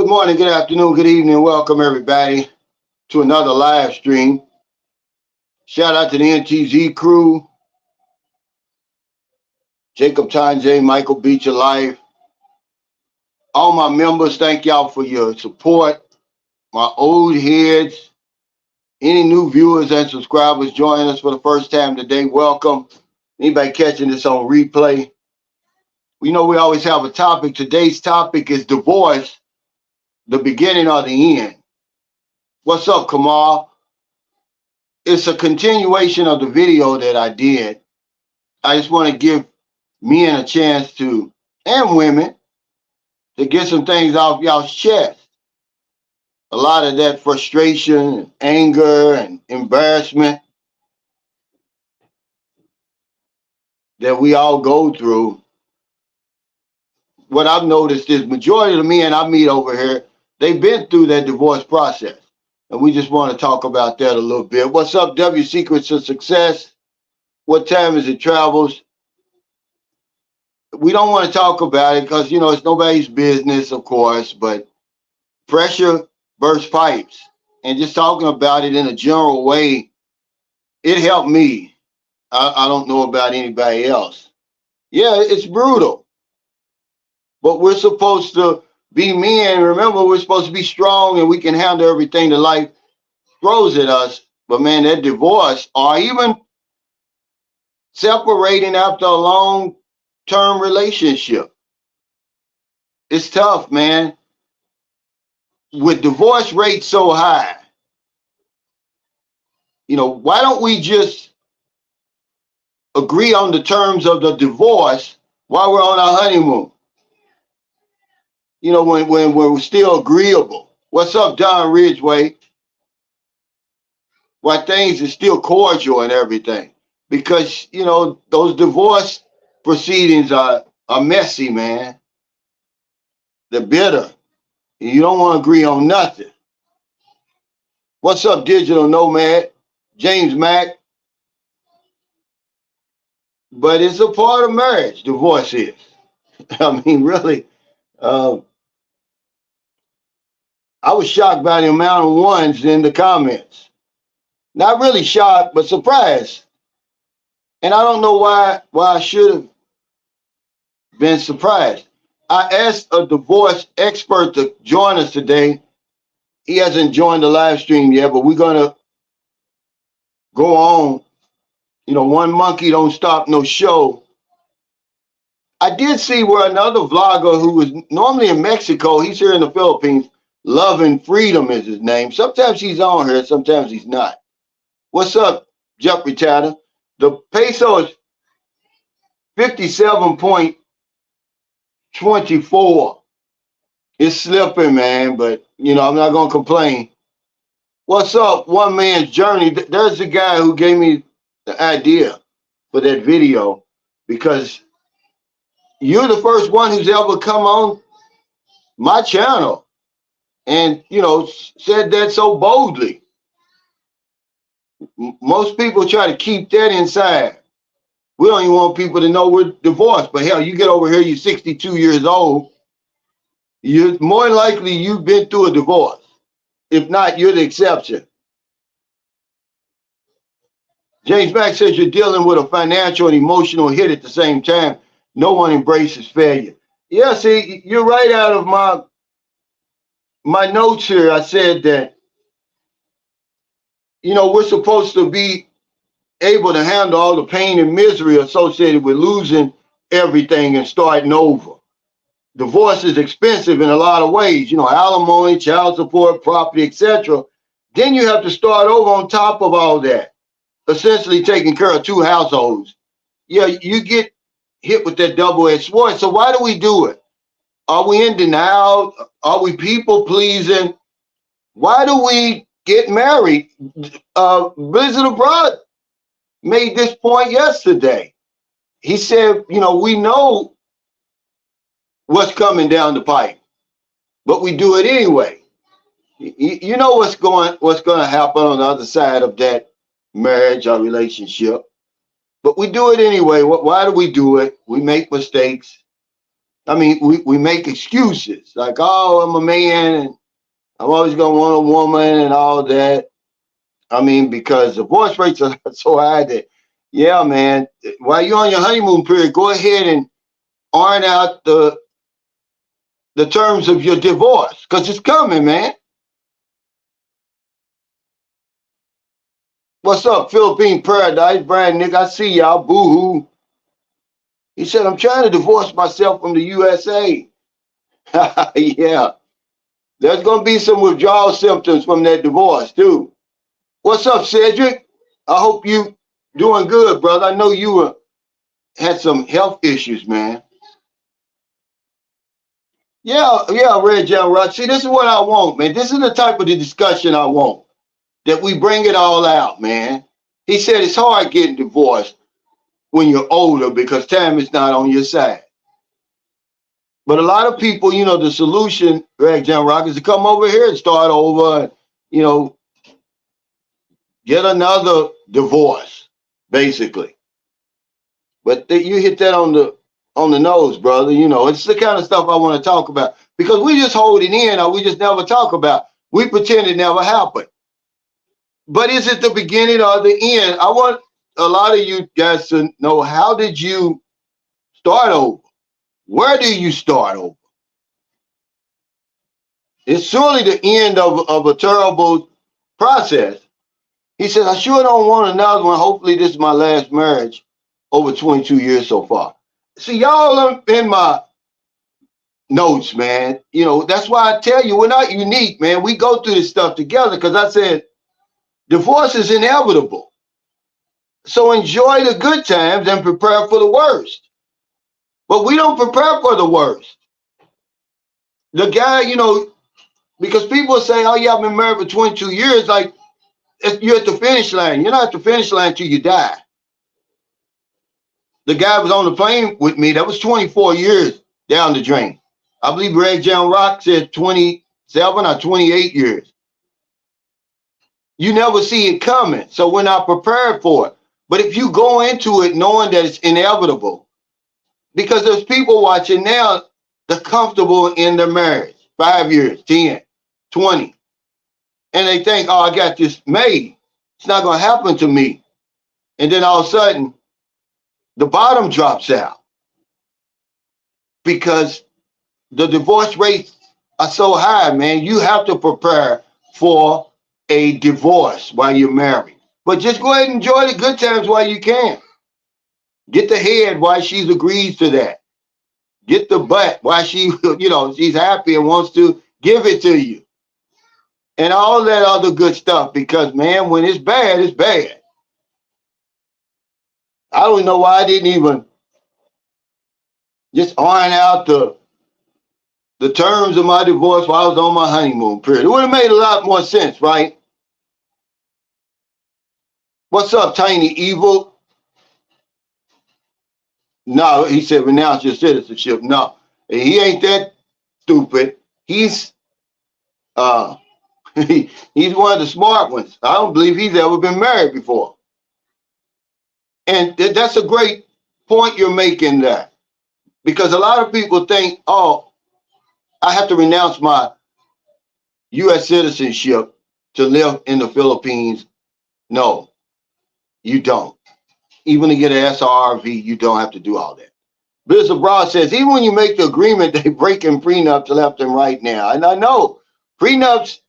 Good morning, good afternoon, good evening. Welcome everybody to another live stream. Shout out to the NTZ crew, Jacob Tanjay, Michael Beecher Life. All my members, thank y'all for your support. My old heads, any new viewers and subscribers joining us for the first time today, welcome. Anybody catching this on replay? We know we always have a topic. Today's topic is divorce, the beginning or the end. What's up, Kamal? It's a continuation of the video that I did. I just want to give men a chance to, and women, to get some things off y'all's chest. A lot of that frustration, anger, and embarrassment that we all go through. What I've noticed is majority of the men I meet over here, they've been through that divorce process. And we just want to talk about that a little bit. What's up, W Secrets of Success? What time is it, Travels? We don't want to talk about it because, it's nobody's business, of course, but pressure bursts pipes. And just talking about it in a general way, it helped me. I don't know about anybody else. Yeah, it's brutal. But we're supposed to be men. Remember, we're supposed to be strong and we can handle everything that life throws at us. But man, that divorce or even separating after a long-term relationship, it's tough, man. With divorce rates so high, why don't we just agree on the terms of the divorce while we're on our honeymoon? When we're still agreeable. What's up, Don Ridgway? Why things are still cordial and everything. Because, those divorce proceedings are messy, man. They're bitter. You don't want to agree on nothing. What's up, Digital Nomad? James Mack? But it's a part of marriage, divorce is. I mean, really, I was shocked by the amount of ones in the comments. Not really shocked, but surprised. And I don't know why I should have been surprised. I asked a divorce expert to join us today. He hasn't joined the live stream yet, but we're going to go on. One monkey don't stop no show. I did see where another vlogger who was normally in Mexico, he's here in the Philippines, Loving Freedom is his name. Sometimes he's on here, sometimes he's not. What's up, Jeffrey Tatter? The peso is 57.24. It's slipping, man, but, I'm not going to complain. What's up, One Man's Journey? There's the guy who gave me the idea for that video because you're the first one who's ever come on my channel and, said that so boldly. Most people try to keep that inside. We don't even want people to know we're divorced. But hell, you get over here, you're 62 years old. You're more likely you've been through a divorce. If not, you're the exception. James Mack says you're dealing with a financial and emotional hit at the same time. No one embraces failure. Yeah, see, you're right out of my notes here. I said that, we're supposed to be able to handle all the pain and misery associated with losing everything and starting over. Divorce is expensive in a lot of ways, alimony, child support, property, etc. Then you have to start over on top of all that, essentially taking care of two households. Yeah, you get hit with that double-edged sword. So why do we do it? Are we in denial? Are we people pleasing? Why do we get married? Blizzard Abroad made this point yesterday. He said, we know what's coming down the pipe, but we do it anyway. You know what's going to happen on the other side of that marriage or relationship, but we do it anyway. Why do we do it? We make mistakes. I mean, we make excuses like, oh, I'm a man and I'm always gonna want a woman and all that. I mean, because divorce rates are so high that, yeah, man, while you're on your honeymoon period, go ahead and iron out the terms of your divorce because it's coming, man. What's up, Philippine Paradise? Brian Nick, I see y'all. Boo hoo. He said, I'm trying to divorce myself from the USA. Yeah. There's going to be some withdrawal symptoms from that divorce, too. What's up, Cedric? I hope you doing good, brother. I know you had some health issues, man. Yeah, Red John Rock. See, this is what I want, man. This is the type of the discussion I want. That we bring it all out, man. He said it's hard getting divorced when you're older because time is not on your side. But a lot of people, the solution, Red John Rock, is to come over here and start over and, you know, get another divorce, basically. But you hit that on the nose, brother. It's the kind of stuff I want to talk about because we just hold it in or we just never talk about. We pretend it never happened. But is it the beginning or the end? I want a lot of you guys to know, how did you start over? Where do you start over? It's surely the end of a terrible process. He says, I sure don't want another one. Hopefully this is my last marriage over 22 years so far. See, y'all are in my notes, man. That's why I tell you, we're not unique, man. We go through this stuff together because I said divorce is inevitable. So enjoy the good times and prepare for the worst. But we don't prepare for the worst. The guy, because people say, oh, yeah, I've been married for 22 years. Like, you're at the finish line. You're not at the finish line till you die. The guy was on the plane with me. That was 24 years down the drain. I believe Red John Rock said 27 or 28 years. You never see it coming. So we're not prepared for it. But if you go into it knowing that it's inevitable, because there's people watching now, they're comfortable in their marriage, 5 years, 10, 20. And they think, oh, I got this made. It's not going to happen to me. And then all of a sudden, the bottom drops out because the divorce rates are so high, man. You have to prepare for a divorce while you're married. But just go ahead and enjoy the good times while you can. Get the head while she agrees to that. Get the butt while she's happy and wants to give it to you. And all that other good stuff, because, man, when it's bad, it's bad. I don't know why I didn't even just iron out the terms of my divorce while I was on my honeymoon period. It would have made a lot more sense, right? What's up, Tiny Evil? No, he said renounce your citizenship. No, he ain't that stupid. He's he's one of the smart ones. I don't believe he's ever been married before. And that's a great point you're making there. Because a lot of people think, oh, I have to renounce my U.S. citizenship to live in the Philippines. No, you don't. Even to get an SRV, you don't have to do all that. Biz Abroad says, even when you make the agreement, they break in prenups left and right now. And I know prenups,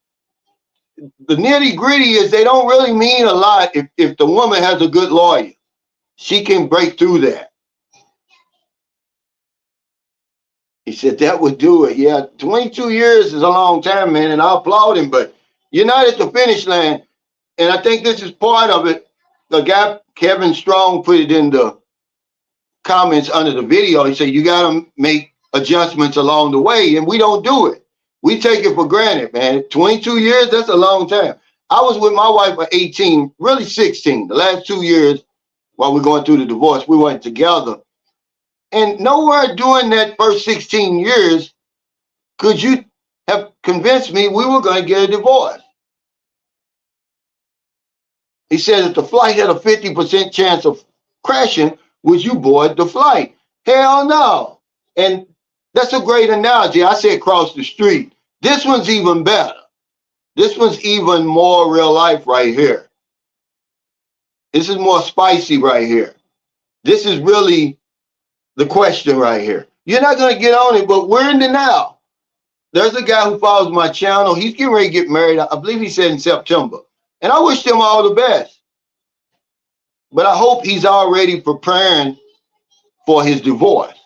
the nitty gritty is they don't really mean a lot if the woman has a good lawyer. She can break through that. He said that would do it. Yeah, 22 years is a long time, man, and I applaud him, but you're not at the finish line. And I think this is part of it. The guy, Kevin Strong, put it in the comments under the video. He said, you got to make adjustments along the way, and we don't do it. We take it for granted, man. 22 years, that's a long time. I was with my wife for 18, really 16. The last 2 years while we're going through the divorce, we weren't together. And nowhere during that first 16 years could you have convinced me we were going to get a divorce. He said that the flight had a 50% chance of crashing, would you board the flight? Hell no. And That's a great analogy. I said cross the street. This one's even better. This one's even more real life right here. This is more spicy right here. This is really the question right here. You're not going to get on it, but we're in the now. There's a guy who follows my channel. He's getting ready to get married. I believe he said in September. And I wish him all the best. But I hope he's already preparing for his divorce.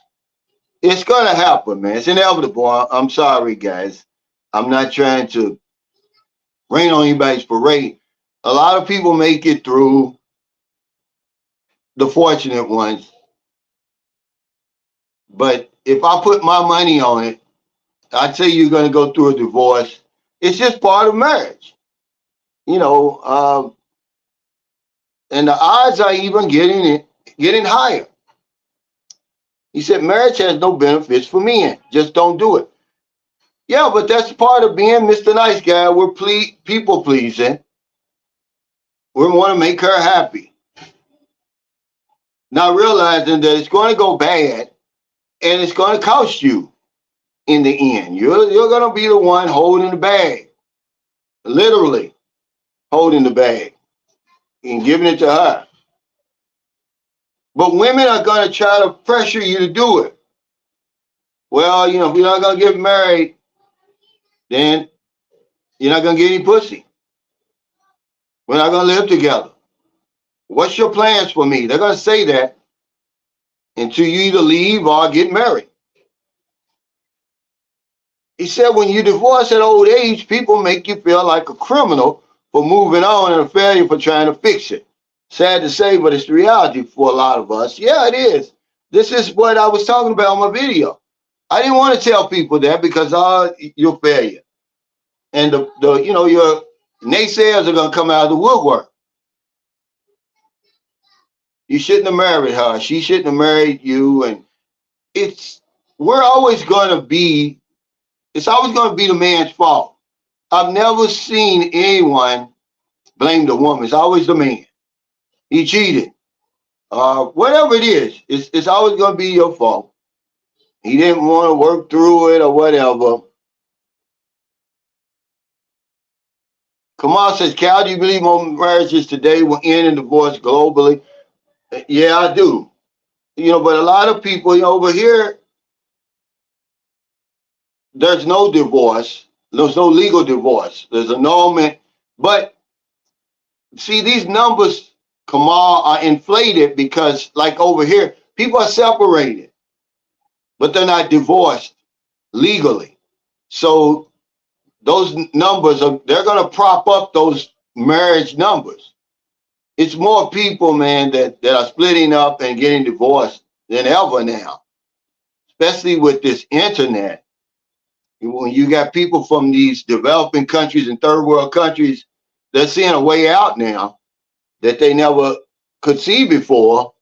It's going to happen, man. It's inevitable. I'm sorry, guys. I'm not trying to rain on anybody's parade. A lot of people make it through, the fortunate ones. But if I put my money on it, I'd say you're going to go through a divorce. It's just part of marriage, you know. And the odds are even getting higher. He said marriage has no benefits for men. Just don't do it. Yeah, but that's part of being Mr. Nice Guy. We're people pleasing. We want to make her happy. Not realizing that it's going to go bad and it's going to cost you in the end. You're going to be the one holding the bag. Literally holding the bag and giving it to her. But women are going to try to pressure you to do it. Well, you know, if you're not going to get married, then you're not going to get any pussy. We're not going to live together. What's your plans for me? They're going to say that until you either leave or get married. He said when you divorce at old age, people make you feel like a criminal for moving on and a failure for trying to fix it. Sad to say, but it's the reality for a lot of us. Yeah, it is. This is what I was talking about in my video. I didn't want to tell people that because you're a failure. And your naysayers are going to come out of the woodwork. You shouldn't have married her. She shouldn't have married you. And it's always going to be the man's fault. I've never seen anyone blame the woman. It's always the man. He cheated. Whatever it is, it's always going to be your fault. He didn't want to work through it or whatever. Kamal says, Cal, do you believe more marriages today will end in divorce globally? Yeah, I do. But a lot of people over here, there's no divorce. There's no legal divorce. There's annulment. But see, these numbers, Kamal, are inflated because, like over here, people are separated, but they're not divorced legally. So those numbers they're going to prop up those marriage numbers. It's more people, man, that are splitting up and getting divorced than ever now, especially with this internet. When you got people from these developing countries and third world countries, they're seeing a way out now that they never could see before.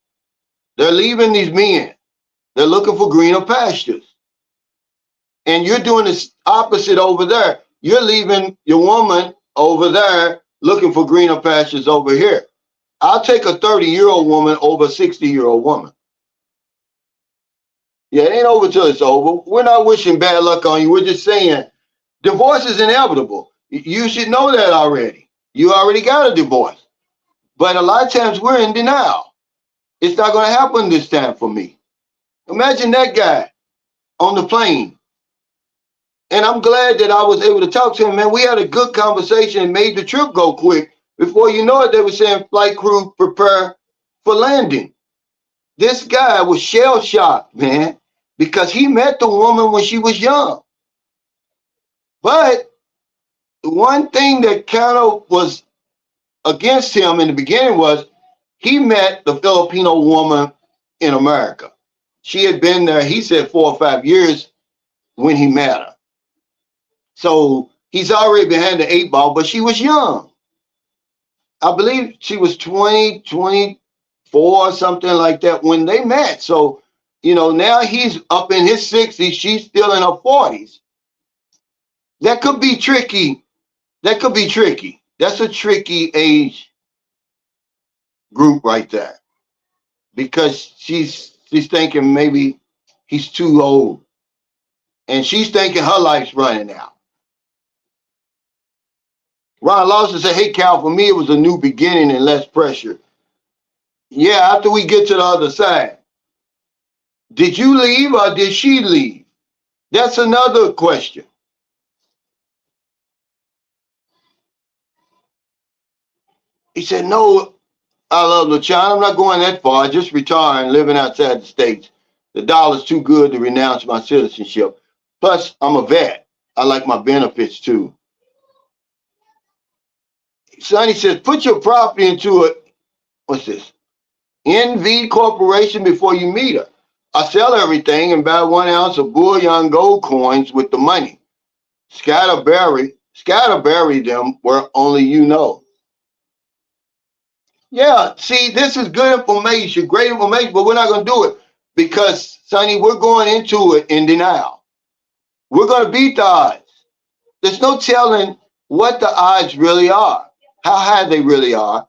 They're leaving these men. They're looking for greener pastures. And you're doing this opposite over there. You're leaving your woman over there looking for greener pastures over here. I'll take a 30-year-old woman over a 60-year-old woman. Yeah, it ain't over till it's over. We're not wishing bad luck on you. We're just saying divorce is inevitable. You should know that already. You already got a divorce. But a lot of times we're in denial. It's not going to happen this time for me. Imagine that guy on the plane. And I'm glad that I was able to talk to him, man. We had a good conversation and made the trip go quick. Before you know it, they were saying flight crew prepare for landing. This guy was shell-shocked, man, because he met the woman when she was young. But one thing that kind of was against him in the beginning was he met the Filipino woman in America. She had been there, he said, 4 or 5 years when he met her. So he's already behind the 8 ball, but she was young. I believe she was 20, 24, something like that when they met. So, now he's up in his 60s. She's still in her 40s. That could be tricky. That's a tricky age group right there. Because she's thinking maybe he's too old. and she's thinking her life's running out. Ron Lawson said, hey, Cal, for me, it was a new beginning and less pressure. Yeah, after we get to the other side. Did you leave or did she leave? That's another question. He said, no, I love LaChina. I'm not going that far. Just retiring, living outside the States. The dollar's too good to renounce my citizenship. Plus, I'm a vet. I like my benefits too. Sonny says, put your property into a, what's this? NV Corporation before you meet her. I sell everything and buy 1 ounce of bullion gold coins with the money. Scatterbury them where only you know. Yeah, see, this is good information, great information, but we're not going to do it because, Sonny, we're going into it in denial. We're going to beat the odds. There's no telling what the odds really are, how high they really are.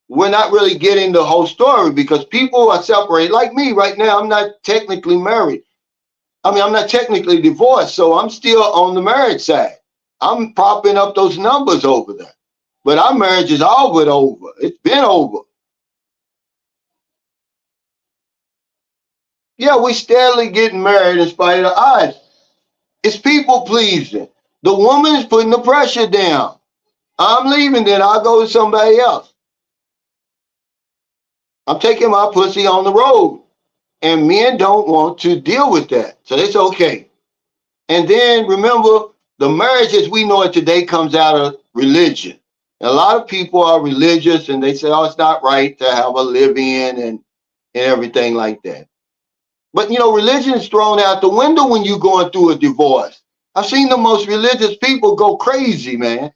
We're not really getting the whole story because people are separated. Like me right now, I'm not technically married. I mean, I'm not technically divorced, so I'm still on the marriage side. I'm propping up those numbers over there. But our marriage is all but over. It's been over. Yeah, we steadily getting married in spite of the odds. It's people pleasing. The woman is putting the pressure down. I'm leaving, then I'll go to somebody else. I'm taking my pussy on the road. And men don't want to deal with that. So it's okay. And then remember, the marriage as we know it today comes out of religion. And a lot of people are religious and they say, oh, it's not right to have a live-in and everything like that. But, you know, religion is thrown out the window when you're going through a divorce. I've seen the most religious people go crazy, man,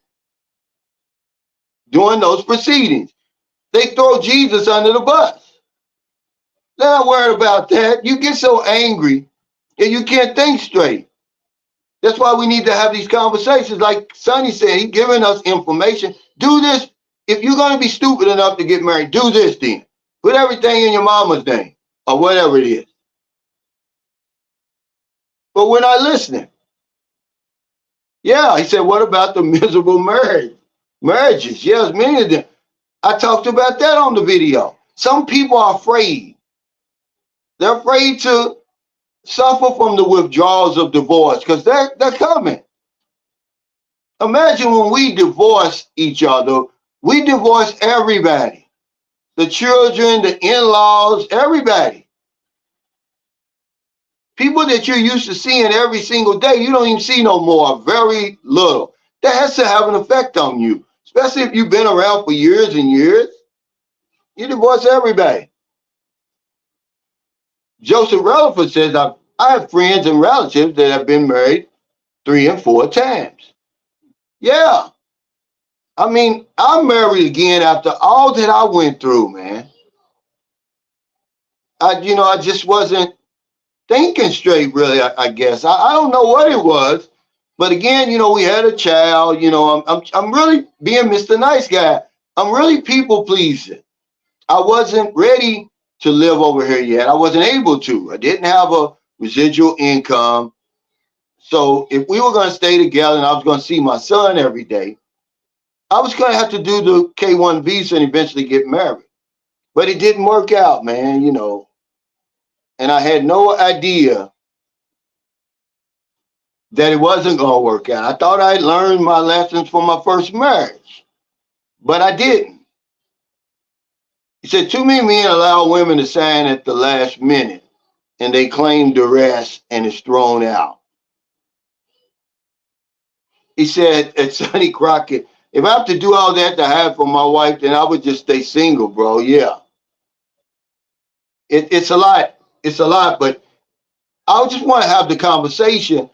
during those proceedings. They throw Jesus under the bus. They're not worried about that. You get so angry and you can't think straight. That's why we need to have these conversations. Like Sonny said, he's giving us information. Do this. If you're going to be stupid enough to get married, do this then. Put everything in your mama's name or whatever it is. But we're not listening. Yeah, he said, what about the miserable marriages? Yes, many of them. I talked about that on the video. Some people are afraid. They're afraid to suffer from the withdrawals of divorce because they're coming. Imagine when we divorce each other, we divorce everybody. The children, the in-laws, everybody. People that you're used to seeing every single day, you don't even see no more, very little. That has to have an effect on you, especially if you've been around for years and years. You divorce everybody. Joseph Rutherford says, I have friends and relatives that have been married 3 and 4 times. Yeah. I mean, I'm married again after all that I went through, man. I just wasn't thinking straight, really, I guess. I don't know what it was. But again, we had a child. I'm really being Mr. Nice Guy. I'm really people pleasing. I wasn't ready to live over here yet. I wasn't able to. I didn't have a residual income. So if we were going to stay together and I was going to see my son every day, I was going to have to do the K-1 visa and eventually get married. But it didn't work out, man, and I had no idea that it wasn't going to work out. I thought I'd learned my lessons from my first marriage, but I didn't. He said, too many men allow women to sign at the last minute and they claim duress and it's thrown out. He said at Sonny Crockett, if I have to do all that to hide from my wife, then I would just stay single, bro. Yeah. It's a lot. It's a lot, but I just want to have the conversation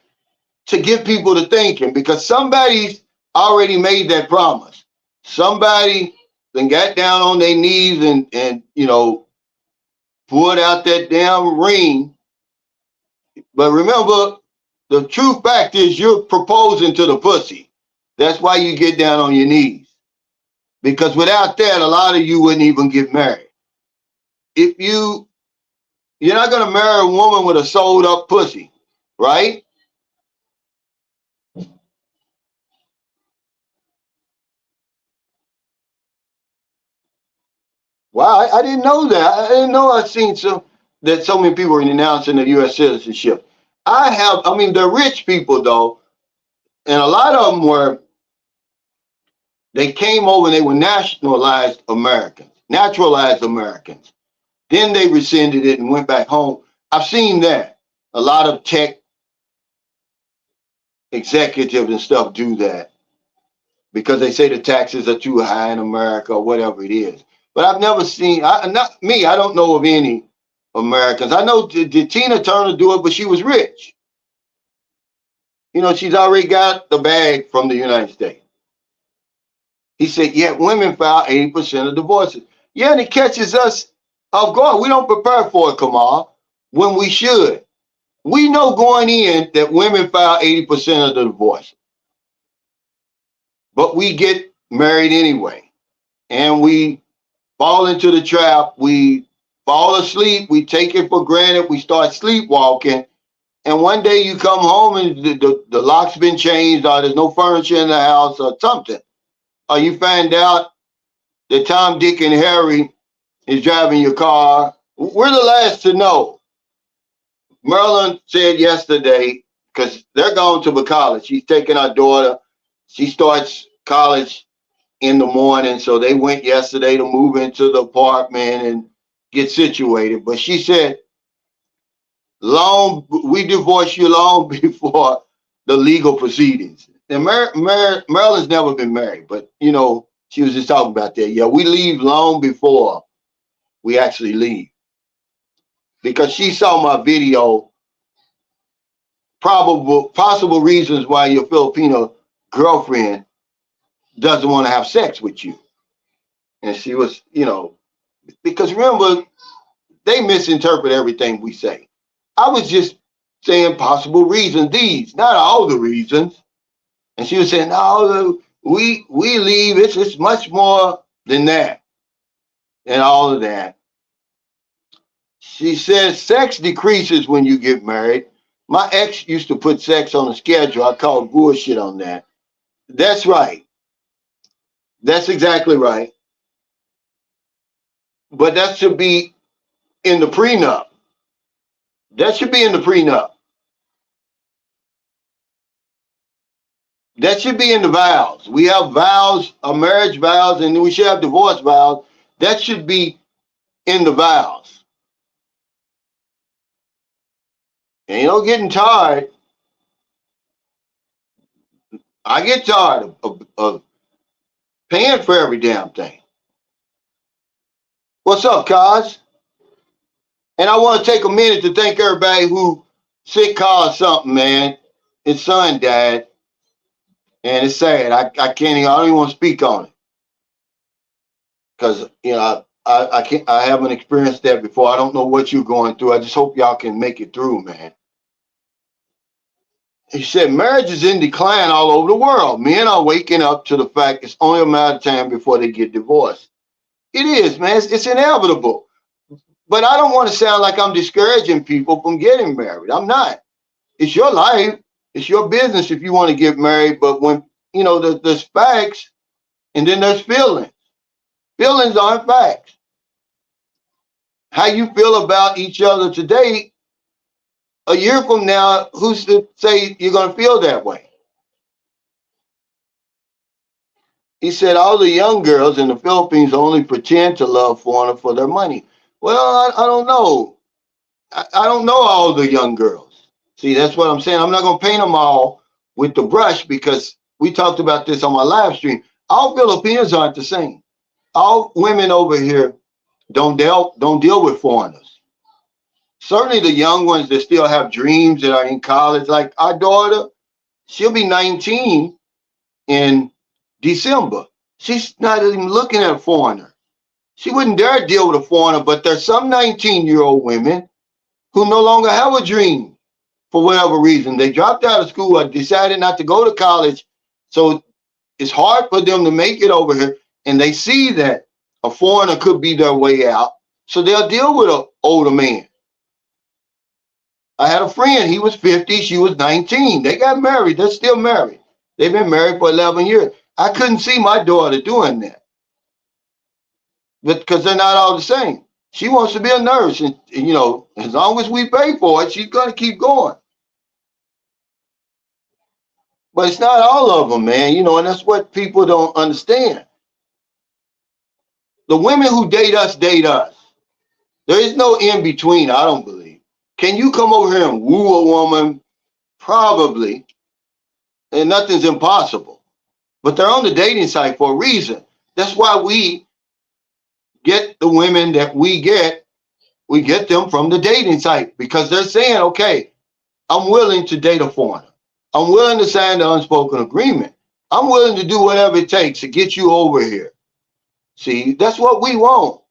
to get people to thinking because somebody's already made that promise. Somebody then got down on their knees and pulled out that damn ring. But remember, the true fact is you're proposing to the pussy. That's why you get down on your knees. Because without that, a lot of you wouldn't even get married. If you're not going to marry a woman with a sold up pussy, right? Wow, I didn't know that. I didn't know I'd seen so many people were renouncing their U.S. citizenship. I mean, they're rich people though, and a lot of them they came over and they were nationalized Americans, naturalized Americans. Then they rescinded it and went back home. I've seen that. A lot of tech executives and stuff do that because they say the taxes are too high in America or whatever it is. But I've never seen, not me, I don't know of any Americans. I know did Tina Turner do it, but she was rich. You know, she's already got the bag from the United States. He said, yet women file 80% of divorces. Yeah, and it catches us off guard. We don't prepare for it, Kamal, when we should. We know going in that women file 80% of the divorce, but we get married anyway. And we fall into the trap. We fall asleep. We take it for granted. We start sleepwalking. And one day you come home and the lock's been changed, or there's no furniture in the house, or something. Or you find out that Tom, Dick, and Harry is driving your car. We're the last to know. Merlin said yesterday, because they're going to the college. She's taking our daughter. She starts college in the morning. So they went yesterday to move into the apartment and get situated. But she said, we divorced you long before the legal proceedings. And Marilyn's never been married, but you know, she was just talking about that. Yeah, we leave long before we actually leave. Because she saw my video, possible reasons why your Filipino girlfriend doesn't want to have sex with you. And she was, you know, because remember, they misinterpret everything we say. I was just saying possible reasons, these, not all the reasons. And she was saying, no, we leave. It's much more than that and all of that. She says sex decreases when you get married. My ex used to put sex on the schedule. I called bullshit on that. That's right. That's exactly right. But that should be in the prenup. That should be in the prenup. That should be in the vows. We have vows, marriage vows, and we should have divorce vows. That should be in the vows. And you know, getting tired. I get tired of paying for every damn thing. What's up, Kaz? And I want to take a minute to thank everybody who sick caused something, man. His son died, and it's sad. I can't even. I don't even want to speak on it because you know I can't. I haven't experienced that before. I don't know what you're going through. I just hope y'all can make it through, man. He said marriage is in decline all over the world. Men are waking up to the fact it's only a matter of time before they get divorced. It is, man. It's inevitable. But I don't want to sound like I'm discouraging people from getting married. I'm not. It's your life. It's your business if you want to get married. But when, you know, there's facts and then there's feelings. Feelings aren't facts. How you feel about each other today, a year from now, who's to say you're going to feel that way? He said all the young girls in the Philippines only pretend to love foreigner for their money. Well, I don't know. I don't know all the young girls. See, that's what I'm saying. I'm not going to paint them all with the brush because we talked about this on my live stream. All Filipinos aren't the same. All women over here don't deal with foreigners. Certainly the young ones that still have dreams that are in college, like our daughter, she'll be 19 in December. She's not even looking at a foreigner. She wouldn't dare deal with a foreigner, but there's some 19-year-old women who no longer have a dream for whatever reason. They dropped out of school or decided not to go to college. So it's hard for them to make it over here. And they see that a foreigner could be their way out. So they'll deal with an older man. I had a friend, he was 50, she was 19. They got married. They're still married. They've been married for 11 years. I couldn't see my daughter doing that. but because they're not all the same. She wants to be a nurse, and as long as we pay for it, she's going to keep going. But it's not all of them, man. And that's what people don't understand. The women who date us date us. There is no in between, I don't believe. Can you come over here and woo a woman? Probably. And nothing's impossible. But they're on the dating site for a reason. That's why we get the women that we get them from the dating site, because they're saying, okay, I'm willing to date a foreigner. I'm willing to sign the unspoken agreement. I'm willing to do whatever it takes to get you over here. See, that's what we want.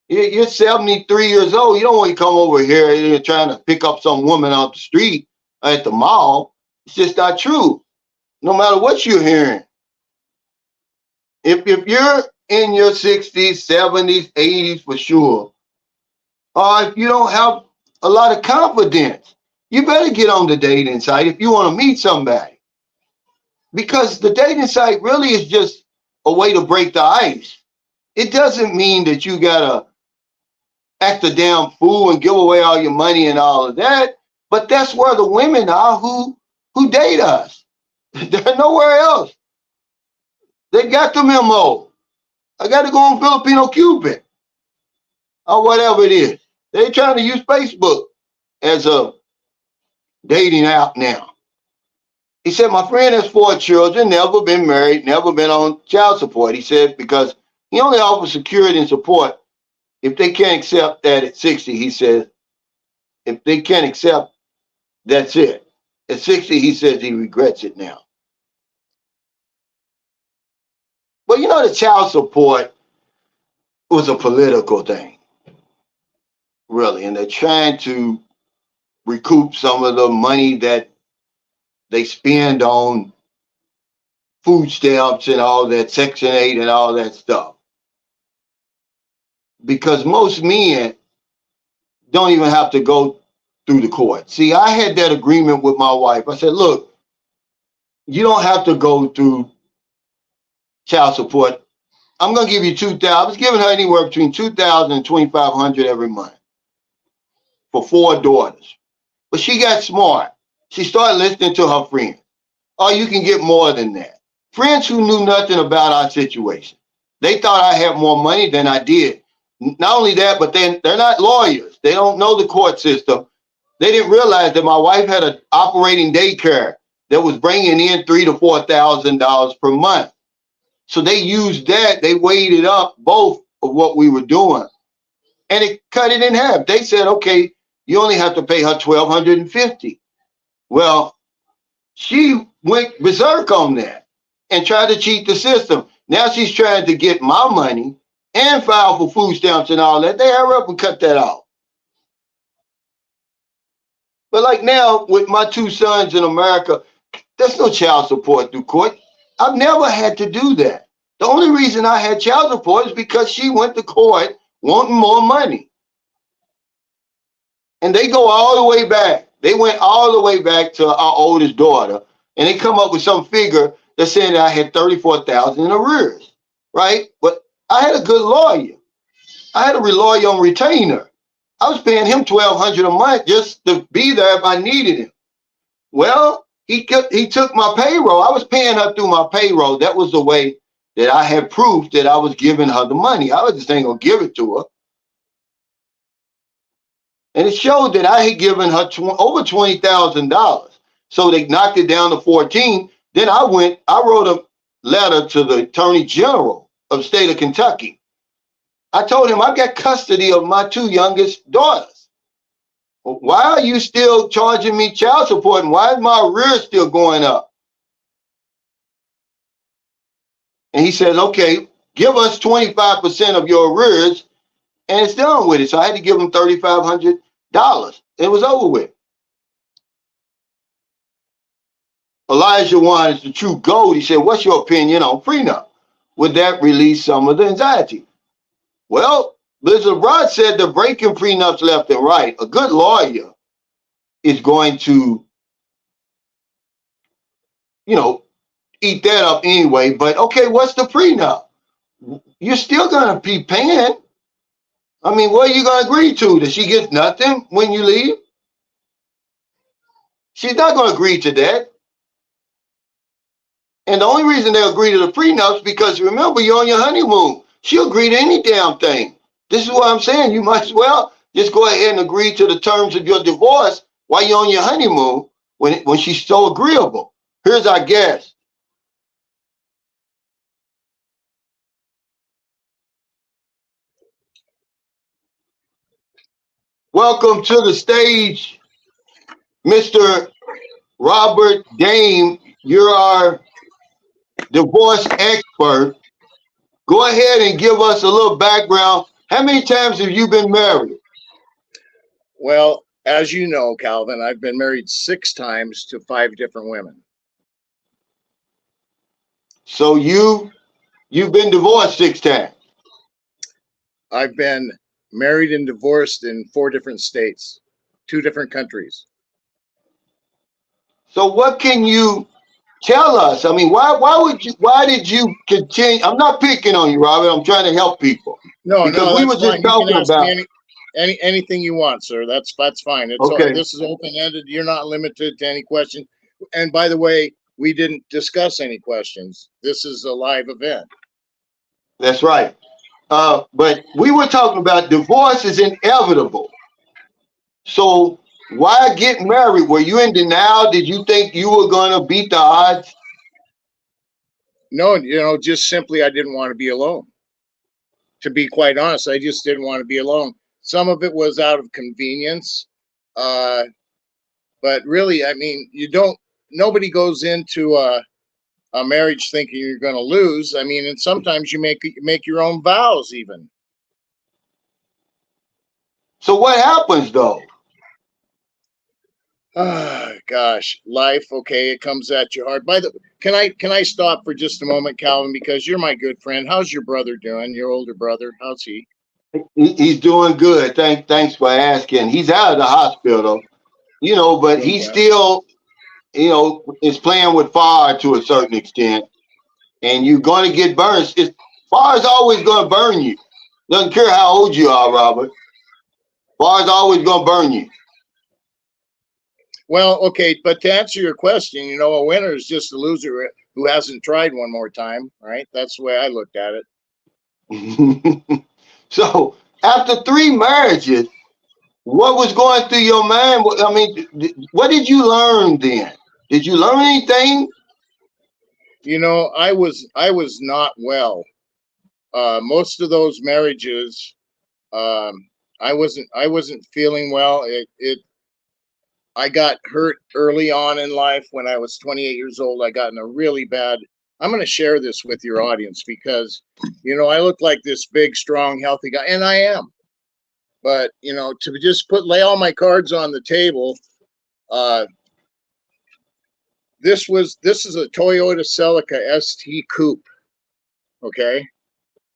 You're 73 years old. You don't want to come over here and you're trying to pick up some woman off the street at the mall. It's just not true. No matter what you're hearing. If you're in your 60s, 70s, 80s for sure, or if you don't have a lot of confidence, you better get on the dating site if you want to meet somebody. Because the dating site really is just a way to break the ice. It doesn't mean that you gotta act a damn fool and give away all your money and all of that. But that's where the women are who date us. They're nowhere else. They got the memo. I got to go on Filipino Cupid or whatever it is. They're trying to use Facebook as a dating app now. He said, my friend has 4 children, never been married, never been on child support. He said, because he only offers security and support if they can't accept that at 60. He says, if they can't accept, that's it. At 60, he says he regrets it now. But the child support was a political thing, really. And they're trying to recoup some of the money that they spend on food stamps and all that, Section 8 and all that stuff. Because most men don't even have to go through the court. See, I had that agreement with my wife. I said, look, you don't have to go through child support. I'm going to give you $2,000. I was giving her anywhere between $2,000 and $2,500 every month for 4 daughters. But she got smart. She started listening to her friends. Oh, you can get more than that. Friends who knew nothing about our situation. They thought I had more money than I did. Not only that, but they're not lawyers. They don't know the court system. They didn't realize that my wife had an operating daycare that was bringing in $3,000 to $4,000 per month. So they used that. They weighed it up, both of what we were doing, and it cut it in half. They said, okay, you only have to pay her $1,250. Well, she went berserk on that and tried to cheat the system. Now she's trying to get my money and file for food stamps and all that. They hurry up and cut that off. But like now with my 2 sons in America, there's no child support through court. I've never had to do that. The only reason I had child support is because she went to court wanting more money. And they go all the way back. They went all the way back to our oldest daughter. And they come up with some figure that said that I had $34,000 in arrears, right? But I had a good lawyer. I had a lawyer on retainer. I was paying him $1,200 a month just to be there if I needed him. Well, he took my payroll. I was paying her through my payroll. That was the way that I had proof that I was giving her the money. I was just ain't gonna give it to her. And it showed that I had given her over $20,000. So they knocked it down to 14. Then I wrote a letter to the Attorney General of the state of Kentucky. I told him I've got custody of my 2 youngest daughters. Why are you still charging me child support, and why is my arrears still going up? And he says, okay, give us 25% of your arrears, and it's done with it. So I had to give him $3,500. It was over with. Elijah Wan is the true gold. He said, what's your opinion on prenup? Would that release some of the anxiety? Well, Blizzard Rod said they're breaking prenups left and right. A good lawyer is going to, eat that up anyway. But okay, what's the prenup? you're still gonna be paying. I mean, what are you gonna agree to? That she gets nothing when you leave? She's not gonna agree to that. And the only reason they agree to the prenup is because remember, you're on your honeymoon. She'll agree to any damn thing. This is what I'm saying. You might as well just go ahead and agree to the terms of your divorce while you're on your honeymoon when she's so agreeable. Here's our guest. Welcome to the stage, Mr. Robert Dame. You're our divorce expert. Go ahead and give us a little background. How many times have you been married? Well, as you know, Calvin, I've been married 6 times to 5 different women. So you've been divorced 6 times. I've been married and divorced in 4 different states, 2 different countries. So what can you tell us? I mean, why did you continue? I'm not picking on you, Robert. I'm trying to help people. No, because no, we that's were just fine. You can talking ask about me anything you want, sir. That's fine. It's all, okay. this is open-ended. You're not limited to any question. And by the way, we didn't discuss any questions. This is a live event. That's right. But we were talking about divorce is inevitable. So why get married? Were you in denial? Did you think you were going to beat the odds? No, just simply I didn't want to be alone. To be quite honest, I just didn't want to be alone. Some of it was out of convenience. But really, I mean, nobody goes into a marriage thinking you're going to lose. I mean, and sometimes you make your own vows even. So what happens though? Ah, gosh, life. Okay, it comes at you hard. By the can I stop for just a moment, Calvin? Because you're my good friend. How's your brother doing? Your older brother? How's he? He's doing good. Thanks for asking. He's out of the hospital, but he Okay. still, is playing with fire to a certain extent. And you're going to get burned. Fire's always going to burn you. Doesn't care how old you are, Robert. Fire's always going to burn you. Well, okay, but to answer your question, a winner is just a loser who hasn't tried one more time, right? That's the way I looked at it. So after 3 marriages, what was going through your mind? I mean, what did you learn then? Did you learn anything? I was not well. Most of those marriages, I wasn't feeling well. I got hurt early on in life when I was 28 years old. I got in a really bad. I'm going to share this with your audience because, I look like this big, strong, healthy guy, and I am. But to just lay all my cards on the table. This is a Toyota Celica ST Coupe. Okay,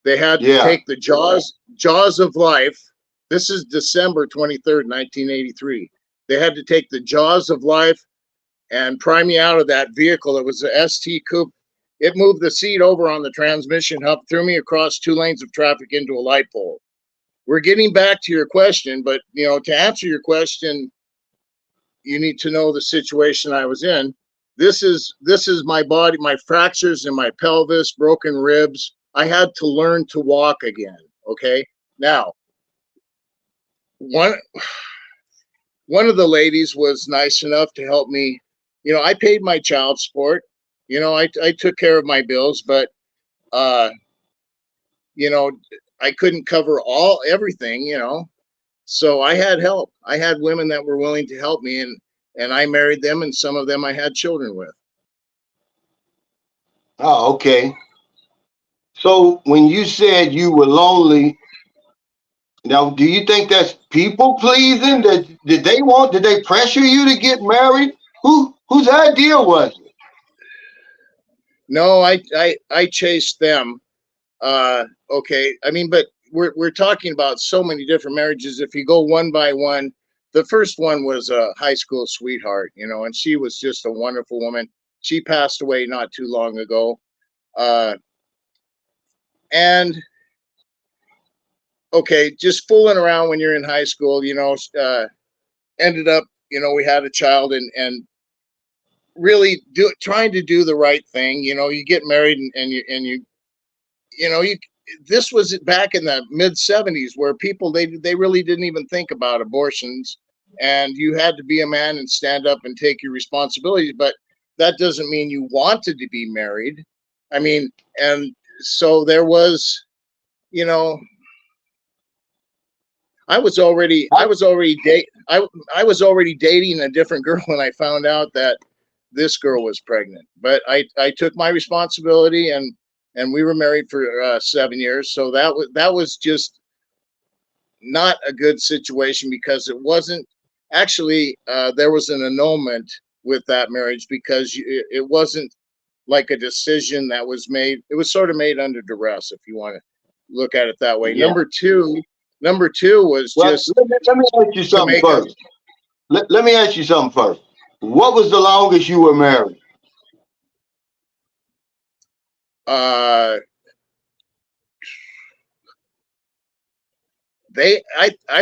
they had to take the jaws of life. This is December 23rd, 1983. They had to take the jaws of life and pry me out of that vehicle. It was a ST Coupe. It moved the seat over on the transmission hub, threw me across 2 lanes of traffic into a light pole. We're getting back to your question, but to answer your question, you need to know the situation I was in. This is my body, my fractures in my pelvis, broken ribs. I had to learn to walk again. Okay. Now, one of the ladies was nice enough to help me. I paid my child support. I took care of my bills, but I couldn't cover everything. So I had help. I had women that were willing to help me, and I married them, and some of them I had children with. Oh, okay. So when you said you were lonely, now do you think that's people pleasing? Did they pressure you to get married? Whose idea was it? No, I chased them. Okay. I mean, but we're talking about so many different marriages. If you go one by one, the first one was a high school sweetheart, and she was just a wonderful woman. She passed away not too long ago. And okay, just fooling around when you're in high school, ended up, we had a child, and really trying to do the right thing. You get married, and you this was back in the mid 70s, where people, they really didn't even think about abortions, and you had to be a man and stand up and take your responsibilities. But that doesn't mean you wanted to be married. I mean, and so there was, you know, I was already dating a different girl when I found out that this girl was pregnant. But I took my responsibility, and we were married for 7 years. So that was just not a good situation, because it wasn't actually, there was an annulment with that marriage, because it wasn't like a decision that was made. It was sort of made under duress, if you want to look at it that way. Yeah. Number two was Well, just let me ask you something first. Let me ask you something first. What was the longest you were married? I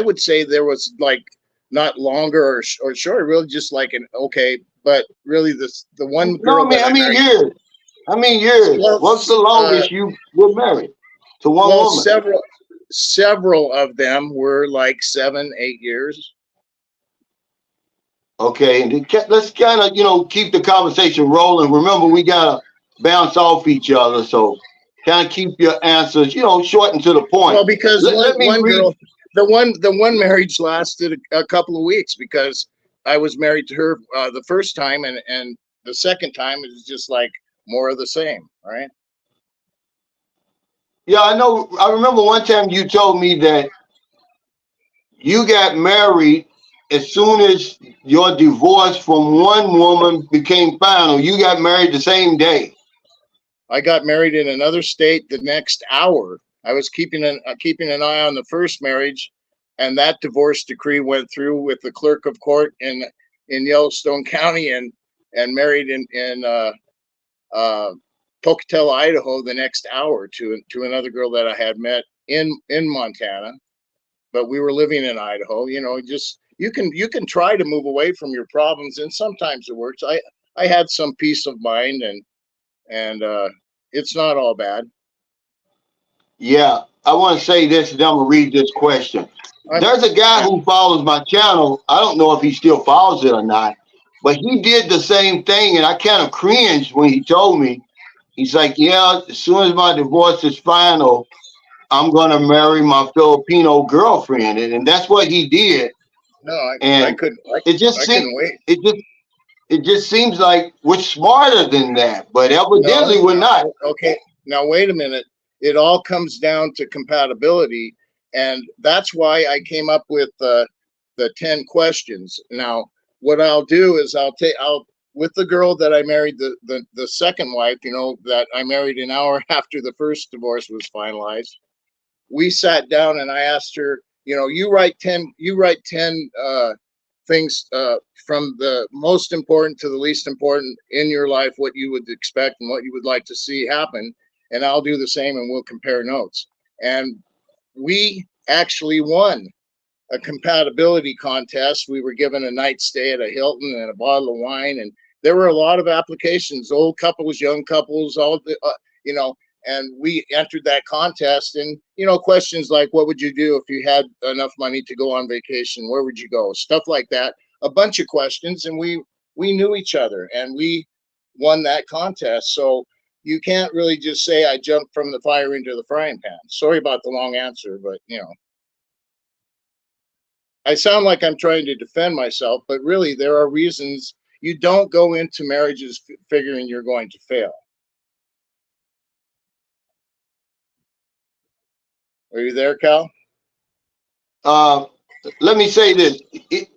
would say there was like not longer or short, really just like an okay, but really the one girl No, I mean years. Years. Well, What's the longest you were married to one woman? Several of them were like 7-8 years. Okay, and let's kind of keep the conversation rolling. Remember, we gotta bounce off each other, so kind of keep your answers short and to the point. Well, because one girl, the one marriage lasted a couple of weeks, because I was married to her the first time, and the second time it was just like more of the same, right? Yeah, I know. I remember one time you told me that you got married as soon as your divorce from one woman became final. You got married the same day. I got married in another state the next hour. I was keeping an eye on the first marriage, and that divorce decree went through with the clerk of court in Yellowstone County, and married in Pocatello, Idaho, the next hour to another girl that I had met in Montana, but we were living in Idaho. Just you can try to move away from your problems, and sometimes it works. I had some peace of mind, and it's not all bad. Yeah, I want to say this, and then I'm gonna read this question. There's a guy who follows my channel. I don't know if he still follows it or not, but he did the same thing, and I kind of cringed when he told me. He's like, yeah, as soon as my divorce is final, I'm gonna marry my Filipino girlfriend, and that's what he did. No, I couldn't. It just couldn't wait. It just seems like we're smarter than that, but evidently we're not. Okay, now wait a minute. It all comes down to compatibility, and that's why I came up with the 10 questions. Now, what I'll do is I'll with the girl that I married, the second wife, that I married an hour after the first divorce was finalized. We sat down and I asked her, you write 10 things from the most important to the least important in your life, what you would expect and what you would like to see happen, and I'll do the same, and we'll compare notes. And we actually won a compatibility contest. We were given a night stay at a Hilton and a bottle of wine, and there were a lot of applications, old couples, young couples, all and we entered that contest. And questions like, what would you do if you had enough money to go on vacation? Where would you go? Stuff like that. A bunch of questions, and we knew each other, and we won that contest. So you can't really just say I jumped from the fire into the frying pan. Sorry about the long answer, but I sound like I'm trying to defend myself, but really there are reasons. You don't go into marriages figuring you're going to fail. Are you there, Cal? Let me say this.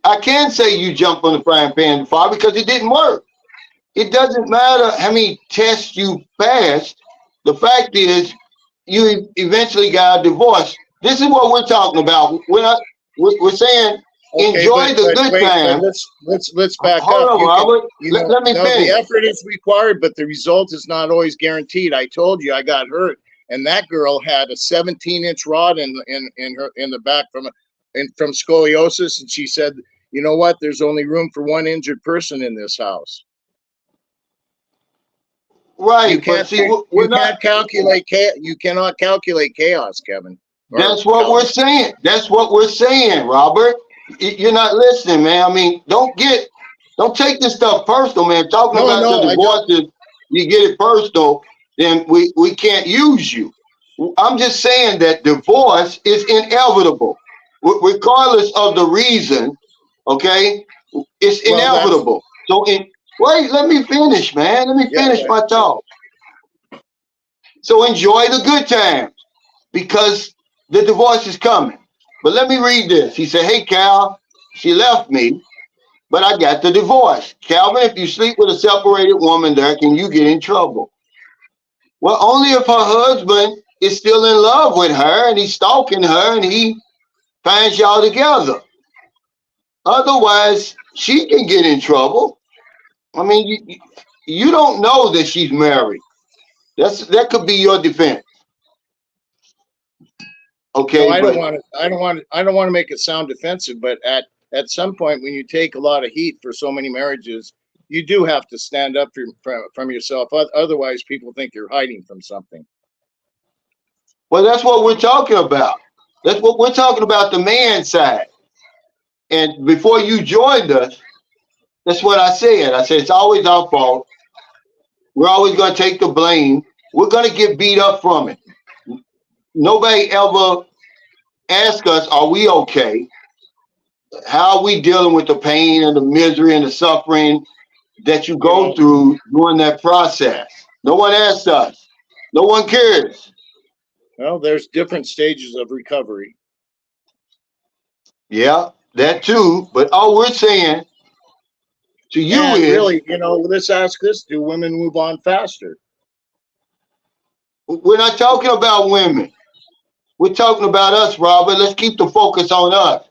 I can say you jumped on the frying pan fire because it didn't work. It doesn't matter how many tests you passed. The fact is, you eventually got a divorce. This is what we're talking about. We're saying enjoy the good time. Let's back Hold up. on, Robert. Let me finish. The effort is required, but the result is not always guaranteed. I told you I got hurt, and that girl had a 17-inch rod in the back from scoliosis, and she said, you know what, there's only room for one injured person in this house. Right, but see, you cannot calculate chaos, Kevin. That's what we're saying. That's what we're saying, Robert. You're not listening, man. I mean, don't take this stuff personal, man. Talking about the divorces, you get it personal, then we can't use you. I'm just saying that divorce is inevitable, regardless of the reason. Okay, it's inevitable. So, wait, let me finish, man. Let me finish my talk. So enjoy the good times, because the divorce is coming. But let me read this. He said, hey, Cal, she left me, but I got the divorce. Calvin, if you sleep with a separated woman there, can you get in trouble? Well, only if her husband is still in love with her and he's stalking her and he finds y'all together. Otherwise, she can get in trouble. I mean, you don't know that she's married. That could be your defense. Okay, no, I don't want to make it sound defensive, but at some point when you take a lot of heat for so many marriages, you do have to stand up from yourself. Otherwise, people think you're hiding from something. Well, that's what we're talking about. That's what we're talking about, the man side. And before you joined us, that's what I said. I said, it's always our fault. We're always going to take the blame. We're going to get beat up from it. Nobody ever asked us, are we okay? How are we dealing with the pain and the misery and the suffering that you go through during that process? No one asked us. No one cares. Well, there's different stages of recovery. Yeah, that too. But all we're saying to you is, really, let's ask this: do women move on faster? We're not talking about women. We're talking about us, Robert. Let's keep the focus on us.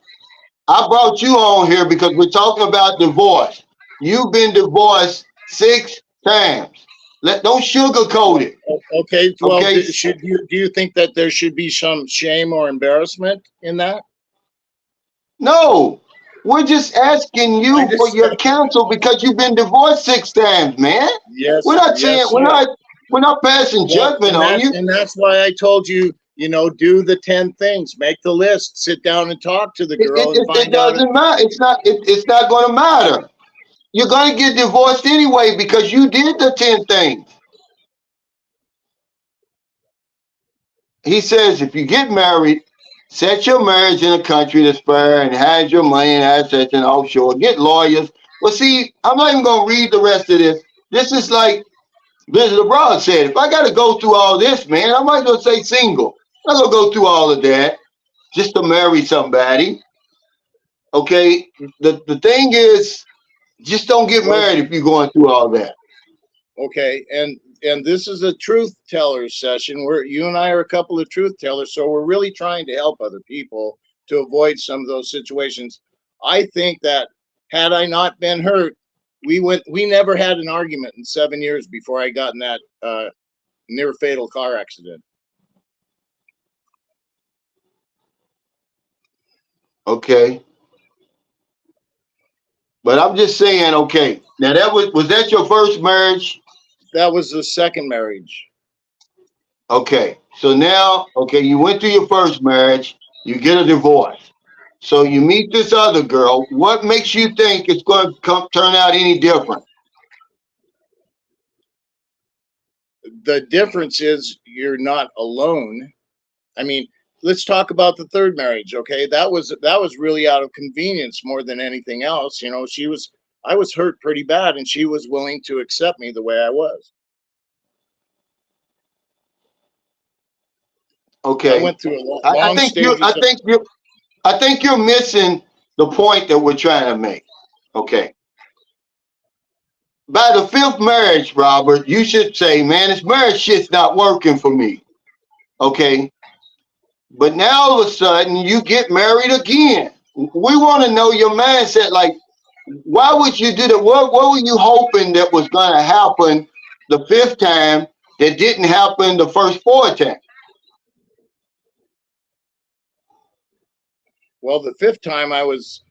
I brought you on here because we're talking about divorce. You've been divorced 6 times. Don't sugarcoat it. Okay. Well, okay. Do you think that there should be some shame or embarrassment in that? No. We're just asking you for your counsel because you've been divorced 6 times, man. Yes. We're not saying we're not passing judgment on you. And that's why I told you, do the 10 things, make the list, sit down and talk to the girl. It doesn't matter. It's not going to matter. You're going to get divorced anyway because you did the 10 things. He says, if you get married, set your marriage in a country that's fair and has your money and assets and offshore. Get lawyers. Well, see, I'm not even going to read the rest of this. This is like Blizzard Abroad said. If I got to go through all this, man, I might as well say single. I'm not going to go through all of that just to marry somebody. Okay? The thing is, just don't get married if you're going through all that. Okay, and this is a truth teller session where you and I are a couple of truth tellers, so we're really trying to help other people to avoid some of those situations. I think that had I not been hurt, we never had an argument in 7 years before I got in that near fatal car accident. Okay. But I'm just saying, okay, now was that your first marriage? That was the second marriage. Okay, so now, you went through your first marriage, you get a divorce. So you meet this other girl. What makes you think it's going to turn out any different? The difference is you're not alone. I mean, let's talk about the third marriage, okay? That was really out of convenience more than anything else. I was hurt pretty bad, and she was willing to accept me the way I was. Okay. I went through a long I think you're missing the point that we're trying to make. Okay. By the 5th marriage, Robert, you should say, man, this marriage shit's not working for me. Okay. But now all of a sudden you get married again. We want to know your mindset. Like, why would you do that? What were you hoping that was going to happen the 5th time that didn't happen the first 4 times? Well, the fifth time I was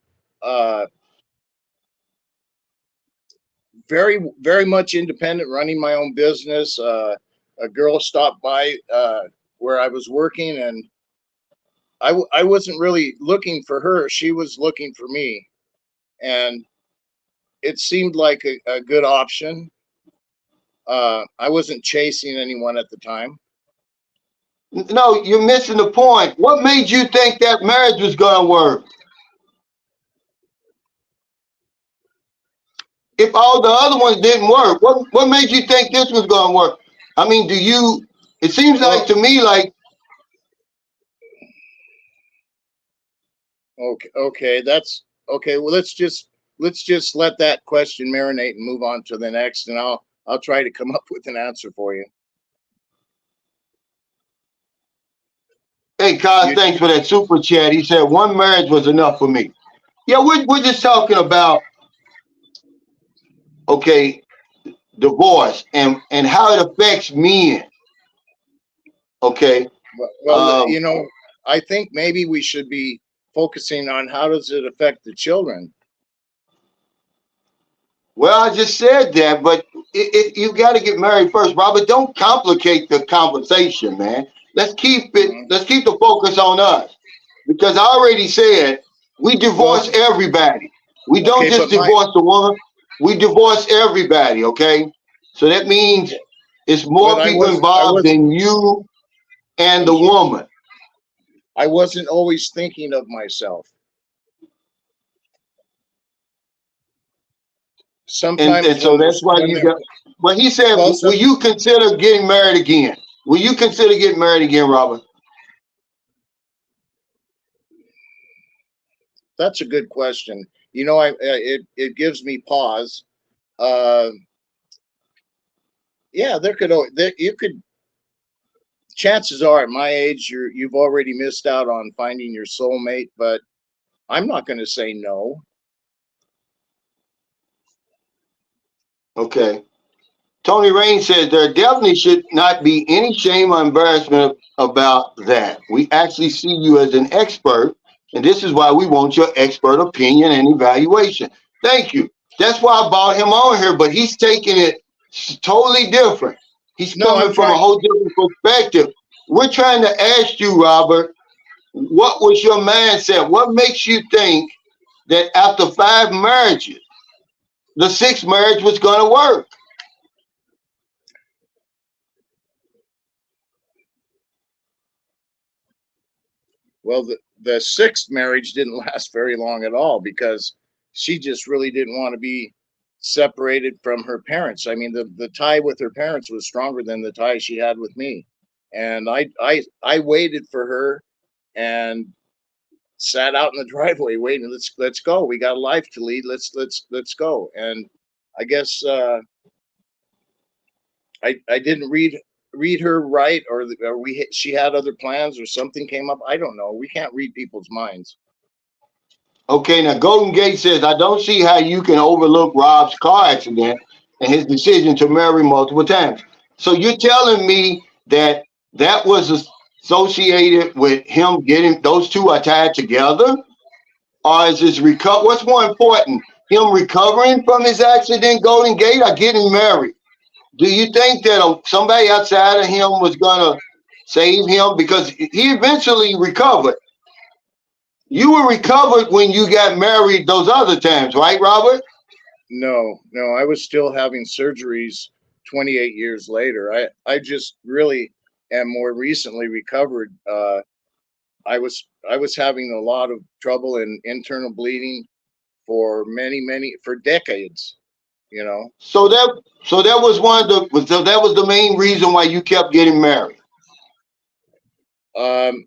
very, very much independent, running my own business. A girl stopped by where I was working, and I wasn't really looking for her. She was looking for me, and it seemed like a good option. I wasn't chasing anyone at the time. No, you're missing the point. What made you think that marriage was going to work? If all the other ones didn't work, what made you think this was going to work? I mean, it seems like Well, to me like, okay, that's okay. Well, let's just let that question marinate and move on to the next, and I'll try to come up with an answer for you. hey, Kyle, You thanks for that super chat. He said one marriage was enough for me. Yeah, we're just talking about, okay, divorce and how it affects men. Okay. well, Um, I think maybe we should be focusing on how does it affect the children. well, I just said that, but you got to get married first, Robert. Don't complicate the conversation, man. Mhm. Let's keep the focus on us, because I already said we Well, divorce everybody. We don't okay, just but my divorce the woman. We divorce everybody. Okay. So that means it's but more I people was I involved wasn't than you and I'm the sorry. woman. I wasn't always thinking of myself. And Sometimes so that's why when you they're got. But he said, well, will you consider getting married again? Will you consider getting married again, Robert? that's a good question. It gives me pause. Uh, yeah, you could. Chances are, at my age, you've already missed out on finding your soulmate. But I'm not going to say no. Okay. Tony Rain says there definitely should not be any shame or embarrassment about that. We actually see you as an expert, and this is why we want your expert opinion and evaluation. Thank you. That's why I brought him on here, but he's taking it totally different. He's No, I'm coming from a trying. whole different perspective. We're trying to ask you, Robert, what was your mindset? What makes you think that after 5 marriages, the sixth marriage was going to work? Well, the sixth marriage didn't last very long at all because she just really didn't want to be separated from her parents. I mean, the tie with her parents was stronger than the tie she had with me. And I waited for her and sat out in the driveway waiting. Let's go. We got a life to lead. Let's go. And I guess I didn't read her right, or she had other plans, or something came up. I don't know. We can't read people's minds. Okay, now Golden Gate says, I don't see how you can overlook Rob's car accident and his decision to marry multiple times. So you're telling me that that was associated with him getting those two are tied together? Or is his what's more important, him recovering from his accident, Golden Gate, or getting married? Do you think that somebody outside of him was going to save him? Because he eventually recovered. You were recovered when you got married those other times, right, Robert? No, I was still having surgeries 28 years later. I just really am more recently recovered. I was having a lot of trouble in internal bleeding for for decades. You know. So that was that was the main reason why you kept getting married. Um,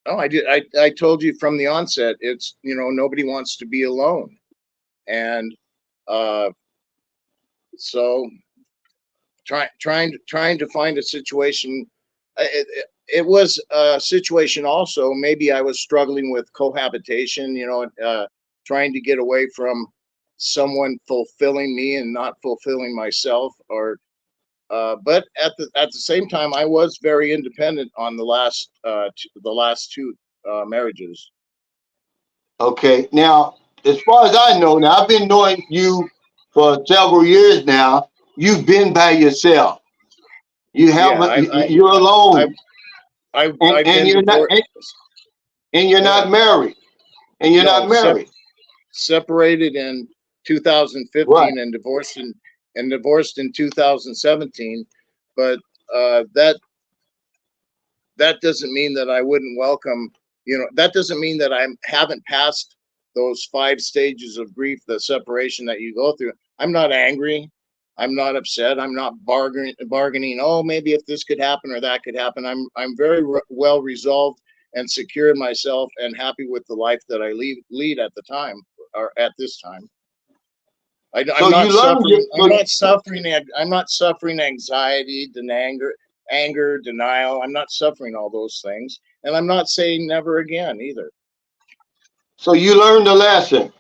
oh, I did. I told you from the onset. It's nobody wants to be alone, and uh, so trying to find a situation. It was a situation also. Maybe I was struggling with cohabitation. Trying to get away from someone fulfilling me and not fulfilling myself. Or, but at the same time, I was very independent on the last two marriages. Okay. Now, as far as I know, now I've been knowing you for several years now. You've been by yourself. You Yeah, haven't. You're I've alone, I've and been you're not, divorced. and you're Go not ahead. married, and you're No, not married. separated in Right. 2015 and divorced in 2017. But that doesn't mean that I wouldn't welcome. That doesn't mean that I haven't passed those 5 stages of grief, the separation that you go through. I'm not angry. I'm not upset. I'm not bargaining. Oh, maybe if this could happen or that could happen. I'm very well resolved and secure in myself and happy with the life that I lead at the time, or at this time. So I'm you not learn. suffering. I'm not suffering. I'm not suffering anxiety, anger, denial. I'm not suffering all those things, and I'm not saying never again either. So you learned the lesson.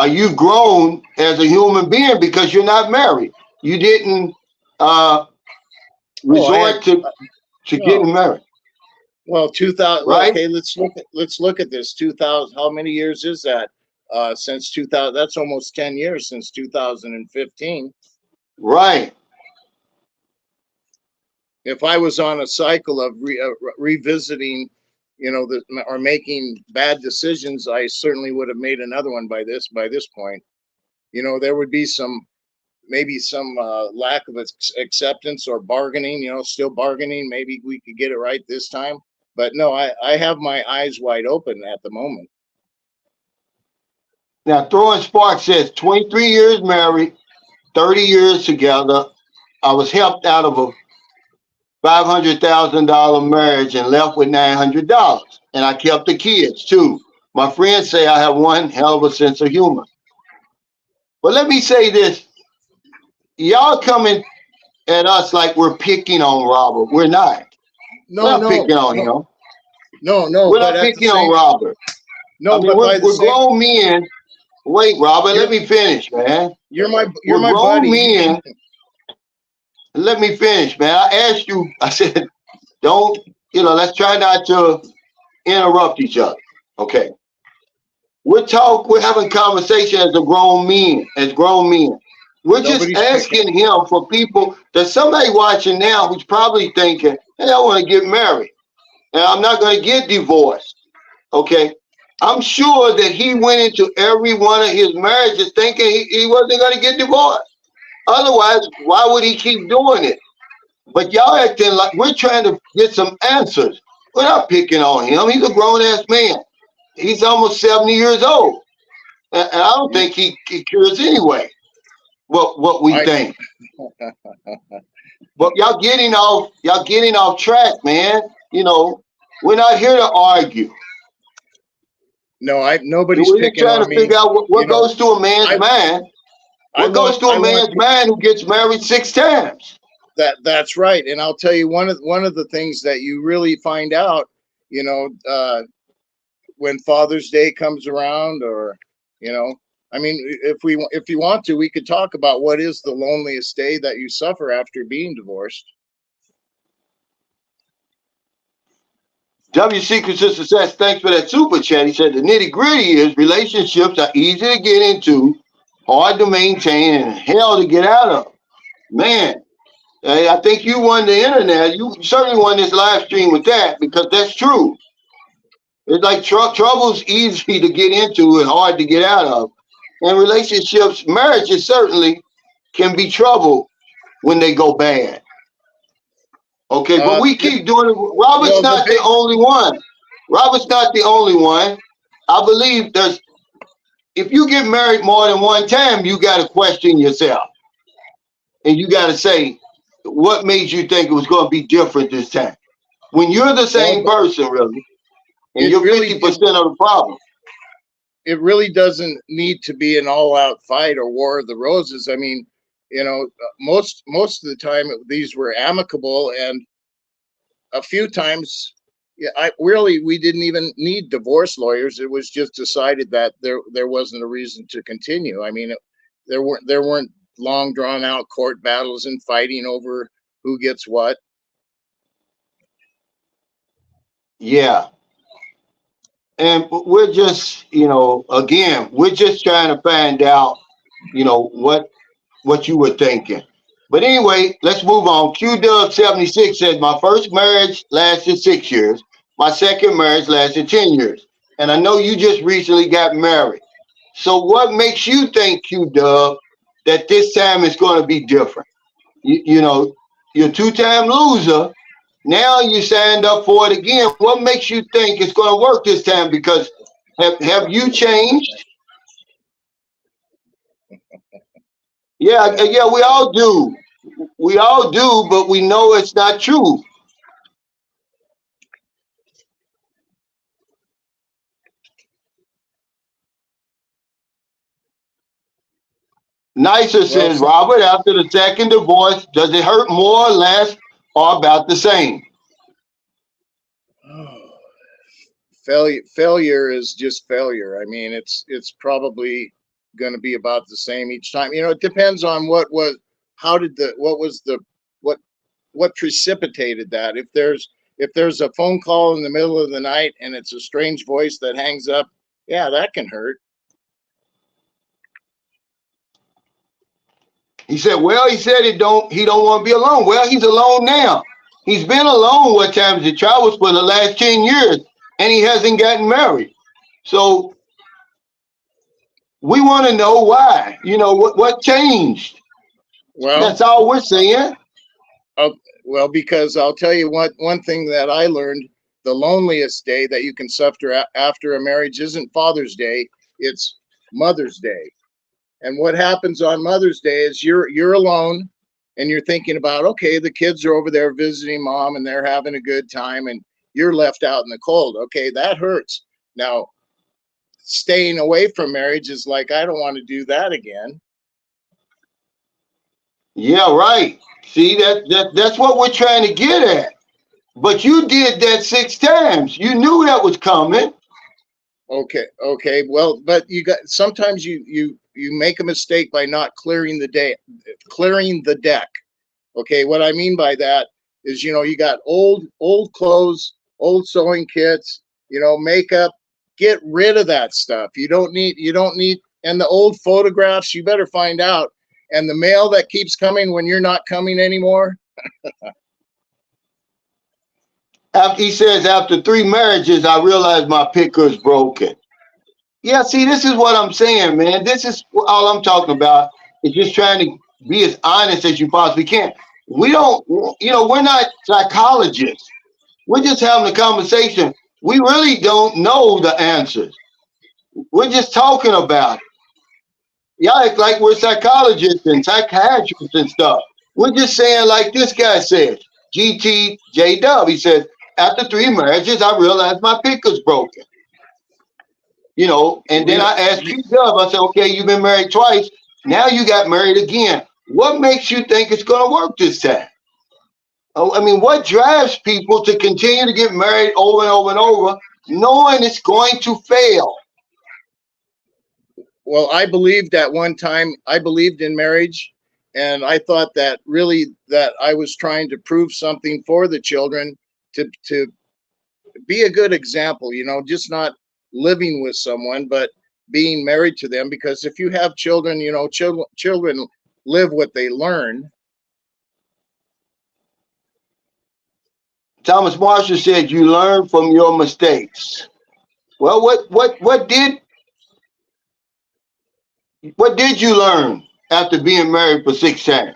You've grown as a human being because you're not married. You didn't uh, Oh, I had resort to no. getting married, Well, 2000. Well, right? okay. Let's look at this. 2000. How many years is that? Since 2000. That's almost 10 years since 2015. Right. If I was on a cycle of revisiting, or making bad decisions, I certainly would have made another one by this point. There would be maybe some lack of acceptance or bargaining. Still bargaining. Maybe we could get it right this time. But no, I have my eyes wide open at the moment. Now, Throwing Spark says 23 years married, 30 years together. I was helped out of a $500,000 marriage and left with $900. And I kept the kids too. My friends say I have one hell of a sense of humor. But let me say this, y'all coming at us like we're picking on Robert. We're not. We're No, not no, picking on no, him. no. We're But not at the picking on same, Robert. I no, mean, but by the we're same, grown men. Wait, Robert, let you're me finish, man. you're We're my grown buddy. men. Let me finish, man. I asked you, I said, don't, let's try not to interrupt each other. Okay. We're having conversation as grown men. We're just Nobody's picking. asking him for people. There's somebody watching now who's probably thinking, hey, I want to get married and I'm not going to get divorced. Okay. I'm sure that he went into every one of his marriages thinking he wasn't going to get divorced. Otherwise, why would he keep doing it? But y'all acting like we're trying to get some answers. We're not picking on him. He's a grown ass man. He's almost 70 years old. And I don't think he cures anyway. What we I think. But y'all getting off track, man. We're not here to argue. No, nobody's We're just picking trying on to figure me. out what goes to a man's I mind. I What goes want to I a want man's mind who gets married 6 times? that's right. And I'll tell you one of the things that you really find out, you know, uh, when Father's Day comes around, or you know, I mean, if you want to, we could talk about what is the loneliest day that you suffer after being divorced. W Secrets of Success, thanks for that super chat. He said the nitty gritty is relationships are easy to get into, hard to maintain, and hell to get out of. Man, hey, I think you won the internet. You certainly won this live stream with that because that's true. It's like trouble's easy to get into and hard to get out of. And relationships, marriages certainly can be trouble when they go bad. Okay, but we It, keep doing it. Robert's well, the not the big only one. Robert's not the only one. I believe if you get married more than one time, you got to question yourself. And you got to say, what made you think it was going to be different this time? When you're the well, same person, really, and it you're really 50% of the problem. it really doesn't need to be an all-out fight or war of the roses. I mean, most of the time these were amicable, and a few times, yeah, we didn't even need divorce lawyers. It was just decided that there wasn't a reason to continue. I mean, there weren't long drawn out court battles and fighting over who gets what. Yeah. And we're just, again, we're just trying to find out, what you were thinking. But anyway, let's move on. Q Dub 76 says, my first marriage lasted 6 years. My second marriage lasted 10 years. And I know you just recently got married. So what makes you think, Q Dub, that this time it's going to be different? You're a two-time loser. Now you signed up for it again. What makes you think it's going to work this time? Because have you changed? Yeah, we all do. We all do, but we know it's not true. Nicer Well, says, Robert, after the second divorce, does it hurt more or less or about the same? failure is just failure. I mean, it's probably going to be about the same each time. It depends on what what precipitated that. If there's a phone call in the middle of the night and it's a strange voice that hangs up, yeah, that can hurt. He said, well, he said he don't want to be alone. Well, he's alone now. He's been alone what times he travels for the last 10 years, and he hasn't gotten married. So we want to know why. What changed? Well, that's all we're saying. Well, because I'll tell you one thing that I learned: the loneliest day that you can suffer after a marriage isn't Father's Day; it's Mother's Day. And what happens on Mother's Day is you're alone, and you're thinking about, okay, the kids are over there visiting mom, and they're having a good time, and you're left out in the cold. Okay, that hurts. Now, staying away from marriage is like, I don't want to do that again. Yeah, right. See, that's what we're trying to get at. But you did that 6 times. You knew that was coming. Okay. Well, but sometimes you make a mistake by not clearing the deck. Okay, what I mean by that is, you got old clothes, old sewing kits, makeup. Get rid of that stuff. You don't need, and the old photographs, you better find out. And the mail that keeps coming when you're not coming anymore. He says, after 3 marriages, I realized my picker's broken. Yeah, see, this is what I'm saying, man. This is all I'm talking about. Is just trying to be as honest as you possibly can. We don't, we're not psychologists. We're just having a conversation. We really don't know the answers. We're just talking about it. Yeah, it's like we're psychologists and psychiatrists and stuff. We're just saying, like this guy said, GTJ Dub. He said, after 3 marriages, I realized my picker's broken. And then I asked you, Dub, I said, okay, you've been married twice. Now you got married again. What makes you think it's going to work this time? I mean, what drives people to continue to get married over and over and over, knowing it's going to fail? Well, I believed at one time, I believed in marriage, and I thought that I was trying to prove something for the children, to be a good example, just not living with someone, but being married to them. Because if you have children, children live what they learn. Thomas Marshall said, you learn from your mistakes. Well, what did you learn after being married for 6 times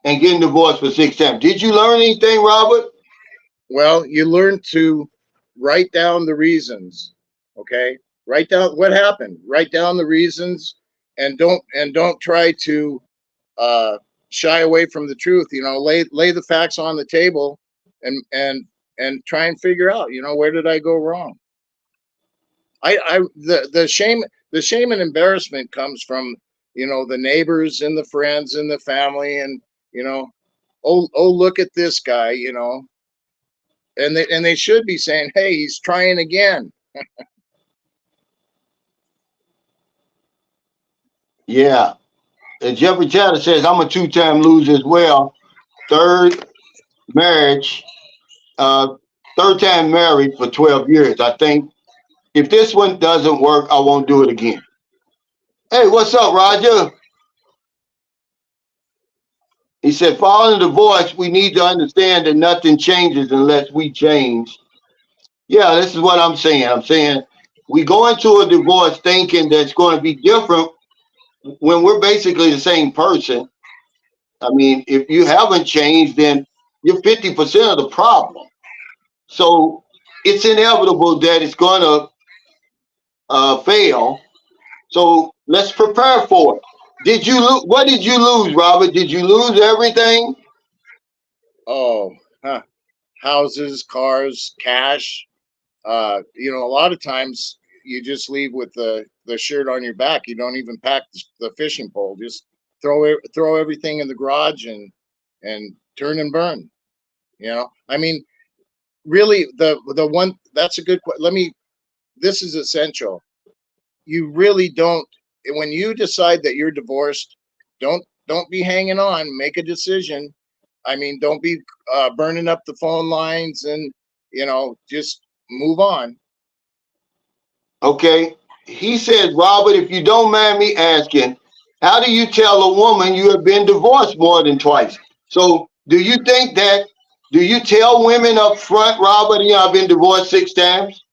and getting divorced for 6 times? Did you learn anything, Robert? Well, you learn to write down the reasons. Okay, write down what happened. Write down the reasons, and don't try to shy away from the truth. Lay the facts on the table, and try and figure out, where did I go wrong. The shame and embarrassment comes from, the neighbors and the friends and the family, and oh, look at this guy, and they should be saying, hey, he's trying again. Yeah. And Jeffrey Chatter says, I'm a 2-time loser as well. Third time married for 12 years. I think If this one doesn't work, I won't do it again. Hey, what's up, Roger? He said, following divorce, we need to understand that nothing changes unless we change. Yeah, this is what I'm saying. I'm saying we go into a divorce thinking that it's going to be different when we're basically the same person. I mean, if you haven't changed, then you're 50% of the problem. So it's inevitable that it's going to fail. So let's prepare for it. Did you lose? What did you lose, Robert? Did you lose everything? Oh, huh. Houses, cars, cash. You know, a lot of times you just leave with the shirt on your back. You don't even pack the fishing pole. Just throw everything in the garage and turn and burn. You know, I mean, really, the one that's a good question. This is essential. You really don't, when you decide that you're divorced, don't be hanging on. Make a decision. I mean, don't be burning up the phone lines, and just move on. Okay. He said, Robert, if you don't mind me asking, how do you tell a woman you have been divorced more than twice? So do you think that, do you tell women up front, Robert, I've been divorced 6 times?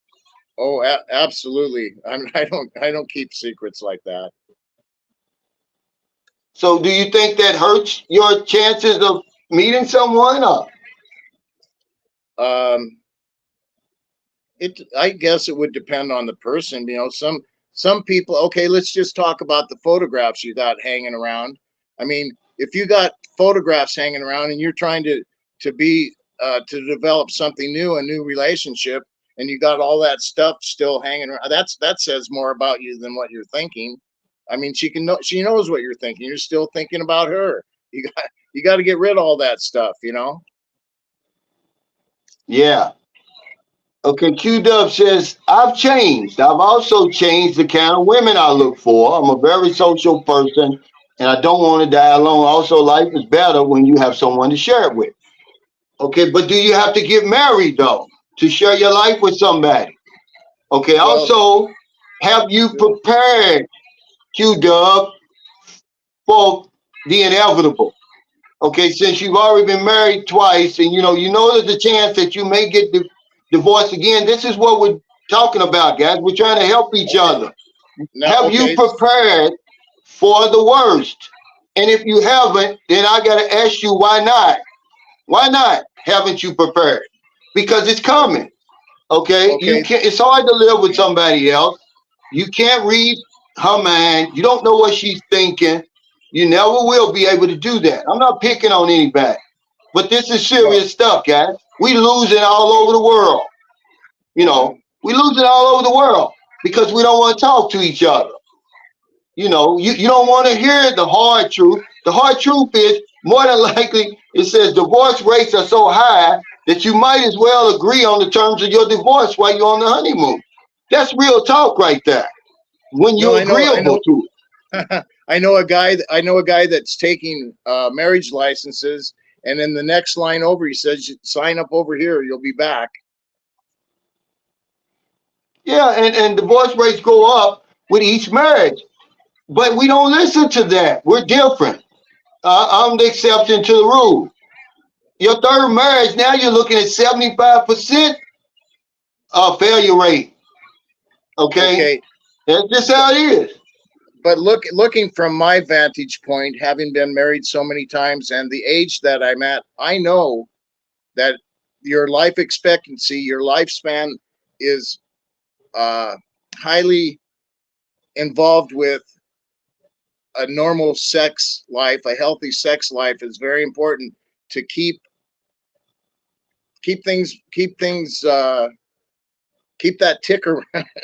Oh, absolutely. I don't keep secrets like that. So do you think that hurts your chances of meeting someone? Um, I guess it would depend on the person. Some people. Okay, let's just talk about the photographs you got hanging around. I mean, if you got photographs hanging around and you're trying to develop something new, a new relationship, and you got all that stuff still hanging around, that says more about you than what you're thinking. I mean, she knows what you're thinking. You're still thinking about her. You got to get rid of all that stuff. Yeah. Okay, Q Dub says, I've changed. I've also changed the kind of women I look for. I'm a very social person and I don't want to die alone. Also, life is better when you have someone to share it with. Okay, but do you have to get married though to share your life with somebody? Okay, Well, also, have you prepared, Q Dub, for the inevitable? Okay, since you've already been married twice and you know there's a chance that you may get divorced again. This is what we're talking about, guys. We're trying to help each okay. other. Now, Have you okay. prepared for the worst? And if you haven't, then I got to ask you, why not? Why not haven't you prepared? Because it's coming. Okay, you Okay. can't. It's hard to live with somebody else. You can't read her mind. You don't know what she's thinking. You never will be able to do that. I'm not picking on anybody, but this is No. serious stuff, guys. We losing all over the world. Uh-huh. We losing all over the world because we don't want to talk to each other. You don't want to hear the hard truth. The hard truth is more than likely it says divorce rates are so high that you might as well agree on the terms of your divorce while you're on the honeymoon. That's real talk right there. When No, you're I know. I agreeable know. to it. I know a guy that's taking marriage licenses, and in the next line over, he says, "Sign up over here. You'll be back." Yeah, and divorce rates go up with each marriage. But we don't listen to that. We're different. I'm the exception to the rule. Your third marriage, now you're looking at 75% failure rate. Okay? Okay, That's just but how it is. looking from my vantage point, having been married so many times and the age that I'm at, I know that your life expectancy, your lifespan, is uh, highly involved with a normal sex life. A healthy sex life is very important to keep that ticker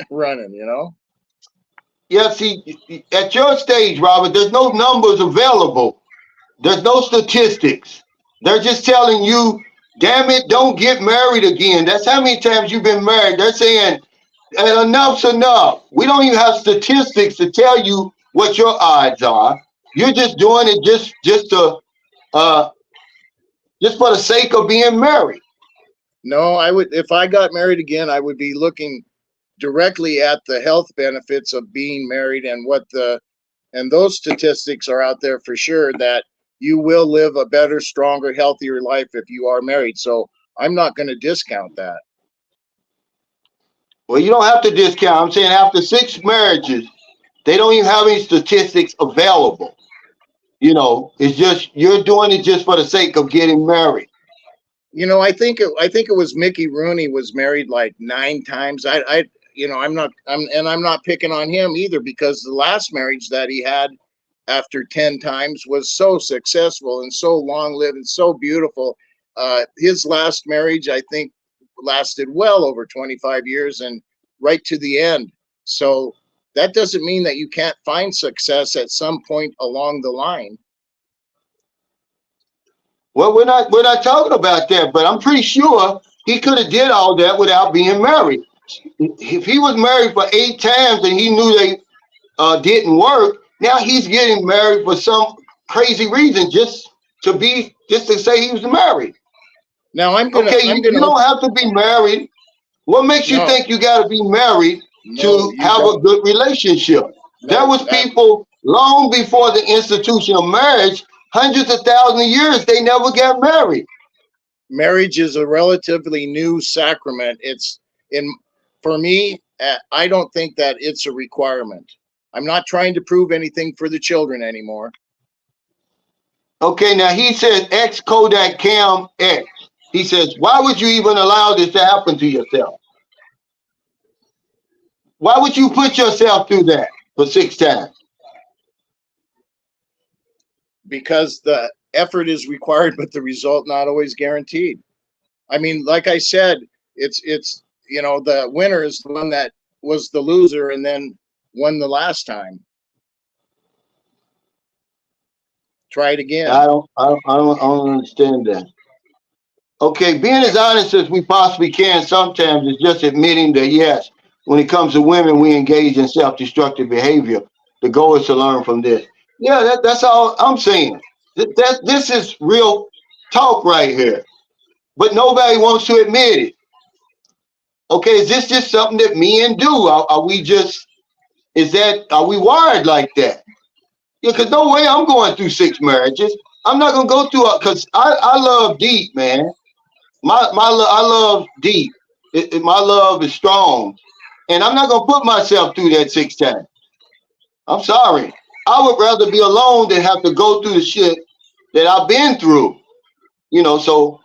running. Yeah, see, at your stage, Robert, there's no numbers available. There's no statistics. They're just telling you, damn it, don't get married again. That's how many times you've been married. They're saying, enough's enough. We don't even have statistics to tell you what your odds are. You're just doing it uh, just for the sake of being married. No, I would, if I got married again, I would be looking directly at the health benefits of being married, and those statistics are out there for sure, that you will live a better, stronger, healthier life if you are married. So I'm not going to discount that. Well, you don't have to discount. I'm saying after 6 marriages, they don't even have any statistics available. It's just you're doing it just for the sake of getting married. I think it was Mickey Rooney was married like 9 times. I'm not picking on him either, because the last marriage that he had after 10 times was so successful and so long lived and so beautiful. His last marriage, I think, lasted well over 25 years and right to the end. So that doesn't mean that you can't find success at some point along the line. Well, we're not talking about that, but I'm pretty sure he could have did all that without being married. If he was married for 8 times and he knew they didn't work, now he's getting married for some crazy reason, just to say he was married. Now you don't have to be married. What makes you think you got to be married to have a good relationship? There was people long before the institution of marriage, hundreds of thousands of years, they never got married. Marriage is a relatively new sacrament. For me, I don't think that it's a requirement. I'm not trying to prove anything for the children anymore. Okay, now he says X Kodak Cam X. He says, why would you even allow this to happen to yourself? Why would you put yourself through that for 6 times? Because the effort is required, but the result not always guaranteed. I mean, like I said, it's the winner is the one that was the loser and then won the last time. Try it again. I don't understand that. Okay, being as honest as we possibly can sometimes is just admitting that, yes, when it comes to women, we engage in self-destructive behavior. The goal is to learn from this. Yeah, that's all I'm saying. This is real talk right here. But nobody wants to admit it. Okay, is this just something that men do? Are we wired like that? Yeah, because no way I'm going through 6 marriages. I'm not going to go through it, because I love deep, man. I love deep. My love is strong. And I'm not going to put myself through that 6 times. I'm sorry. I would rather be alone than have to go through the shit that I've been through. So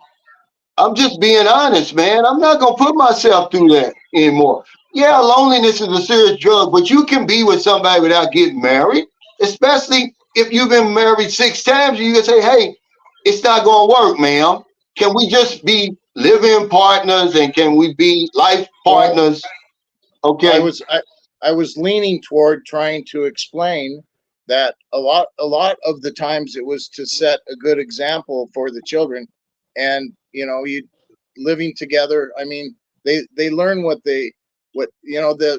I'm just being honest, man. I'm not going to put myself through that anymore. Yeah, loneliness is a serious drug, but you can be with somebody without getting married, especially if you've been married 6 times. You can say, hey, it's not going to work, ma'am. Can we just be living partners, and can we be life partners? Okay. I was leaning toward trying to explain that a lot of the times it was to set a good example for the children, and you living together. I mean, they learn the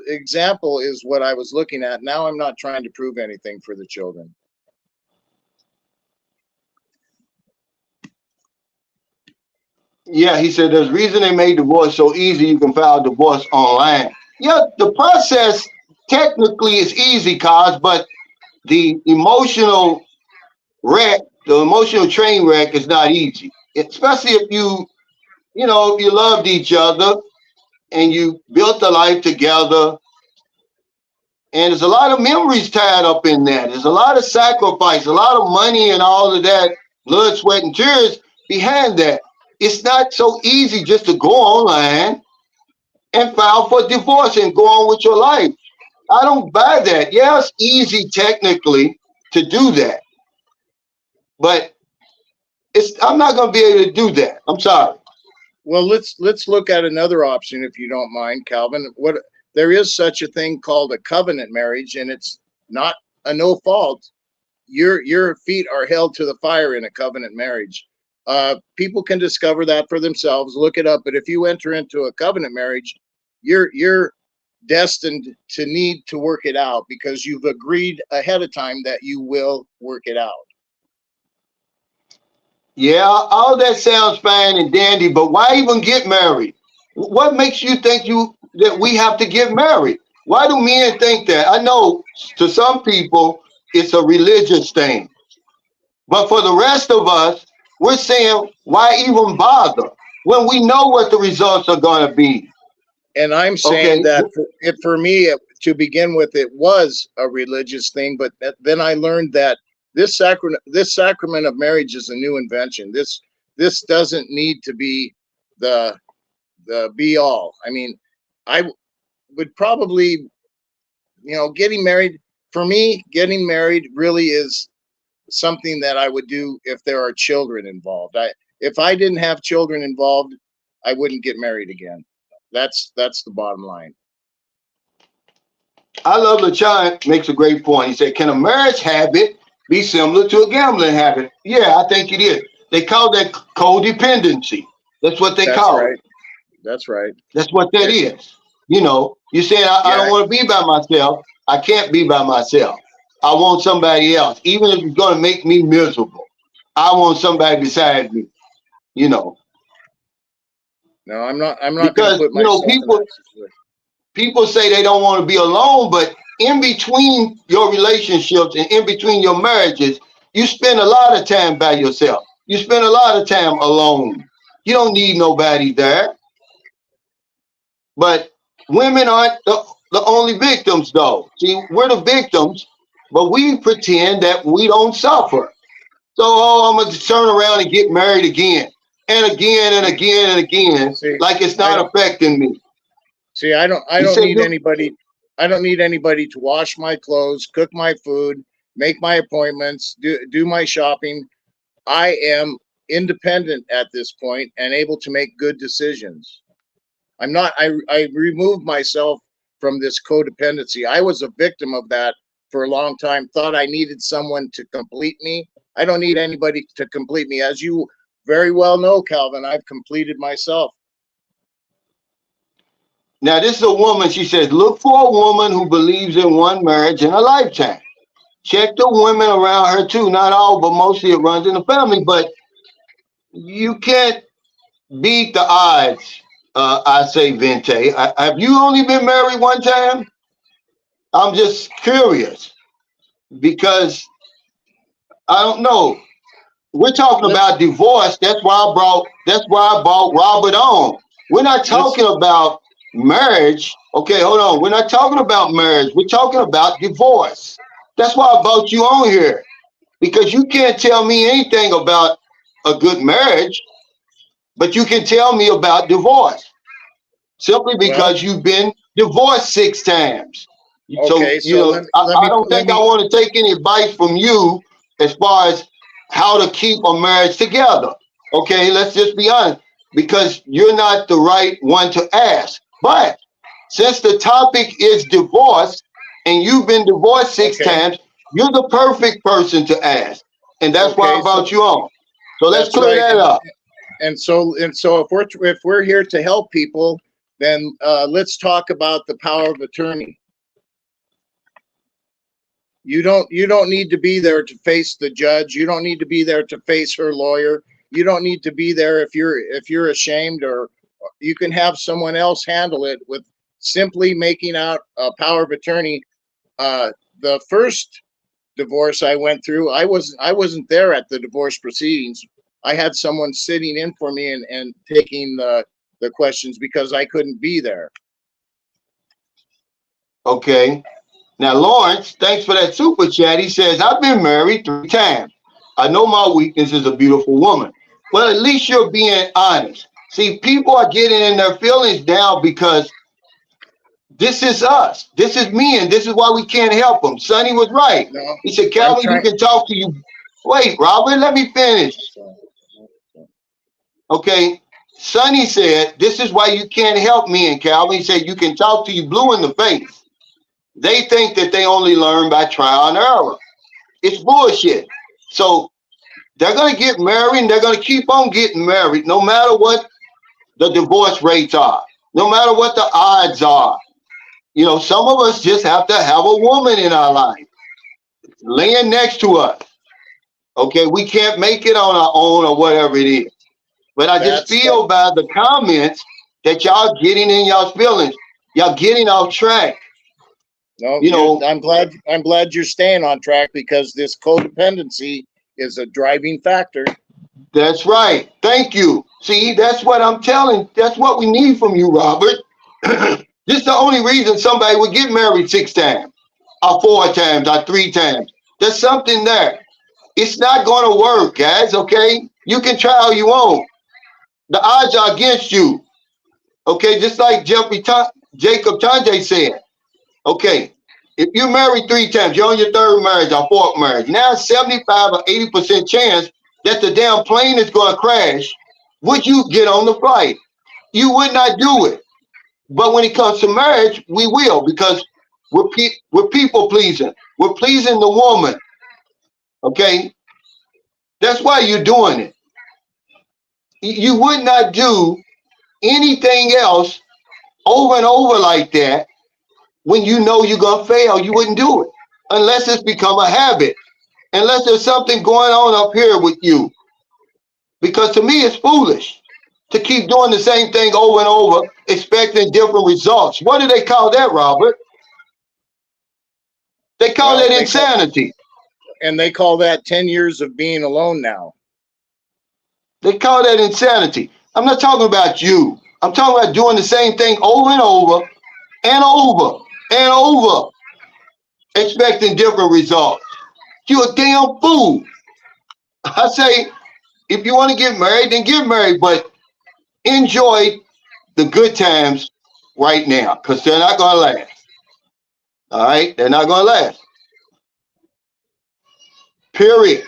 example is what I was looking at. Now I'm not trying to prove anything for the children. Yeah, he said there's a reason they made divorce so easy. You can file divorce online. Yeah, the process technically is easy, cause, but the emotional train wreck is not easy. Especially if you loved each other and you built a life together. And there's a lot of memories tied up in that. There's a lot of sacrifice, a lot of money, and all of that, blood, sweat, and tears behind that. It's not so easy just to go online and file for divorce and go on with your life. I don't buy that. Yeah, it's easy technically to do that, but I'm not going to be able to do that. I'm sorry. Well, let's look at another option, if you don't mind, Calvin. There is such a thing called a covenant marriage, and it's not a no fault. Your feet are held to the fire in a covenant marriage. People can discover that for themselves. Look it up. But if you enter into a covenant marriage, you're destined to need to work it out, because you've agreed ahead of time that you will work it out. Yeah, all that sounds fine and dandy, but why even get married? What makes you think you that we have to get married. Why do men think that? I know to some people it's a religious thing, but for the rest of us, we're saying, why even bother when we know what the results are going to be? And I'm saying Okay. that for me, to begin with, it was a religious thing, but then I learned that this sacrament of marriage is a new invention. This doesn't need to be the be all. I mean, I would probably, getting married, for me, getting married really is something that I would do if there are children involved. If I didn't have children involved, I wouldn't get married again. That's the bottom line. I love LaChon makes a great point. He said, can a marriage habit be similar to a gambling habit? Yeah, I think it is. They call that codependency. That's what they That's call right. it. That's right. That's what that is. You saying, I Yeah. don't want to be by myself. I can't be by myself. I want somebody else, even if it's going to make me miserable. I want somebody beside me, No, I'm not going to because, put myself in that situation. people say they don't want to be alone, but in between your relationships and in between your marriages, you spend a lot of time by yourself. You spend a lot of time alone. You don't need nobody there. But women aren't the only victims, though. See, we're the victims, but we pretend that we don't suffer. So, I'm going to turn around and get married again and again and again and again, See, like it's I not don't affecting me. see. I don't need anybody. I don't need anybody to wash my clothes, cook my food, make my appointments, do my shopping. I am independent at this point and able to make good decisions. I'm not. I removed myself from this codependency. I was a victim of that for a long time. Thought I needed someone to complete me. I don't need anybody to complete me. As you very well know, Calvin, I've completed myself. Now, this is a woman, she says, look for a woman who believes in one marriage in a lifetime. Check the women around her too. Not all, but mostly it runs in the family. But you can't beat the odds, I say, Vente. Have you only been married one time? I'm just curious because I don't know. We're talking Let's about divorce. That's why I brought Robert on. We're not let's talking about marriage. Okay, hold on. We're not talking about marriage. We're talking about divorce. That's why I brought you on here, because you can't tell me anything about a good marriage, but you can tell me about divorce simply well. because you've been divorced 6 times. So, Okay, so I don't think I want to take any advice from you as far as how to keep a marriage together. Okay, let's just be honest, because you're not the right one to ask. But since the topic is divorce and you've been divorced six okay. times, you're the perfect person to ask. And that's why I Okay, so brought you on. So let's that's clear right. that up. And so if we're here to help people, then let's talk about the power of attorney. You don't need to be there to face the judge. You don't need to be there to face her lawyer. You don't need to be there if you're ashamed, or you can have someone else handle it with simply making out a power of attorney. The first divorce I went through, I wasn't there at the divorce proceedings. I had someone sitting in for me and taking the questions because I couldn't be there. Okay. Now, Lawrence, thanks for that super chat. He says, I've been married 3 times. I know my weakness is a beautiful woman. Well, at least you're being honest. See, people are getting in their feelings now because this is us. This is me, and this is why we can't help them. Sonny was right. No, He said, I'm Calvin, you trying. can talk to you. Wait, Robert, let me finish. Okay. Sonny said, this is why you can't help me and Calvin. He said, you can talk to you blue in the face. They think that they only learn by trial and error. It's bullshit. So they're going to get married and they're going to keep on getting married no matter what the divorce rates are, no matter what the odds are. Some of us just have to have a woman in our life laying next to us. Okay, we can't make it on our own or whatever it is. But I just That's feel by the comments that y'all getting in y'all's feelings. Y'all getting off track. No, You know, I'm glad you're staying on track, because this codependency is a driving factor. that's right. Thank you. See, that's what I'm telling. That's what we need from you, Robert. This is the only reason somebody would get married 6 times, or 4 times, or 3 times. There's something there. It's not going to work, guys. Okay, you can try all you want. The odds are against you. Okay, just like Jacob Tanjay said. Okay, if you married 3 times, you're on your 3rd marriage or 4th marriage. Now, 75 or 80% chance that the damn plane is going to crash. Would you get on the flight? You would not do it. But when it comes to marriage, we will, because we're people pleasing. We're pleasing the woman. Okay, that's why you're doing it. You would not do anything else over and over like that when you know you're going to fail. You wouldn't do it unless it's become a habit, unless there's something going on up here with you. Because to me, it's foolish to keep doing the same thing over and over, expecting different results. What do they call that, Robert? They call that insanity. And they call that 10 years of being alone now. They call that insanity. I'm not talking about you. I'm talking about doing the same thing over and over and over and over, expecting different results. You're a damn fool. I say, if you want to get married, then get married, but enjoy the good times right now, because they're not going to last. All right? They're not going to last. Period.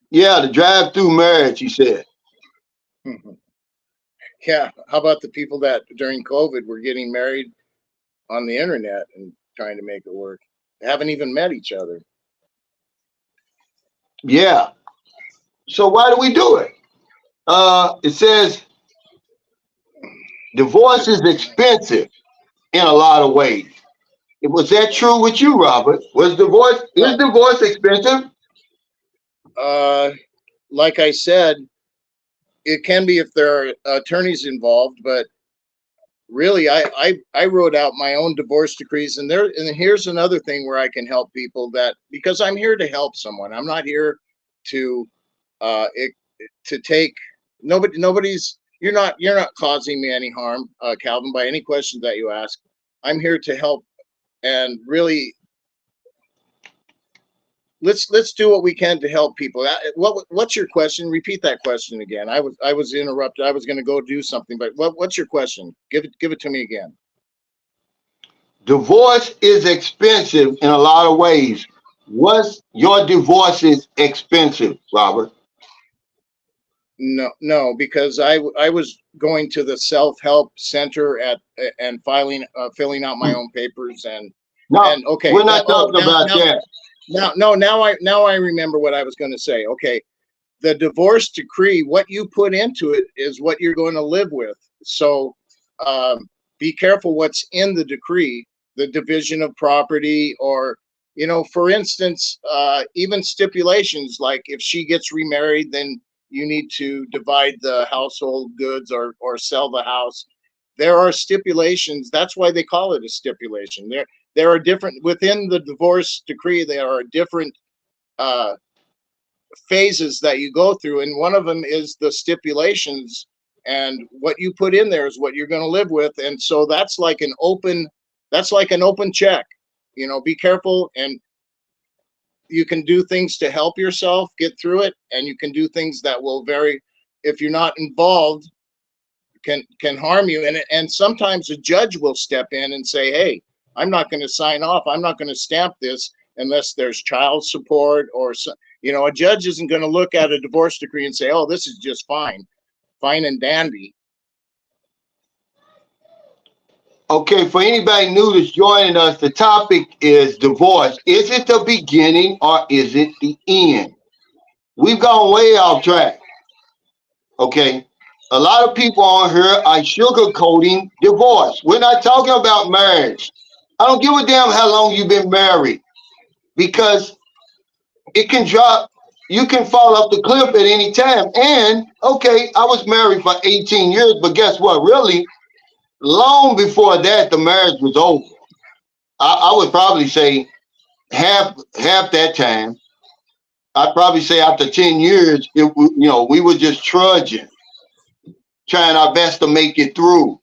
Yeah, the drive-through marriage, he said. Yeah. How about the people that during COVID were getting married on the internet and trying to make it work? They haven't even met each other. Yeah. So why do we do it? It says divorce is expensive in a lot of ways. Was that true with you, Robert? Is divorce expensive? Like I said, it can be if there are attorneys involved, but really, I wrote out my own divorce decrees, and here's another thing where I can help people, that because I'm here to help someone. I'm not here to take nobody's. You're not causing me any harm, Calvin, by any questions that you ask. I'm here to help, and really, let's do what we can to help people. What's your question? Repeat that question again. I was interrupted. I was going to go do something, but what's your question? Give it to me again. Divorce is expensive in a lot of ways. Was your divorce is expensive, Robert? No, because I was going to the self-help center and filling out my own papers No, okay. we're not talking about that. Now I remember what I was going to say. Okay, the divorce decree, what you put into it is what you're going to live with. So be careful what's in the decree, the division of property, or for instance, even stipulations like if she gets remarried, then you need to divide the household goods or sell the house. There are stipulations. That's why they call it a stipulation. There are different within the divorce decree. There are different phases that you go through, and one of them is the stipulations, and what you put in there is what you're going to live with. And so that's like an open check. Be careful, and you can do things to help yourself get through it, and you can do things that will if you're not involved, can harm you. And sometimes a judge will step in and say, hey, I'm not going to sign off. I'm not going to stamp this unless there's child support or a judge isn't going to look at a divorce decree and say, oh, this is just fine and dandy. Okay, for anybody new that's joining us, the topic is divorce. Is it the beginning or is it the end? We've gone way off track. Okay, a lot of people on here are sugarcoating divorce. We're not talking about marriage. I don't give a damn how long you've been married, because it can drop. You can fall off the cliff at any time. And okay, I was married for 18 years, but guess what? Really, long before that, the marriage was over. I would probably say half that time. I'd probably say after 10 years, we were just trudging, trying our best to make it through,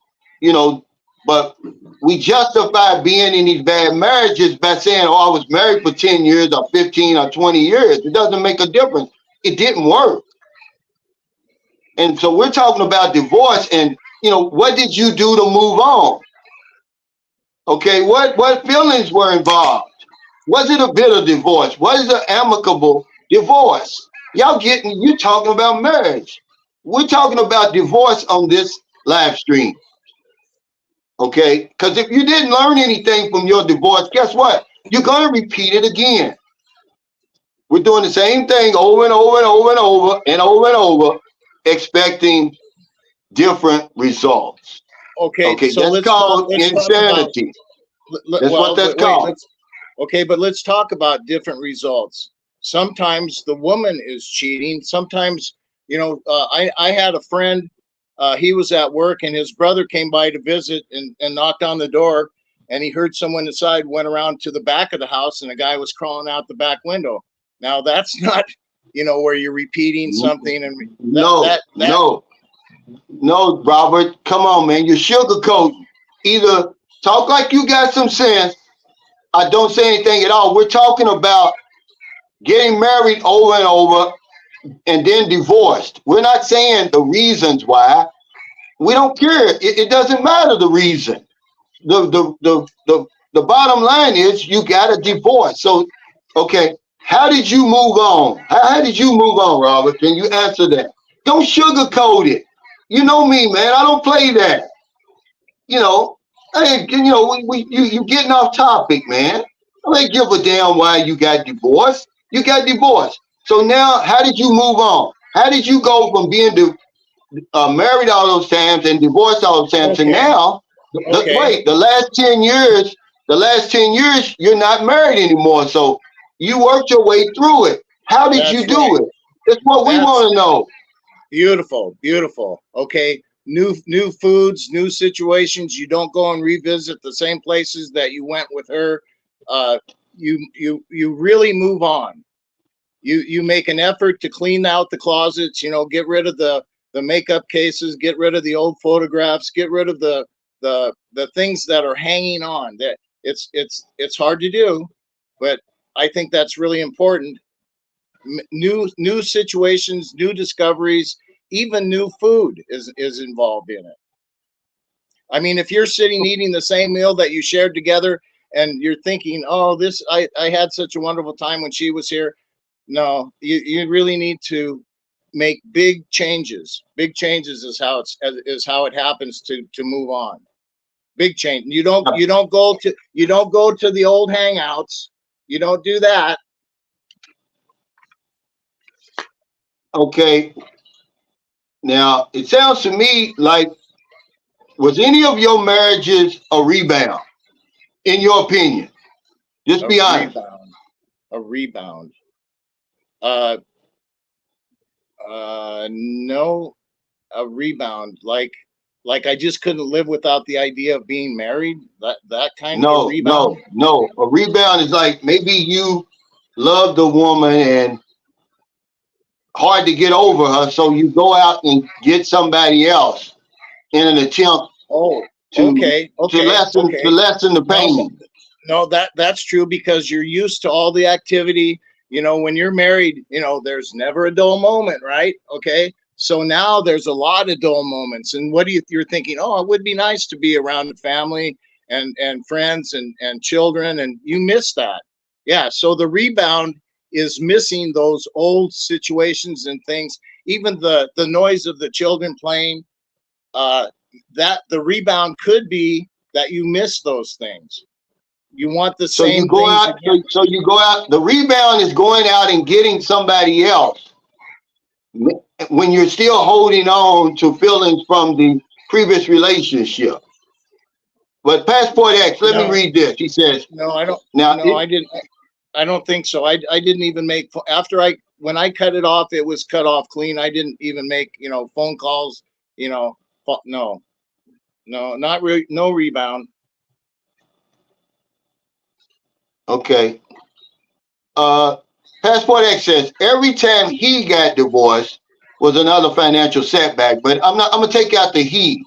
but we justify being in these bad marriages by saying, oh, I was married for 10 years or 15 or 20 years. It doesn't make a difference. It didn't work. And so we're talking about divorce and, what did you do to move on? Okay, what feelings were involved? Was it a bitter divorce? Was it an amicable divorce? You talking about marriage. We're talking about divorce on this live stream. Okay, because if you didn't learn anything from your divorce, guess what? You're going to repeat it again. We're doing the same thing over and over and over and over and over and over, expecting different results. Okay, so that's called insanity. That's what that's called. Okay, but let's talk about different results. Sometimes the woman is cheating. Sometimes, I had a friend, he was at work and his brother came by to visit and knocked on the door, and he heard someone inside, went around to the back of the house, and a guy was crawling out the back window. Now that's not, where you're repeating something. And No, Robert, come on, man. You're sugarcoating. Either talk like you got some sense, or don't say anything at all. We're talking about getting married over and over and then divorced. We're not saying the reasons why. We don't care. It doesn't matter the reason. The bottom line is you got a divorce. So, okay, how did you move on? How did you move on, Robert? Can you answer that? Don't sugarcoat it. You know me, man. I don't play that. You getting off topic, man. I don't give a damn why you got divorced. You got divorced. So now, how did you move on? How did you go from being married all those times and divorced all those times to now? The last 10 years, you're not married anymore. So you worked your way through it. How did you do it? That's what we want to know. Beautiful. Okay. New foods, new situations. You don't go and revisit the same places that you went with her. You really move on. You make an effort to clean out the closets, get rid of the makeup cases, get rid of the old photographs, get rid of the things that are hanging on. That it's hard to do, but I think that's really important. New situations, new discoveries, even new food is involved in it. I mean, if you're sitting eating the same meal that you shared together and you're thinking, oh, I had such a wonderful time when she was here. No, you really need to make big changes. Big changes is how it happens to move on. Big change. You don't go to the old hangouts. You don't do that. Okay. Now, it sounds to me like, was any of your marriages a rebound, in your opinion? Just be honest. A rebound. No, a rebound. Like I just couldn't live without the idea of being married. That kind of rebound. No. A rebound is like maybe you love the woman and hard to get over her, so you go out and get somebody else in an attempt to lessen the pain. No, that's true, because you're used to all the activity. When you're married, there's never a dull moment, right? Okay. So now there's a lot of dull moments. And you're thinking, oh, it would be nice to be around the family and friends and children, and you miss that. Yeah. So the rebound is missing those old situations and things, even the noise of the children playing, that the rebound could be that you miss those things. You want the same. So you go out. The rebound is going out and getting somebody else when you're still holding on to feelings from the previous relationship. But Passport X, let me read this. He says, "No, I don't. I didn't. I don't think so. I didn't even make when I cut it off, it was cut off clean. I didn't even make phone calls. No, No, not really. No rebound. Okay. Passport X says every time he got divorced was another financial setback. But I'm gonna take out the he.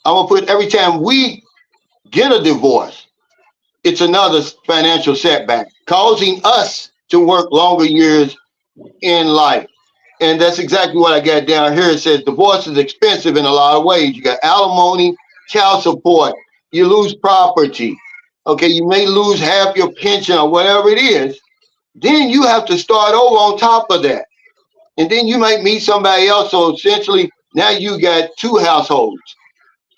I'm gonna put every time we get a divorce, it's another financial setback, causing us to work longer years in life. And that's exactly what I got down here. It says divorce is expensive in a lot of ways. You got alimony, child support, you lose property. Okay, you may lose half your pension or whatever it is. Then you have to start over on top of that. And then you might meet somebody else. So essentially, now you got two households.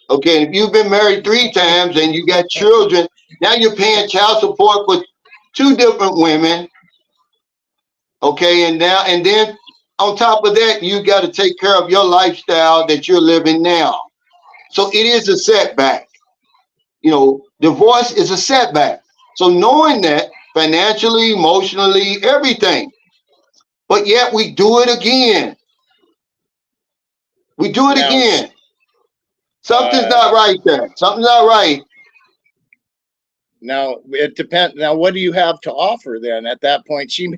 Okay, if you've been married 3 times and you got children, now you're paying child support for 2 different women. Okay, and then on top of that, you got to take care of your lifestyle that you're living now. So it is a setback. You know, divorce is a setback. So knowing that financially, emotionally, everything, but yet we do it again. We do it again. Something's not right there. Something's not right. Now it depends. Now, what do you have to offer then? At that point, she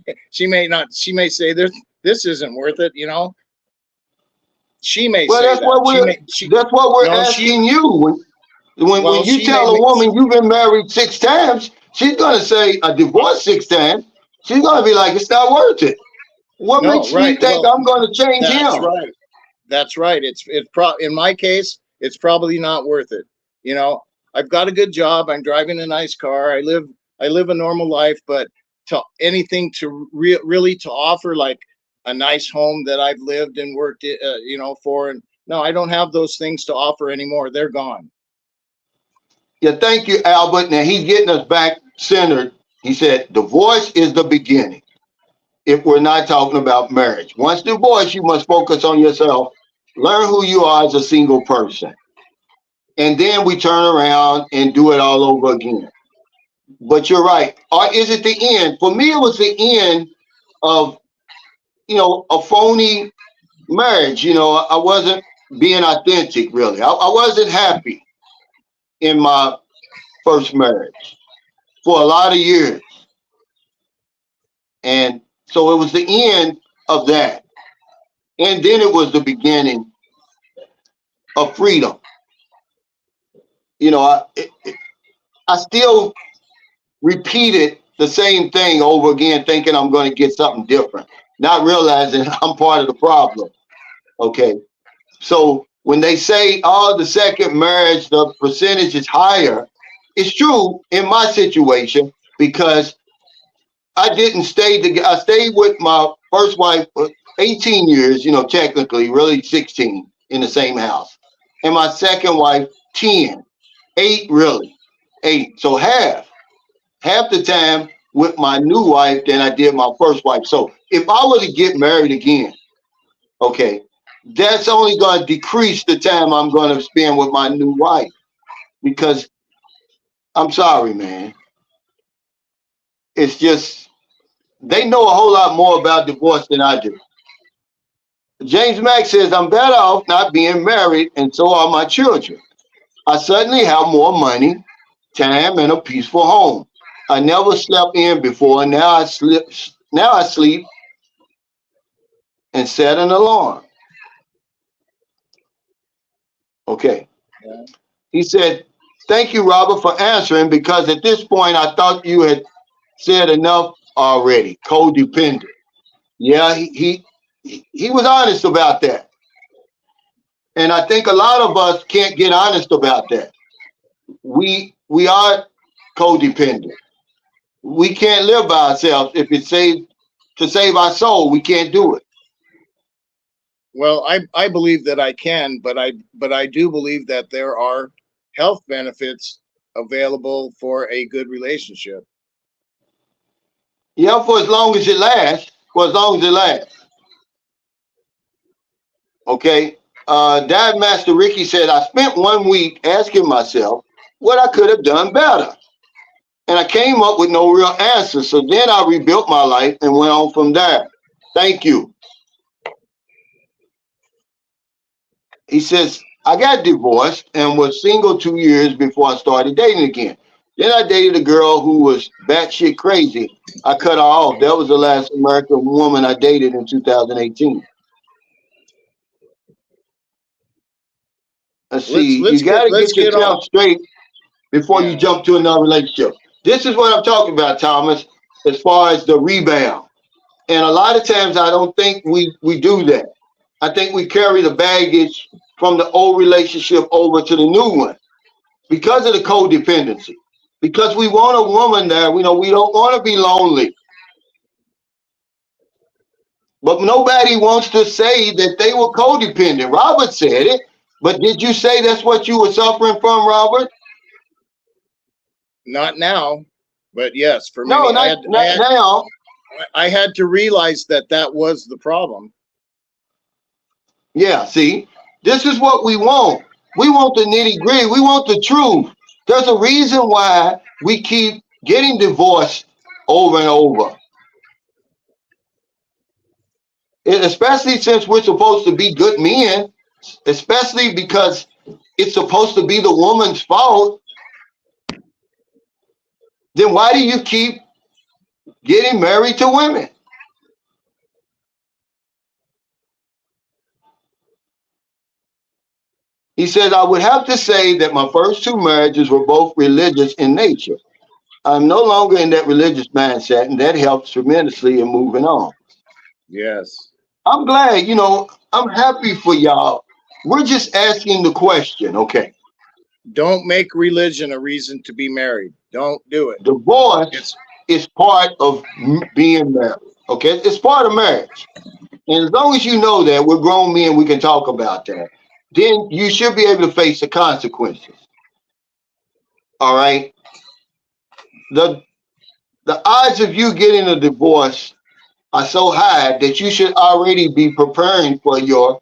may not. She may say this isn't worth it. You know, she may well, say that's that. What that's what we're asking you. When you tell a woman you've been married 6 times, she's gonna say a divorce 6 times. She's gonna be like, it's not worth it. What makes me think I'm gonna change him? That's right. That's right. In my case, it's probably not worth it. You know, I've got a good job. I'm driving a nice car. I live a normal life, but to anything to really to offer like a nice home that I've lived and worked, you know, for, and no, I don't have those things to offer anymore. They're gone. Yeah, thank you, Albert. Now he's getting us back centered. He said, divorce is the beginning. If we're not talking about marriage, once divorced, you must focus on yourself, learn who you are as a single person. And then we turn around and do it all over again. But you're right. Or is it the end? For me, it was the end of, you know, a phony marriage. You know, I wasn't being authentic, really. I wasn't happy in my first marriage for a lot of years. And so it was the end of that. And then it was the beginning of freedom. You know, I still repeated the same thing over again, thinking I'm going to get something different, not realizing I'm part of the problem. Okay. So when they say, oh, the second marriage, the percentage is higher, it's true in my situation because I didn't stay together. I stayed with my first wife for 18 years, you know, technically, really 16 in the same house. And my second wife, 10, 8, really, 8. So half the time with my new wife than I did my first wife. So if I were to get married again, okay, that's only going to decrease the time I'm going to spend with my new wife because I'm sorry, man. It's just, they know a whole lot more about divorce than I do. James Mack says, I'm better off not being married, and so are my children. I suddenly have more money, time, and a peaceful home. I never slept in before, and now I sleep and set an alarm. Okay. Yeah. He said, thank you, Robert, for answering, because at this point I thought you had said enough already. Codependent. Yeah, he was honest about that. And I think a lot of us can't get honest about that. We are codependent. We can't live by ourselves. If it's to save our soul, we can't do it. Well, I believe that I can, but I do believe that there are health benefits available for a good relationship. Yeah, for as long as it lasts. For as long as it lasts. Okay. Dive Master Ricky said, I spent 1 week asking myself what I could have done better. And I came up with no real answer. So then I rebuilt my life and went on from there. Thank you. He says, I got divorced and was single 2 years before I started dating again. Then I dated a girl who was batshit crazy. I cut her off. That was the last American woman I dated in 2018. Let's see. You got to let's get get on. yourself straight before you Yeah. jump to another relationship. This is what I'm talking about, Thomas, as far as the rebound. And a lot of times I don't think we do that. I think we carry the baggage from the old relationship over to the new one because of the codependency. Because we want a woman there, we don't want to be lonely. But nobody wants to say that they were codependent. Robert said it, but did you say that's what you were suffering from, Robert? Not now, but yes, for No, many, not now. I had to realize that was the problem. Yeah, see, this is what we want. We want the nitty gritty. We want the truth. There's a reason why we keep getting divorced over and over. Especially since we're supposed to be good men, especially because it's supposed to be the woman's fault. Then why do you keep getting married to women? He says, I would have to say that my first two marriages were both religious in nature. I'm no longer in that religious mindset, and that helps tremendously in moving on. Yes. I'm glad, I'm happy for y'all. We're just asking the question, okay? Don't make religion a reason to be married. Don't do it. Divorce is part of being married, okay? It's part of marriage. And as long as you know that, we're grown men, we can talk about that. Then you should be able to face the consequences. All right. The odds of you getting a divorce are so high that you should already be preparing for your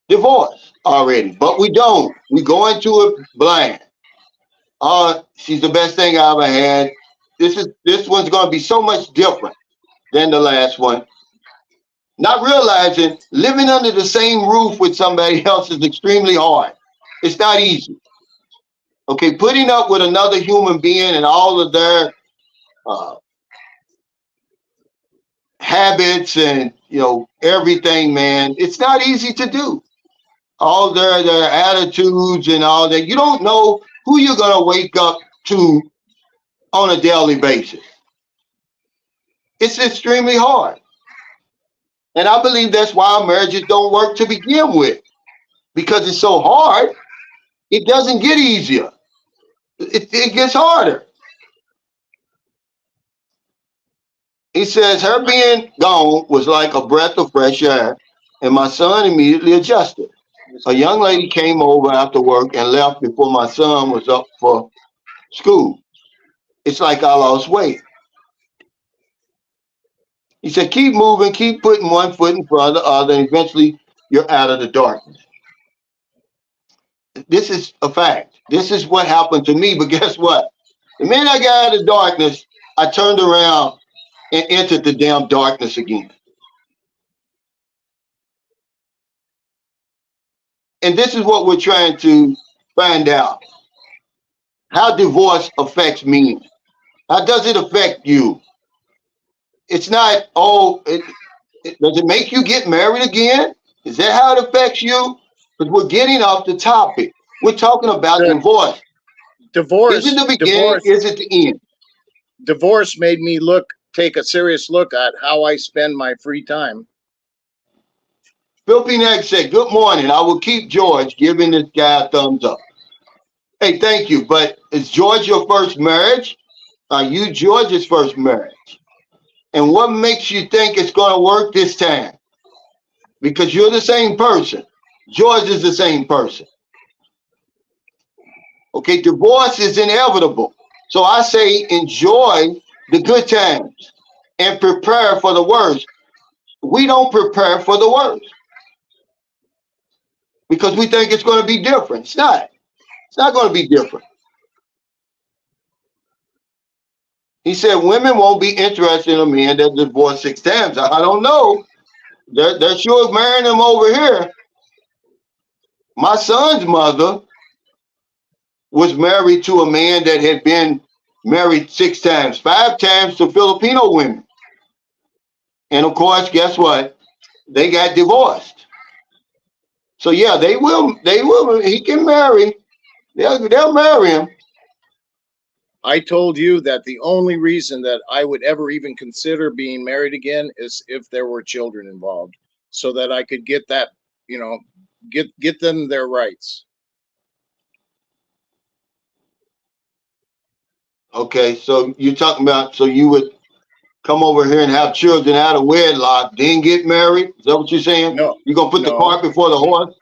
divorce already. But we don't. We go into it blind. She's the best thing I ever had. This one's gonna be so much different than the last one. Not realizing living under the same roof with somebody else is extremely hard. It's not easy. Okay, putting up with another human being and all of their uh, habits and everything, man, it's not easy to do. All their attitudes and all that. You don't know who you're gonna wake up to on a daily basis. It's extremely hard. And I believe that's why marriages don't work to begin with. Because it's so hard, it doesn't get easier. It gets harder. He says her being gone was like a breath of fresh air, and my son immediately adjusted. A young lady came over after work and left before my son was up for school. It's like I lost weight. He said, keep moving, keep putting one foot in front of the other, and eventually you're out of the darkness. This is a fact. This is what happened to me, but guess what? The minute I got out of the darkness, I turned around and entered the damn darkness again. And this is what we're trying to find out. How divorce affects me. How does it affect you? It's not, does it make you get married again? Is that how it affects you? Because we're getting off the topic. We're talking about divorce. Divorce. Is it the beginning? Is it the end? Divorce made me take a serious look at how I spend my free time. Phil Neck said, good morning. I will keep George giving this guy a thumbs up. Hey, thank you. But is George your first marriage? Are you George's first marriage? And what makes you think it's going to work this time? Because you're the same person. George is the same person. Okay, divorce is inevitable. So I say enjoy the good times and prepare for the worst. We don't prepare for the worst because we think it's going to be different. It's not. It's not going to be different. He said women won't be interested in a man that divorced 6 times. I don't know. They're sure marrying him over here. My son's mother was married to a man that had been married 6 times, 5 times to Filipino women. And of course, guess what? They got divorced. So yeah, they will, he can marry. They'll marry him. I told you that the only reason that I would ever even consider being married again is if there were children involved, so that I could get that, you know, get them their rights. Okay, so you're talking about, so you would come over here and have children out of wedlock, then get married? Is that what you're saying? No, You're gonna put the no, cart before the horse?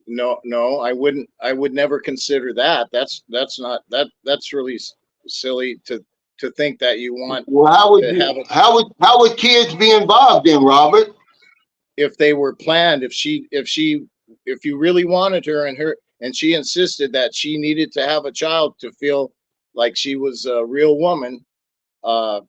no. I wouldn't. I would never consider that. That's not that's really silly to think that you want Well, how would to you? have it How would kids be involved in, Robert? if they were planned. If you really wanted her and she insisted that she needed to have a child to feel like she was a real woman. Uh,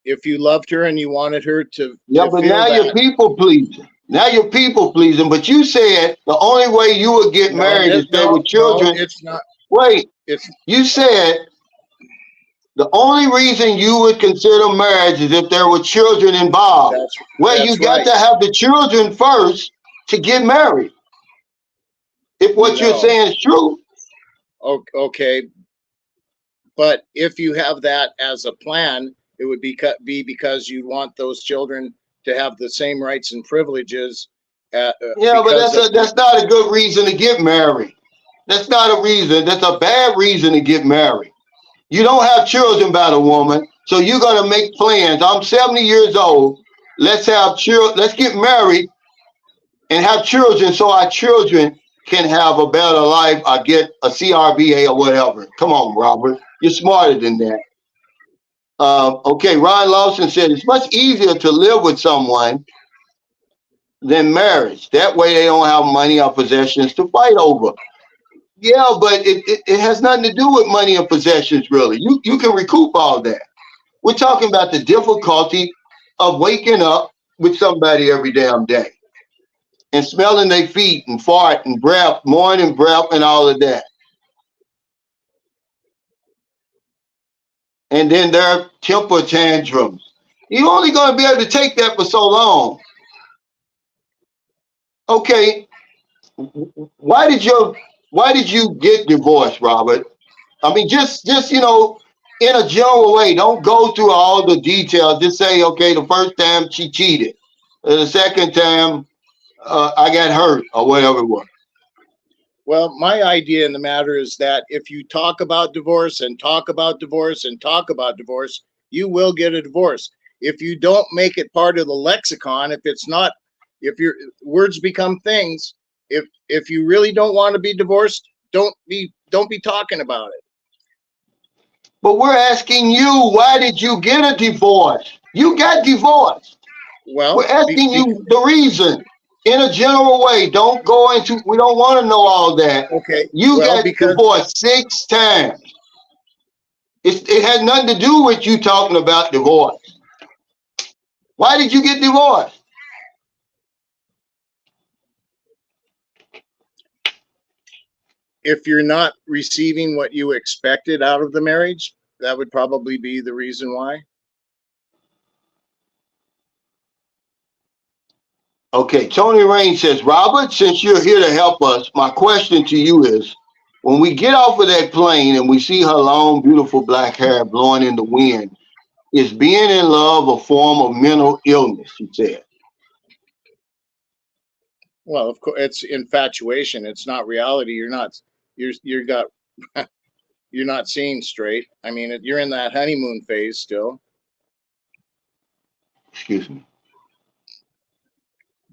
if you loved her and you wanted her Yeah, to but feel now you're that. people pleasing. Now you're people pleasing. But you said the only way you would get No, married is there with no, children. it's not. Wait, It's you said the only reason you would consider marriage is if there were children involved. that's Well, you that's got right. to have the children first to get married. If what you're No, saying is true. okay, but if you have that as a plan, it would be because you want those children to have the same rights and privileges, Yeah, but because of that's not a good reason to get married. That's not a reason. That's a bad reason to get married. You don't have children by the woman, so you're gonna make plans. I'm 70 years old. Let's have children. Let's get married and have children, so our children can have a better life. I get a CRBA or whatever. Come on, Robert. You're smarter than that. Okay, Ron Lawson said it's much easier to live with someone than marriage. That way they don't have money or possessions to fight over. Yeah, but it has nothing to do with money and possessions, really. You can recoup all that. We're talking about the difficulty of waking up with somebody every damn day and smelling their feet and fart and breath, morning breath, and all of that. And then their temper tantrums. You're only going to be able to take that for so long. Okay, why did you get divorced, Robert? I mean, just in a general way. Don't go through all the details. Just say, okay, the first time she cheated, the second time I got hurt, or whatever it was. Well, my idea in the matter is that if you talk about divorce and talk about divorce and talk about divorce, you will get a divorce. If you don't make it part of the lexicon, if it's not, if your words become things, if you really don't want to be divorced, don't be talking about it. But we're asking you, why did you get a divorce? You got divorced. We're Well, asking you the reason in a general way. Don't go into, we don't want to know all that. okay, You well, got because divorced 6 times. It had nothing to do with you talking about divorce. Why did you get divorced? if you're not receiving what you expected out of the marriage, that would probably be the reason why. Okay, Tony Rain says, Robert, since you're here to help us, my question to you is, when we get off of that plane and we see her long, beautiful black hair blowing in the wind, is being in love a form of mental illness? He said. Well, of course, it's infatuation. It's not reality. You're got you're not seeing straight. I mean, you're in that honeymoon phase still. Excuse me.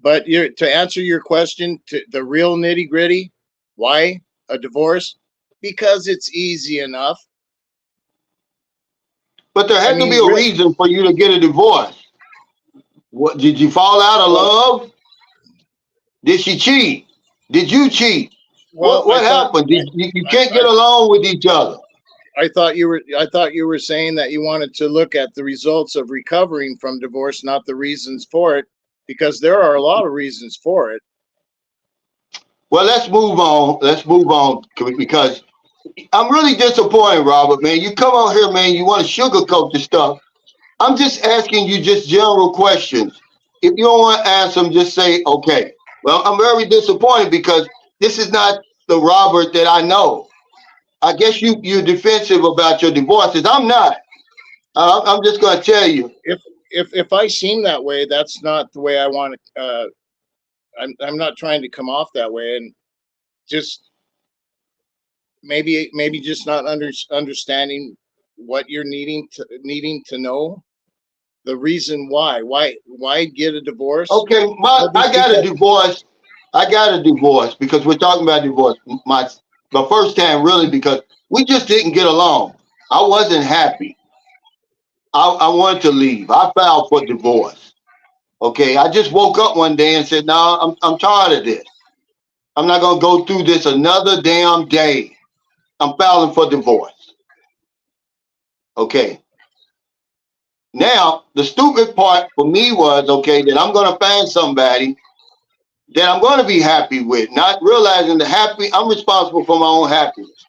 But to answer your question, to the real nitty gritty, why a divorce? Because it's easy enough. But there I had to be mean, a reason for you to get a divorce. What, did you fall out of love? Did she cheat? Did you cheat? well, What happened? You can't get along with each other. I thought you were saying that you wanted to look at the results of recovering from divorce, not the reasons for it, because there are a lot of reasons for it. Well, let's move on. Let's move on because I'm really disappointed, Robert, man. You come on here, man, you want to sugarcoat the stuff. I'm just asking you just general questions. If you don't want to answer them, just say, okay. Well, I'm very disappointed because this is not the Robert that I know. I guess you're defensive about your divorces. I'm not. I'm just going to tell you. If I seem that way, that's not the way I want to. I'm not trying to come off that way, and just maybe just not understanding what you're needing to know, the reason why get a divorce. Okay, I got a divorce. I got a divorce because we're talking about divorce. My first time really because we just didn't get along. I wasn't happy. I wanted to leave. I filed for divorce. Okay, I just woke up one day and said, "No, I'm tired of this. I'm not gonna go through this another damn day. I'm filing for divorce." Okay. Now the stupid part for me was okay that I'm gonna find somebody that I'm going to be happy with, not realizing the happy, I'm responsible for my own happiness.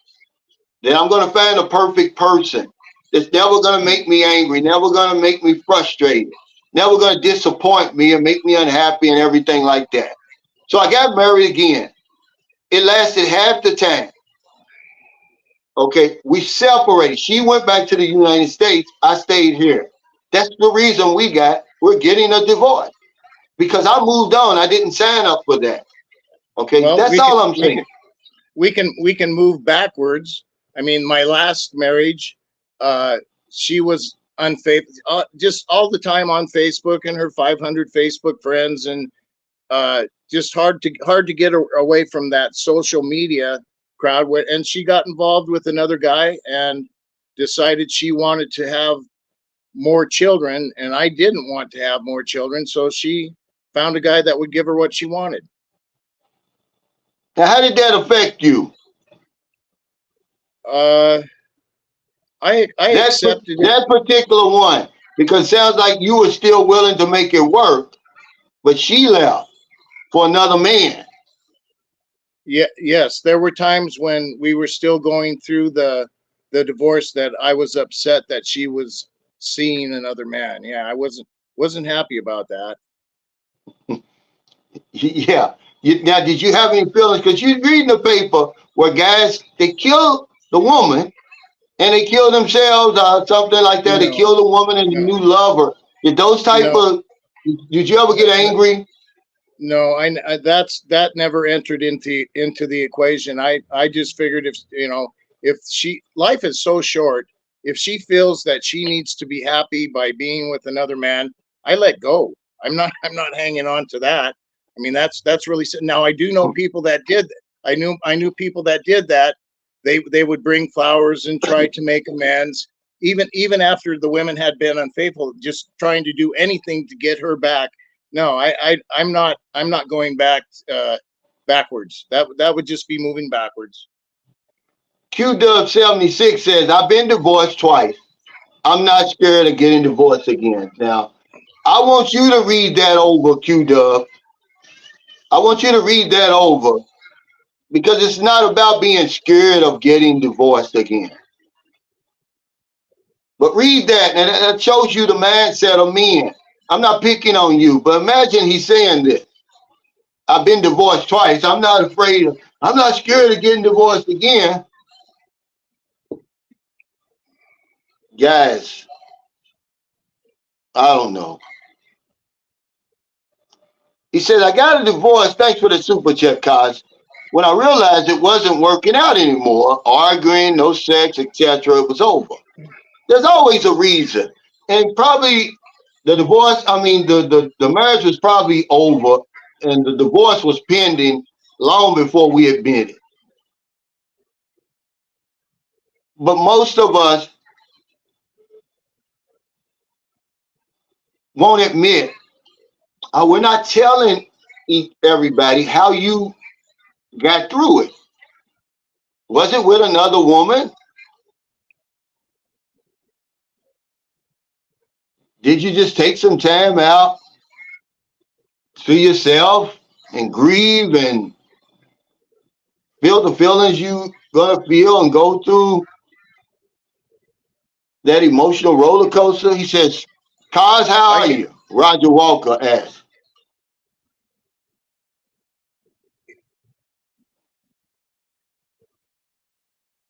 That I'm going to find a perfect person that's never going to make me angry, never going to make me frustrated, never going to disappoint me and make me unhappy and everything like that. So I got married again. It lasted half the time. Okay, we separated. She went back to the United States. I stayed here. That's the reason we're getting a divorce because I moved on. I didn't sign up for that. Okay, well, that's all I'm saying. We can move backwards. I mean, my last marriage, she was unfaithful, just all the time on Facebook and her 500 Facebook friends, and just hard to get away from that social media crowd. And she got involved with another guy and decided she wanted to have more children, and I didn't want to have more children, so she found a guy that would give her what she wanted. Now, how did that affect you? I accepted that particular one because it sounds like you were still willing to make it work, but she left for another man. Yeah, yes, there were times when we were still going through the divorce that I was upset that she was seeing another man. Yeah, I wasn't happy about that. Yeah. Now, did you have any feelings? Because you read in the paper where guys, they kill the woman and they kill themselves or something like that. No, they kill the woman and the new lover. Did those type of, did you ever get angry? No, that never entered into the equation. I just figured if life is so short, if she feels that she needs to be happy by being with another man, I let go. I'm not hanging on to that. I mean, that's really, now I do know people that did that. I knew people that did that. They would bring flowers and try to make amends, even after the women had been unfaithful, just trying to do anything to get her back. No, I'm not going back backwards. That would just be moving backwards. QDub76 says, I've been divorced twice. I'm not scared of getting divorced again. Now, I want you to read that over, QDub. I want you to read that over because it's not about being scared of getting divorced again. But read that, and that shows you the mindset of men. I'm not picking on you, but imagine he's saying this. I've been divorced twice. I'm not scared of getting divorced again. Guys, I don't know. He said, I got a divorce. Thanks for the super chat, Kaz. When I realized it wasn't working out anymore, arguing, no sex, etc., it was over. There's always a reason. And probably the divorce, the marriage was probably over and the divorce was pending long before we admitted. But most of us won't admit. We're not telling everybody how you got through it. Was it with another woman? Did you just take some time out to yourself and grieve and feel the feelings you gonna feel and go through that emotional roller coaster? He says, Cos, how are I you? Roger Walker asked.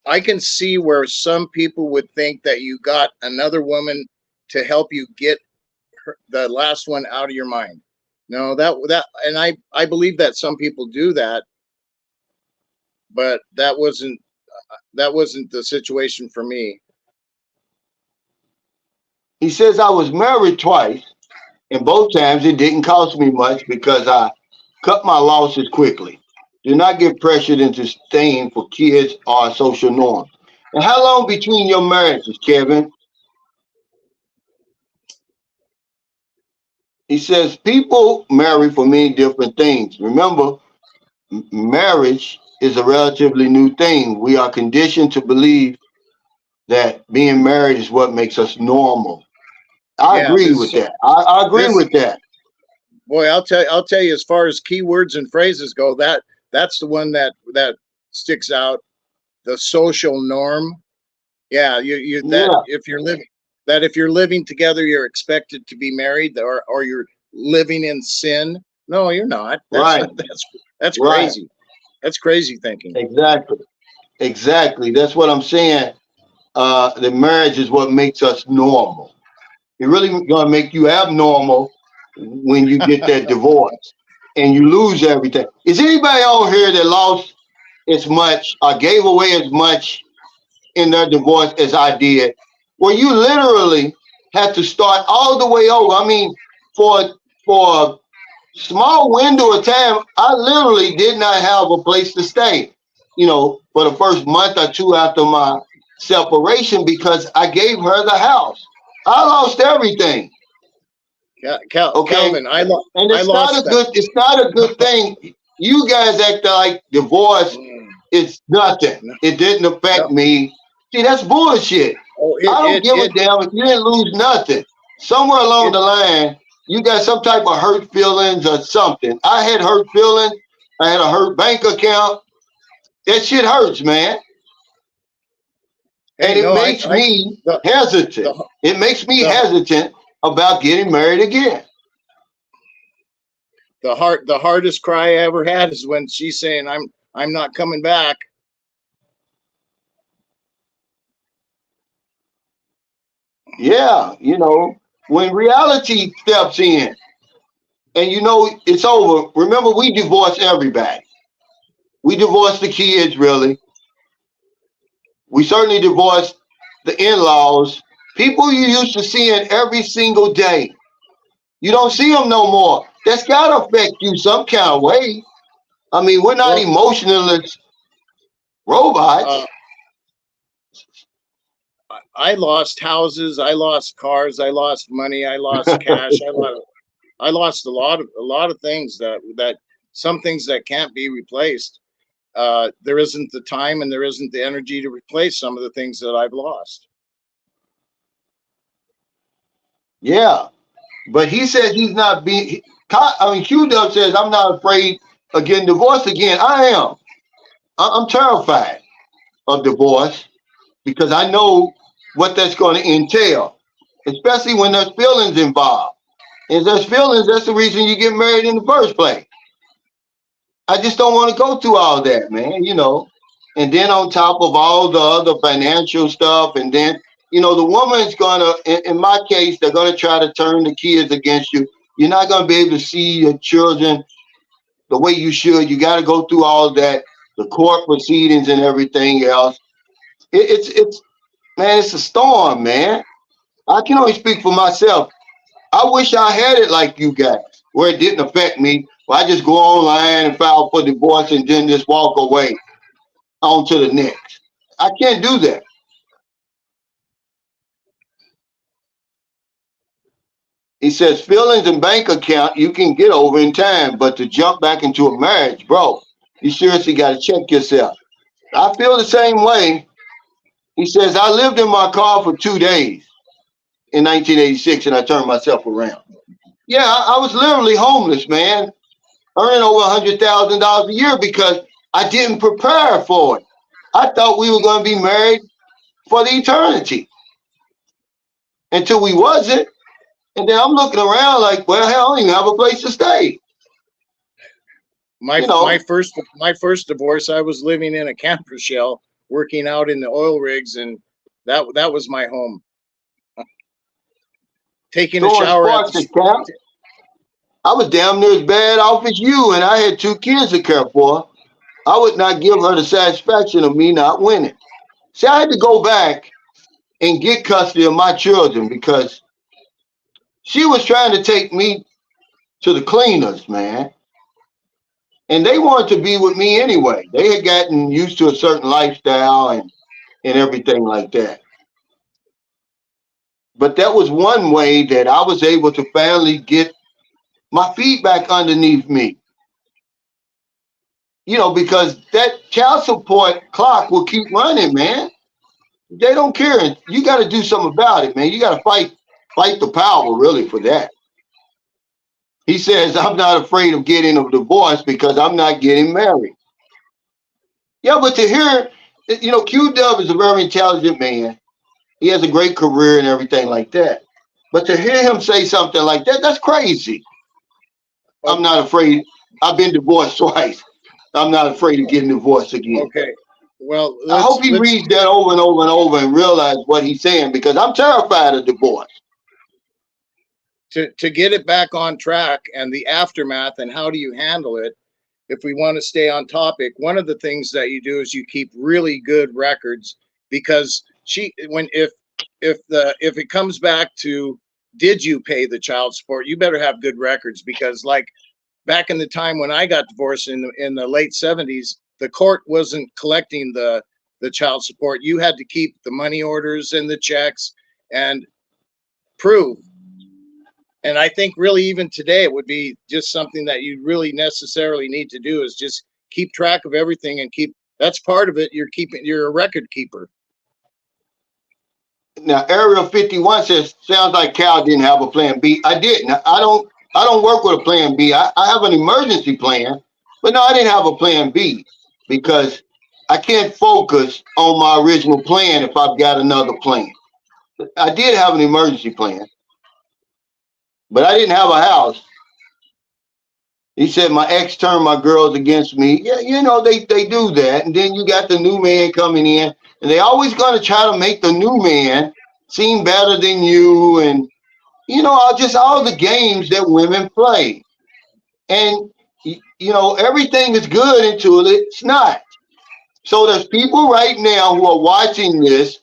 I can see where some people would think that you got another woman to help you get the last one out of your mind. No, and I believe that some people do that, but that wasn't the situation for me. He says, I was married twice, and both times it didn't cost me much because I cut my losses quickly. Do not get pressured into staying for kids or social norms. And how long between your marriages, Kevin? He says, people marry for many different things. Remember, marriage is a relatively new thing. We are conditioned to believe that being married is what makes us normal. I Yeah, agree with that. I agree this with that. boy, I'll tell you, as far as keywords and phrases go, that's the one that sticks out. The social norm. Yeah, you that Yeah, if you're living together, you're expected to be married, or you're living in sin. No, you're not. right, That's right. crazy. That's crazy thinking. Exactly. Exactly. That's what I'm saying. The marriage is what makes us normal. It really gonna make you abnormal when you get that divorce and you lose everything. Is anybody on here that lost as much or gave away as much in their divorce as I did? Where you literally had to start all the way over. I mean, for small window of time, I literally did not have a place to stay, for the first month or two after my separation because I gave her the house. I lost everything. Okay. Calvin, And I lost that. it's not a good thing. You guys act like divorce is nothing. No, It didn't affect no. me. See, that's bullshit. Oh, I don't give a damn if you didn't lose nothing. Somewhere along it the line, you got some type of hurt feelings or something. I had hurt feelings. I had a hurt bank account. That shit hurts, man. hey, And it no, makes me the hesitant. the It makes me the hesitant about getting married again. the hardest cry I ever had is when she's saying I'm not coming back. Yeah, when reality steps in and it's over. Remember, we divorce everybody. We divorce the kids, really. We certainly divorce the in-laws, people you used to seeing every single day. You don't see them no more. That's got to affect you some kind of way. I mean, we're not Well, emotionless robots. uh, I lost houses, I lost cars, I lost money, I lost cash, I lost a lot of things that some things that can't be replaced. There isn't the time and there isn't the energy to replace some of the things that I've lost. Yeah, but he says he's not being. I mean, Q Dub says I'm not afraid of getting divorced again. I am. I'm terrified of divorce because I know what that's going to entail, especially when there's feelings involved. And there's feelings, that's the reason you get married in the first place. I just don't want to go through all that, man. And then on top of all the other financial stuff, and then, the woman's gonna, in my case, they're gonna try to turn the kids against you. You're not gonna be able to see your children the way you should. You got to go through all that, the court proceedings and everything else. It's man, it's a storm, man. I can only speak for myself. I wish I had it like you guys, where it didn't affect me. Where I just go online and file for divorce and then just walk away on to the next. I can't do that. He says feelings and bank account you can get over in time, but to jump back into a marriage, bro, you seriously got to check yourself. I feel the same way. He says I lived in my car for 2 days in 1986 and I turned myself around. Yeah, I was literally homeless, man, earning over $100,000 a year because I didn't prepare for it. I thought we were going to be married for the eternity until we wasn't. And then I'm looking around like, well, hell, I don't even have a place to stay. My first divorce, I was living in a camper shell, working out in the oil rigs, and that was my home. Taking a shower at the camp. I was damn near as bad off as you, and I had 2 kids to care for. I would not give her the satisfaction of me not winning. See, I had to go back and get custody of my children because she was trying to take me to the cleaners, man. And they wanted to be with me anyway. They had gotten used to a certain lifestyle and everything like that. But that was one way that I was able to finally get my feet back underneath me. You know, because that child support clock will keep running, man. They don't care. You got to do something about it, man. You got to fight the power, really, for that. He says, I'm not afraid of getting a divorce because I'm not getting married. Yeah, but to hear, you know, Q-Dub is a very intelligent man. He has a great career and everything like that. But to hear him say something like that, that's crazy. I'm not afraid. I've been divorced twice. I'm not afraid of getting divorced again. Okay. Well, I hope he reads that over and over and over and realize what he's saying, because I'm terrified of divorce. To get it back on track and the aftermath and how do you handle it, if we want to stay on topic, one of the things that you do is you keep really good records, because if it comes back to did you pay the child support, you better have good records, because like back in the time when I got divorced in the late 70s, the court wasn't collecting the child support. You had to keep the money orders and the checks and prove. And I think really even today it would be just something that you really necessarily need to do, is just keep track of everything and that's part of it. You're a record keeper. Now, Area 51 says, sounds like Cal didn't have a plan B. I didn't. I don't work with a plan B. I have an emergency plan, but no, I didn't have a plan B, because I can't focus on my original plan if I've got another plan. I did have an emergency plan, but I didn't have a house. He said my ex turned my girls against me. Yeah, you know, they do that. And then you got the new man coming in, and they always going to try to make the new man seem better than you. And, you know, just all the games that women play. And, you know, everything is good until it's not. So there's people right now who are watching this.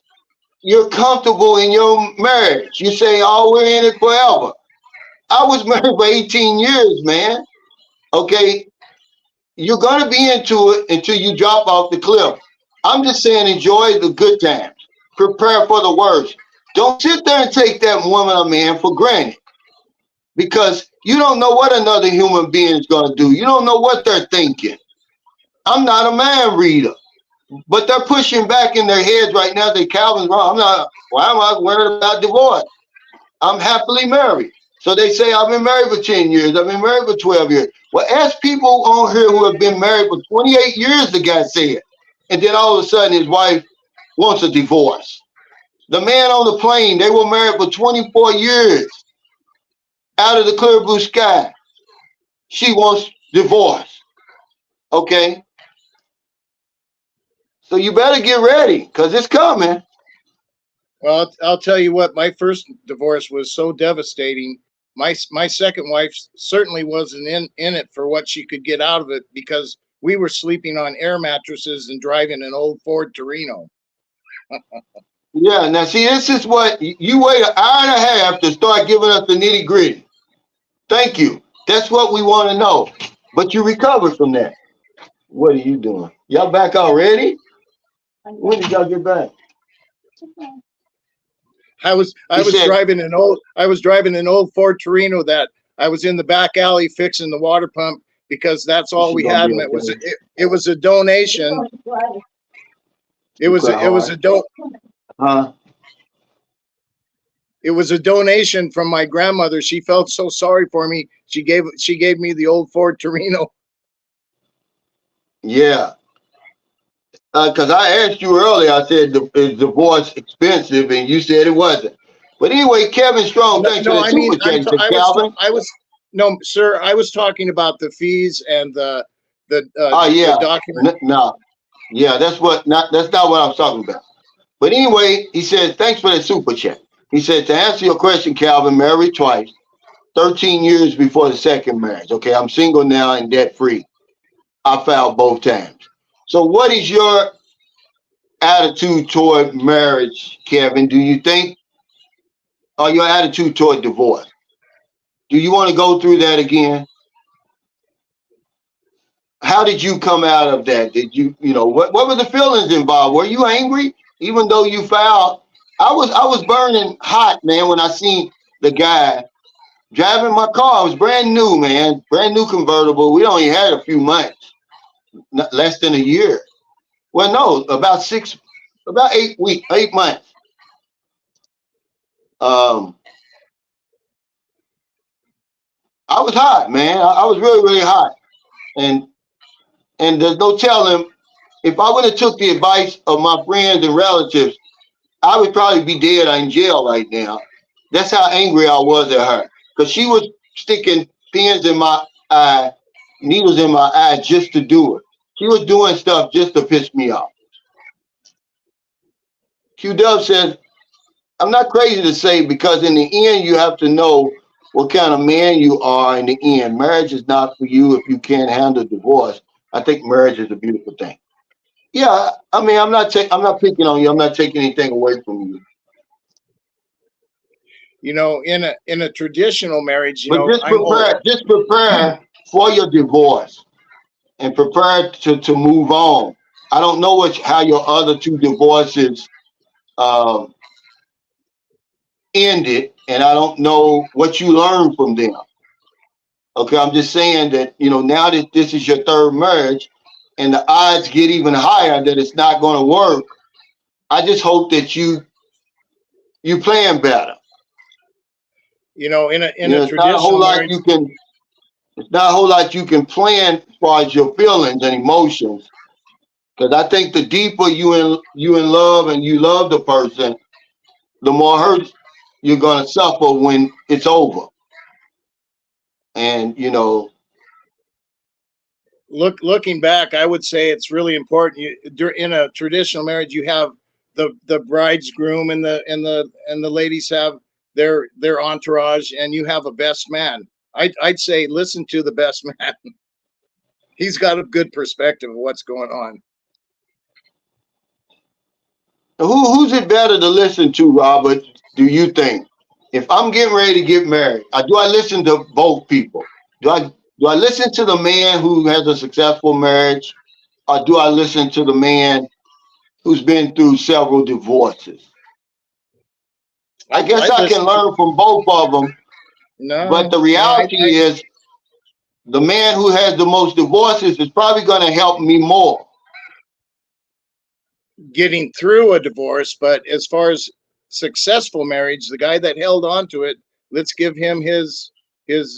You're comfortable in your marriage. You say, oh, we're in it forever. I was married for 18 years, man. Okay, you're going to be into it until you drop off the cliff. I'm just saying, enjoy the good times. Prepare for the worst. Don't sit there and take that woman or man for granted, because you don't know what another human being is going to do. You don't know what they're thinking. I'm not a mind reader, but they're pushing back in their heads right now that Calvin's wrong. Why am I worried about divorce? I'm happily married. So they say, I've been married for 10 years. I've been married for 12 years. Well, ask people on here who have been married for 28 years, the guy said. And then all of a sudden his wife wants a divorce. The man on the plane, they were married for 24 years. Out of the clear blue sky, she wants divorce. Okay? So you better get ready, because it's coming. Well, I'll tell you what, my first divorce was so devastating. My second wife certainly wasn't in it for what she could get out of it, because we were sleeping on air mattresses and driving an old Ford Torino. Yeah, now see, this is what you wait an hour and a half to start giving us the nitty gritty. Thank you. That's what we want to know. But you recovered from that. What are you doing? Y'all back already? When did y'all get back? I was driving an old Ford Torino that I was in the back alley fixing the water pump, because that's all we had, and it was a donation. It was a donation from my grandmother. She felt so sorry for me. She gave me the old Ford Torino. Yeah, Because I asked you earlier, I said, is divorce expensive? And you said it wasn't. But anyway, Kevin Strong, No, thanks for no, the I mean, super chat. He said, Calvin. no, sir, I was talking about the fees and Oh, the yeah. document. No. Yeah, that's not what I was talking about. But anyway, he said, thanks for the super chat. He said, to answer your question, Calvin, married twice, 13 years before the second marriage. Okay, I'm single now and debt free. I filed both times. So what is your attitude toward marriage, Kevin? Do you think, or your attitude toward divorce? Do you want to go through that again? How did you come out of that? Did you, what were the feelings involved? Were you angry, even though you filed? I was burning hot, man, when I seen the guy driving my car. It was brand new, man, brand new convertible. We only had a few months, not less than a year. Well, no, about 8 weeks, 8 months. Um, I was hot, man. I was really, really hot, and there's no telling if I would have took the advice of my friends and relatives, I would probably be dead or in jail right now. That's how angry I was at her, because she was sticking pins in my eye, needles in my eye just to do it. She was doing stuff just to piss me off. Q Dub says, I'm not crazy to say, because in the end, you have to know what kind of man you are in the end. Marriage is not for you if you can't handle divorce. I think marriage is a beautiful thing. Yeah, I mean, I'm not picking on you. I'm not taking anything away from you. In a traditional marriage, But just prepare for your divorce and prepare to move on. I don't know how your other two divorces um, ended, and I don't know what you learned from them. Okay, I'm just saying that, now that this is your third marriage and the odds get even higher that it's not going to work, I just hope that you plan better. In a It's not a whole traditional lot marriage, you can. It's not a whole lot you can plan as far as your feelings and emotions. Because I think the deeper you in love and you love the person, the more hurt you're gonna suffer when it's over. And looking back, I would say it's really important. In a traditional marriage, you have the bride's groom and the ladies have their entourage, and you have a best man. I'd say listen to the best man. He's got a good perspective of what's going on. who's it better to listen to, Robert? Do you think? If I'm getting ready to get married, do I listen to both people? Do I listen to the man who has a successful marriage, or do I listen to the man who's been through several divorces? I guess I can learn from both of them, but the reality is the man who has the most divorces is probably going to help me more getting through a divorce. But as far as successful marriage, the guy that held on to it, let's give him his We're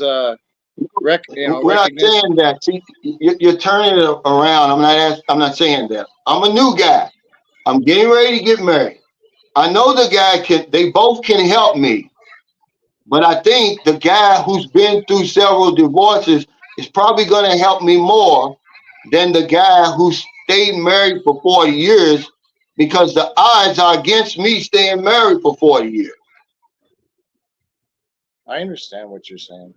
recognition. not saying that. See, you're turning it around. I'm not saying that. I'm a new guy. I'm getting ready to get married. I know the guy they both can help me. But I think the guy who's been through several divorces is probably going to help me more than the guy who stayed married for 40 years, because the odds are against me staying married for 40 years. I understand what you're saying.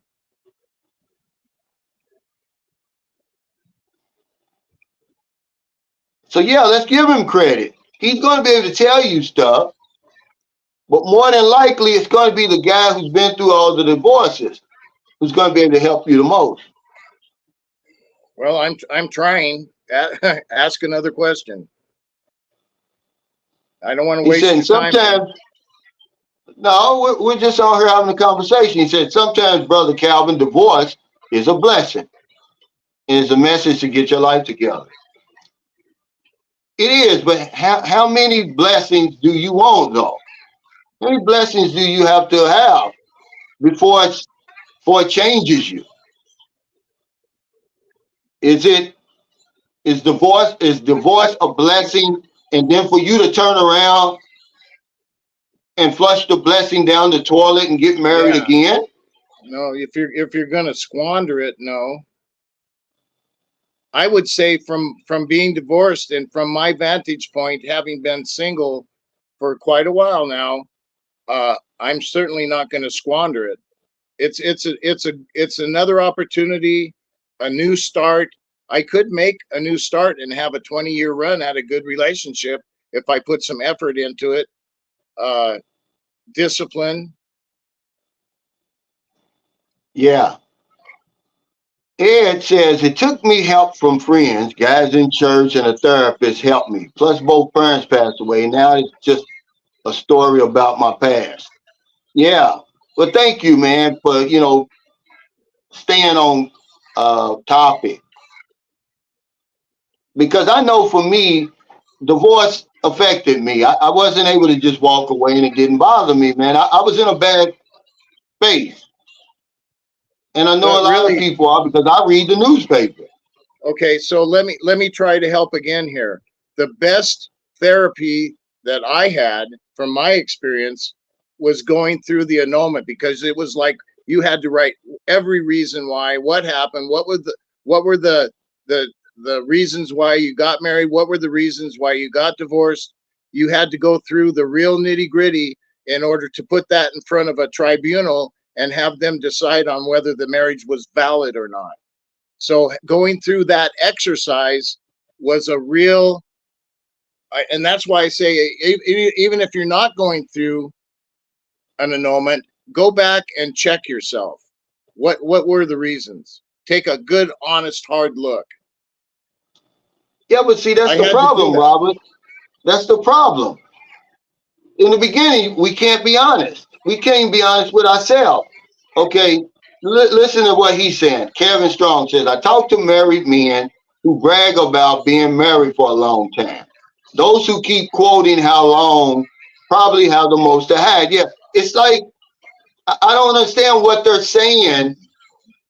So yeah, let's give him credit. He's going to be able to tell you stuff, but more than likely it's going to be the guy who's been through all the divorces who's going to be able to help you the most. Well, I'm trying. Ask another question. I don't want to waste your time. No, we're just on here having a conversation. He said, sometimes, Brother Calvin, divorce is a blessing. And it's a message to get your life together. It is, but how many blessings do you want, though? How many blessings do you have to have before it changes you? Is it Is divorce a blessing? And then for you to turn around and flush the blessing down the toilet and get married Yeah. again? No, if you're gonna squander it, no. I would say from being divorced and from my vantage point, having been single for quite a while now, I'm certainly not going to squander it. It's another opportunity, a new start. I could make a new start and have a 20-year run at a good relationship if I put some effort into it, discipline. Yeah. Ed says it took me help from friends, guys in church, and a therapist helped me. Plus, both parents passed away. Now it's just a story about my past. Yeah. Well, thank you, man, for staying on topic, because I know for me, divorce affected me. I wasn't able to just walk away, and it didn't bother me, man. I was in a bad space, and I know But a lot of really, people are because I read the newspaper. okay, so let me try to help again here. The best therapy that I had from my experience was going through the annulment, because it was like you had to write every reason why, what happened, what were the the reasons why you got married, what were the reasons why you got divorced. You had to go through the real nitty-gritty in order to put that in front of a tribunal and have them decide on whether the marriage was valid or not. So going through that exercise was a real, and that's why I say, even if you're not going through an annulment, go back and check yourself. What were the reasons? Take a good, honest, hard look. Yeah, but see, that's I the had to do problem, that. Robert. That's the problem. In the beginning, we can't be honest. We can't be honest with ourselves. Okay, listen to what he's saying. Kevin Strong says, I talk to married men who brag about being married for a long time. Those who keep quoting how long probably have the most to hide. Yeah, it's like, I don't understand what they're saying,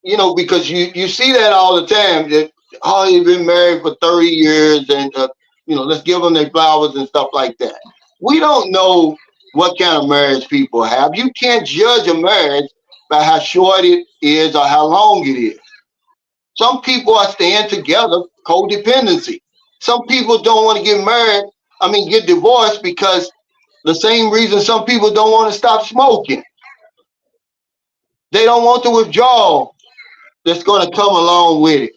because you see that all the time. That, oh, you've been married for 30 years and, let's give them their flowers and stuff like that. We don't know what kind of marriage people have. You can't judge a marriage by how short it is or how long it is. Some people are staying together, codependency. Some people don't want to get divorced because the same reason some people don't want to stop smoking. They don't want the withdrawal that's going to come along with it.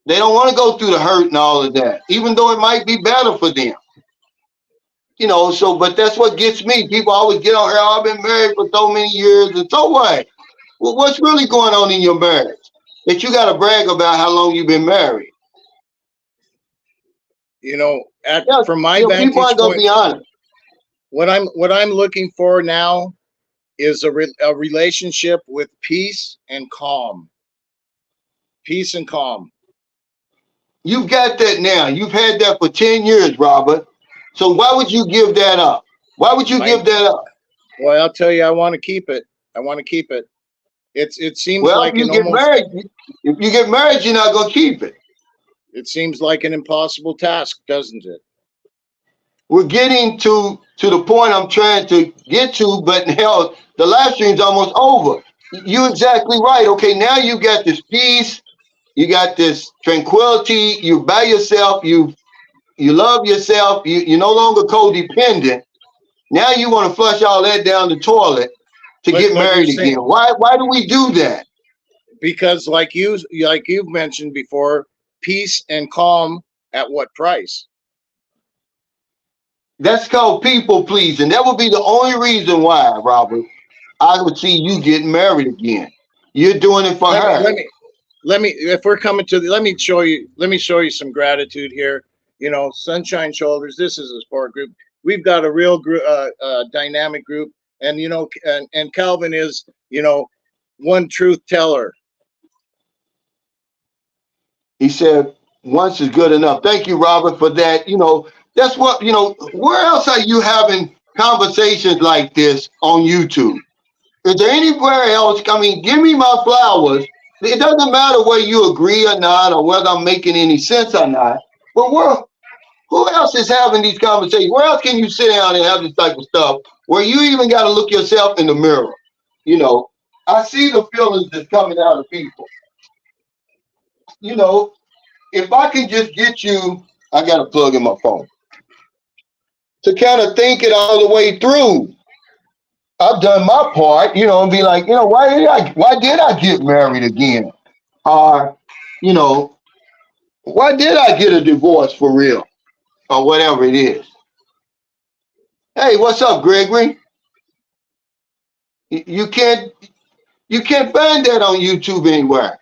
They don't want to go through the hurt and all of that, even though it might be better for them. But that's what gets me. People always get on here, oh, I've been married for so many years, and so what? Well, what's really going on in your marriage that you got to brag about how long you've been married? Yeah, from my People vantage aren't going to point, be honest. what I'm looking for now is a relationship with peace and calm. Peace and calm. You've got that now. You've had that for 10 years, Robert. So why would you give that up? Why would you give that up? Well, I'll tell you, I want to keep it. I want to keep it. It seems Well, like if you an get almost. married, you're not going to keep it. It seems like an impossible task, doesn't it? We're getting to the point I'm trying to get to, but hell, the live stream's almost over. You're exactly right. Okay, now you got this peace, you got this tranquility, you're by yourself, you love yourself, you're no longer codependent. Now you want to flush all that down the toilet to get But you're married saying, again. Why do we do that? because you've mentioned before, peace and calm at what price? That's called people pleasing. That would be the only reason why, Robert, I would see you getting married again. You're doing it for her. If we're coming to let me show you some gratitude here. Sunshine Shoulders, this is a sport group. We've got a real dynamic group, and and Calvin is one truth teller. He said, once is good enough. Thank you, Robert, for that. That's what, where else are you having conversations like this on YouTube? Is there anywhere else? I mean, give me my flowers It doesn't matter whether you agree or not, or whether I'm making any sense or not. But who else is having these conversations? Where else can you sit down and have this type of stuff where you even got to look yourself in the mirror? You know, I see the feelings that's coming out of people. You know, if I can just get you, I got to plug in my phone to kind of think it all the way through. I've done my part, and be like, why did I get married again? Or, you know, why did I get a divorce for real? Or whatever it is. Hey, what's up, Gregory? You can't find that on YouTube anywhere.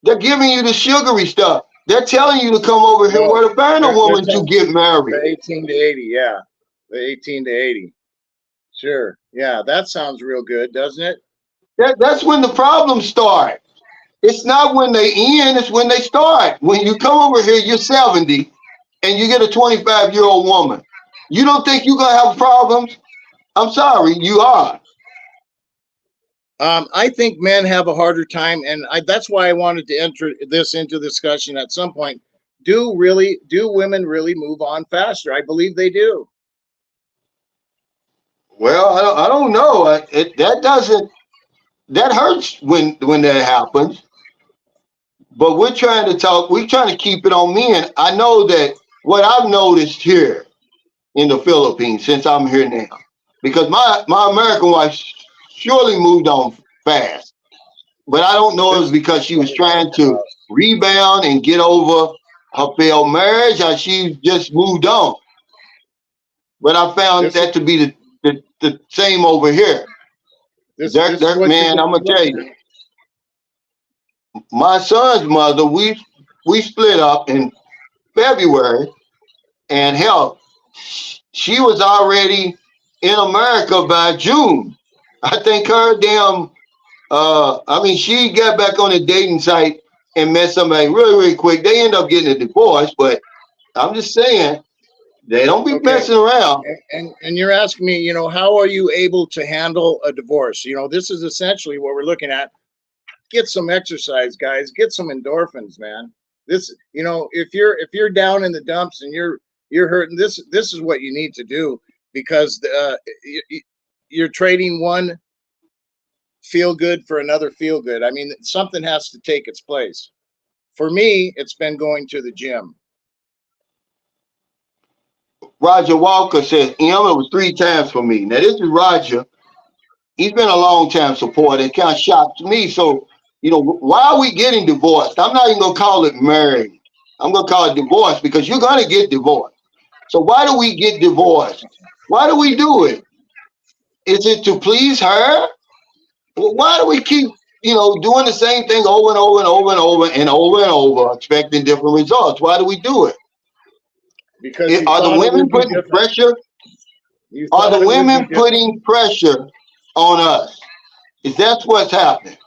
They're giving you the sugary stuff. They're telling you to come over here where to find a woman to get married. The 18 to 80, yeah. The 18 to 80. Sure. Yeah, that sounds real good, doesn't it? That's when the problems start. It's not when they end, it's when they start. When you come over here, you're 70, and you get a 25-year-old woman. You don't think you're going to have problems? I'm sorry, you are. I think men have a harder time, and that's why I wanted to enter this into discussion at some point. Do women really move on faster? I believe they do. Well, I don't know. That hurts when that happens. But we're trying to keep it on men. I know that what I've noticed here in the Philippines since I'm here now, because my American wife surely moved on fast. But I don't know if it's because she was trying to rebound and get over her failed marriage, or she just moved on. But I found that to be the same over here. Man, I'm gonna tell you, my son's mother, we split up in February, and hell, she was already in America by June. I think she got back on the dating site and met somebody really, really quick. They end up getting a divorce, but I'm just saying, they don't be messing around. And you're asking me, how are you able to handle a divorce? This is essentially what we're looking at. Get some exercise, guys. Get some endorphins, man. This, if you're down in the dumps and you're hurting, this is what you need to do, because you're trading one feel good for another feel good. I mean, something has to take its place. For me, it's been going to the gym. Roger Walker says, it was 3 times for me. Now, this is Roger. He's been a long time supporter. It kind of shocked me. So, why are we getting divorced? I'm not even going to call it married. I'm going to call it divorce, because you're going to get divorced. So why do we get divorced? Why do we do it? Is it to please her? Well, why do we keep, doing the same thing over and over and over and over and over and over, expecting different results? Why do we do it? Because are the women putting pressure? Are the women putting pressure on us? Is that what's happening?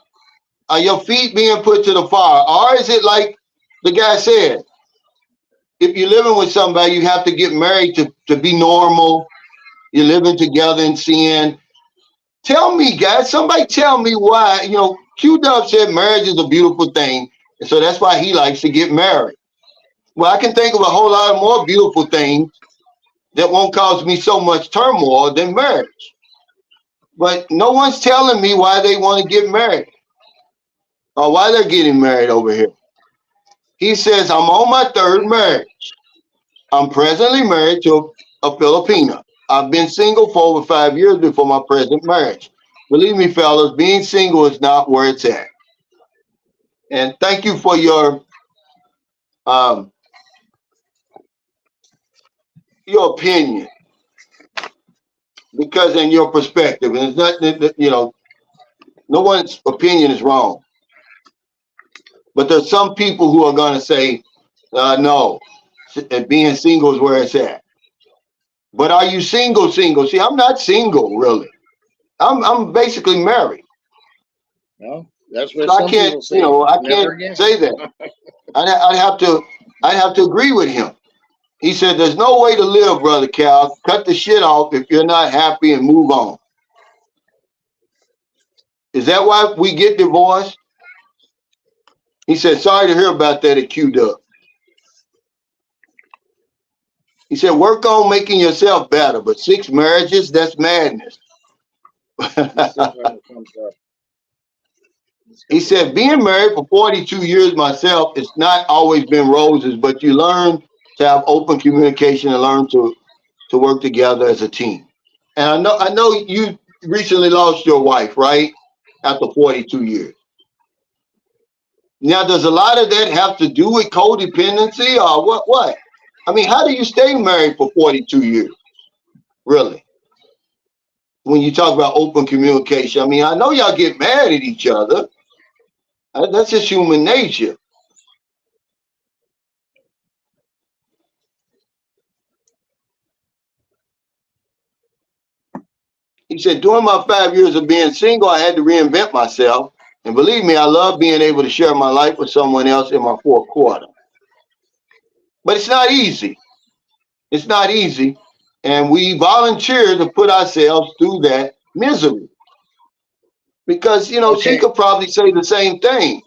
Are your feet being put to the fire? Or is it like the guy said, if you're living with somebody, you have to get married to be normal. You're living together and sin. Tell me, guys, somebody tell me why, Q-Dub said marriage is a beautiful thing. And so that's why he likes to get married. Well, I can think of a whole lot of more beautiful things that won't cause me so much turmoil than marriage. But no one's telling me why they want to get married or why they're getting married over here. He says, I'm on my 3rd marriage. I'm presently married to a Filipina. I've been single for over 5 years before my present marriage. Believe me, fellas, being single is not where it's at. And thank you for your opinion, because in your perspective, and it's not, no one's opinion is wrong. But there's some people who are going to say, no, being single is where it's at. But are you single? See, I'm not single, really. I'm basically married. No, that's what so I can't, say. I can't say that. I'd have to agree with him. He said, there's no way to live, Brother Cal. Cut the shit off if you're not happy and move on. Is that why we get divorced? He said, sorry to hear about that at Q-Dub. He said, work on making yourself better, but 6 marriages, that's madness. He said, being married for 42 years myself, it's not always been roses, but you learn to have open communication and learn to work together as a team. And I know you recently lost your wife, right? After 42 years. Now, does a lot of that have to do with codependency or what? I mean, how do you stay married for 42 years? Really? When you talk about open communication, I mean, I know y'all get mad at each other. That's just human nature. He said, during my 5 years of being single, I had to reinvent myself. And believe me, I love being able to share my life with someone else in my fourth quarter. But it's not easy. It's not easy. And we volunteer to put ourselves through that misery. Because, you know, she could probably say the same thing.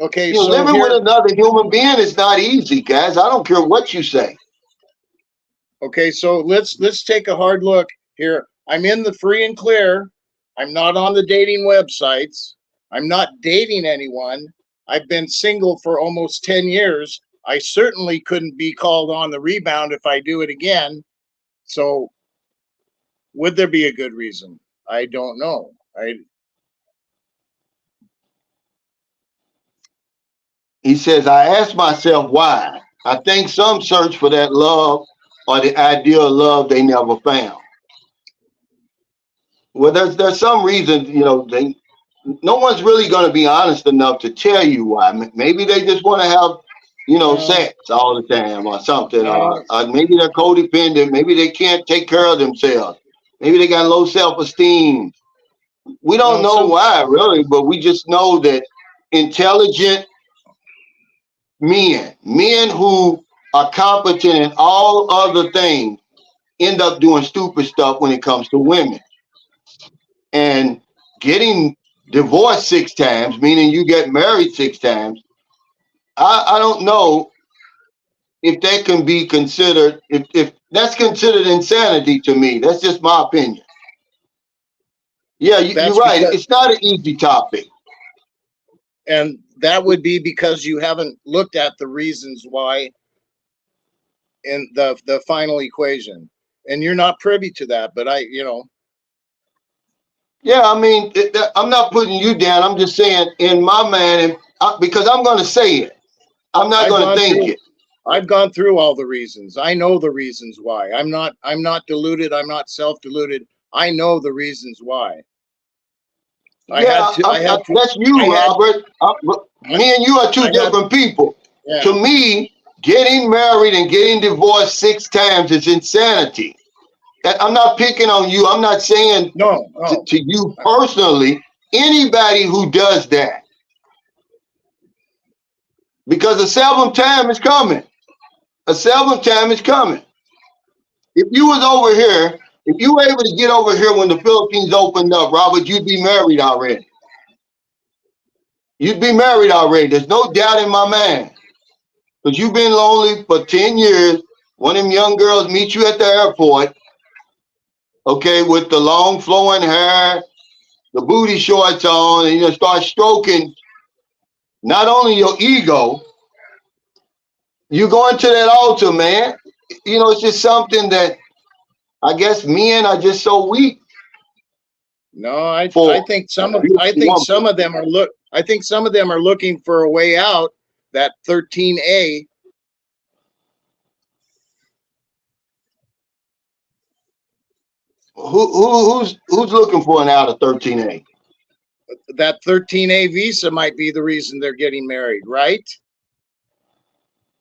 Okay, you know, so living with another human being is not easy, guys. I don't care what you say. Okay, so let's take a hard look here. I'm in the free and clear. I'm not on the dating websites. I'm not dating anyone. I've been single for almost 10 years. I certainly couldn't be called on the rebound if I do it again. So would there be a good reason? I don't know. He says, I ask myself why. I think some search for that love or the ideal love they never found. Well, there's some reason, you know, no one's really going to be honest enough to tell you why. Maybe they just want to have, you know, sex all the time or something. Or maybe they're codependent. Maybe they can't take care of themselves. Maybe they got low self-esteem. We don't know why, really, but we just know that intelligent men who are competent in all other things, end up doing stupid stuff when it comes to women. And getting divorced 6 times, meaning you get married 6 times, I don't know if that can be considered, if that's considered insanity to me. That's just my opinion. Yeah, you're right. It's not an easy topic. And that would be because you haven't looked at the reasons why in the final equation. And you're not privy to that, but Yeah, I mean, I'm not putting you down. I'm just saying in my mind, because I'm going to say it. I'm not going to think it. I've gone through all the reasons. I know the reasons why. I'm not deluded. I'm not self-deluded. I know the reasons why. That's you, Robert. Me and you are 2 different people. Yeah. To me, getting married and getting divorced 6 times is insanity. I'm not picking on you. I'm not saying to you personally, anybody who does that. Because a 7th time is coming. A 7th time is coming. If you was over here, if you were able to get over here when the Philippines opened up, Robert, you'd be married already. You'd be married already. There's no doubt in my mind. Because you've been lonely for 10 years. One of them young girls meet you at the airport, okay, with the long flowing hair, the booty shorts on, and you start stroking not only your ego, you go into that altar, man. You know, it's just something that I guess men are just so weak. No, I think some of them are looking for a way out. That 13A. Who's looking for an out of 13A? That 13A visa might be the reason they're getting married, right?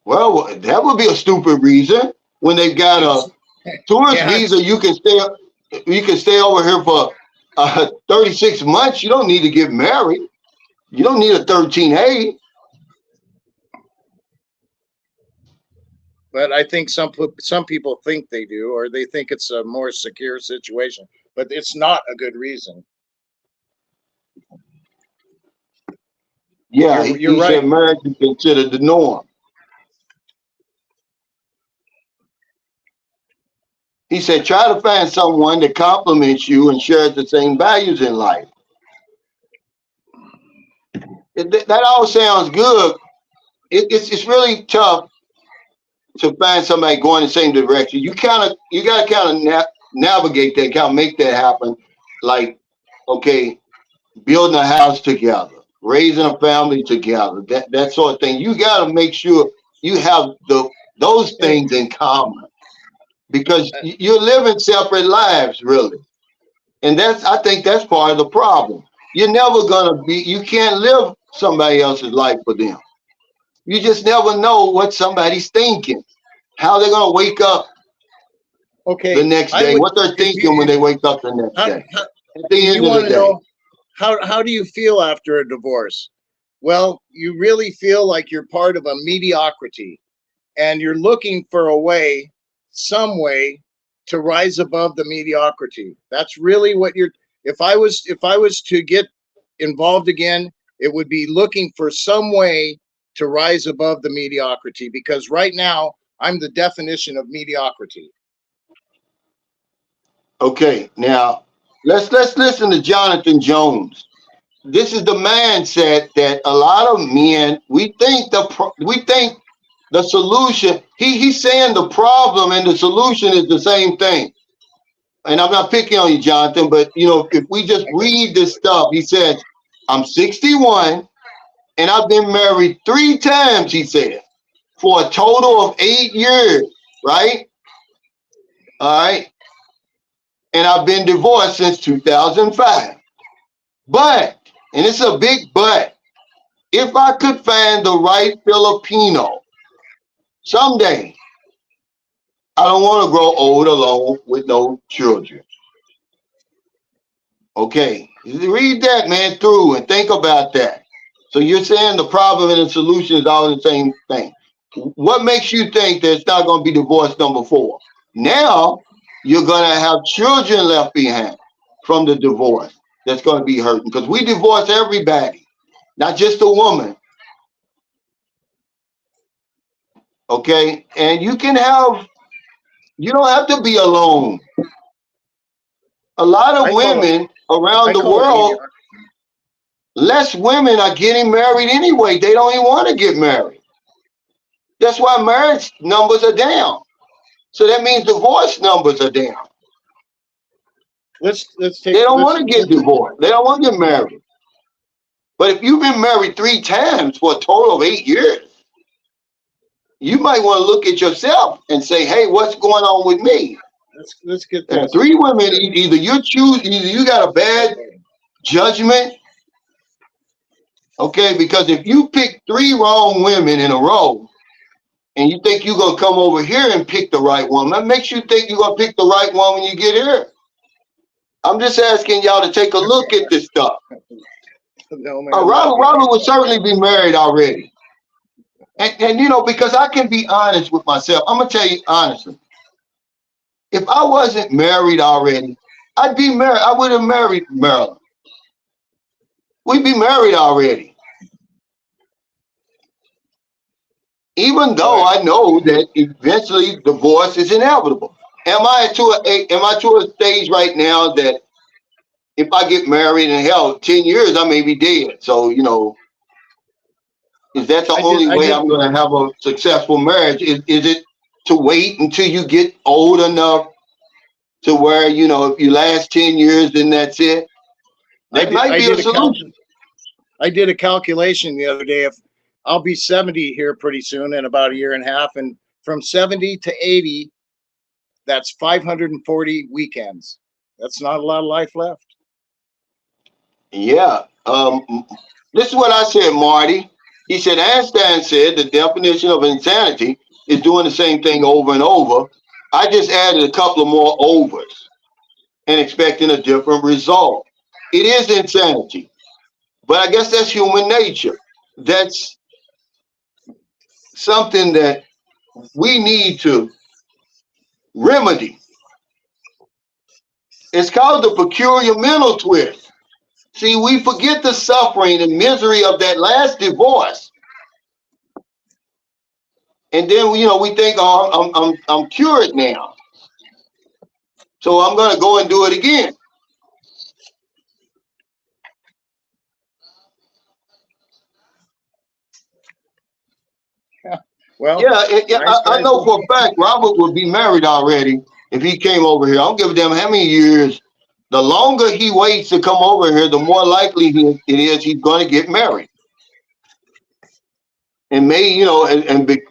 Well, that would be a stupid reason. When they've got a tourist visa, you can stay over here for 36 months. You don't need to get married. You don't need a 13A. But I think some people think they do, or they think it's a more secure situation. But it's not a good reason. Yeah, You're he right. said marriage is considered the norm. He said, try to find someone that complements you and shares the same values in life. That all sounds good. It's really tough to find somebody going the same direction. You gotta kind of navigate that, kind of make that happen. Like, okay, building a house together, raising a family together, that sort of thing. You gotta make sure you have those things in common, because you're living separate lives, really. And I think that's part of the problem. You're never gonna you can't live somebody else's life for them. You just never know what somebody's thinking, how they're gonna wake up the Okay, next I day, would, what they're if thinking when they wake up the next day. At the if end you of the want to day. know how do you feel after a divorce? Well, you really feel like you're part of a mediocrity, and you're looking for a way, some way, to rise above the mediocrity. That's really what you're. If I was to get involved again, it would be looking for some way to rise above the mediocrity, because right now I'm the definition of mediocrity. Okay, now let's listen to Jonathan Jones. This is the mindset that a lot of men, we think the solution. He's saying the problem and the solution is the same thing. And I'm not picking on you, Jonathan, but if we just read this stuff, he says, I'm 61 and I've been married 3 times, he said, for a total of 8 years, right? All right. And I've been divorced since 2005. But, and it's a big but, if I could find the right Filipino someday, I don't want to grow old alone with no children. Okay, read that, man, through and think about that. So you're saying the problem and the solution is all the same thing. What makes you think that it's not going to be divorce number 4? Now you're going to have children left behind from the divorce that's going to be hurting, because we divorce everybody, not just a woman. Okay, and you don't have to be alone. A lot of women around the world, less women are getting married anyway. They don't even want to get married. That's why marriage numbers are down. So that means divorce numbers are down. They don't want to get divorced. They don't want to get married. But if you've been married 3 times for a total of 8 years, you might want to look at yourself and say, hey, what's going on with me? Let's get this. 3 women, either you got a bad judgment. Okay, because if you pick 3 wrong women in a row and you think you're going to come over here and pick the right one, that makes you think you're going to pick the right one when you get here. I'm just asking y'all to take a look at this stuff. No, Robert would certainly be married already. And because I can be honest with myself, I'm going to tell you honestly. If I wasn't married already, I'd be married. I would have married Marilyn. We'd be married already. Even though I know that eventually divorce is inevitable. Am I to a stage right now that if I get married in 10 years, I may be dead? So, is that the only way I'm going to have a successful marriage? Is it to wait until you get old enough to where, if you last 10 years, then that's it? That might be a solution. I did a calculation the other day. If I'll be 70 here pretty soon in about a year and a half, and from 70 to 80, that's 540 weekends. That's not a lot of life left. Yeah. This is what I said, Marty. He said, Einstein said the definition of insanity is doing the same thing over and over. I just added a couple of more overs and expecting a different result. It is insanity, but I guess that's human nature. That's something that we need to remedy. It's called the peculiar mental twist. See, we forget the suffering and misery of that last divorce. And then, we think, oh, I'm cured now. So I'm going to go and do it again. Well, yeah, I know for a fact Robert would be married already if he came over here. I don't give a damn how many years. The longer he waits to come over here, the more likely it is he's going to get married. And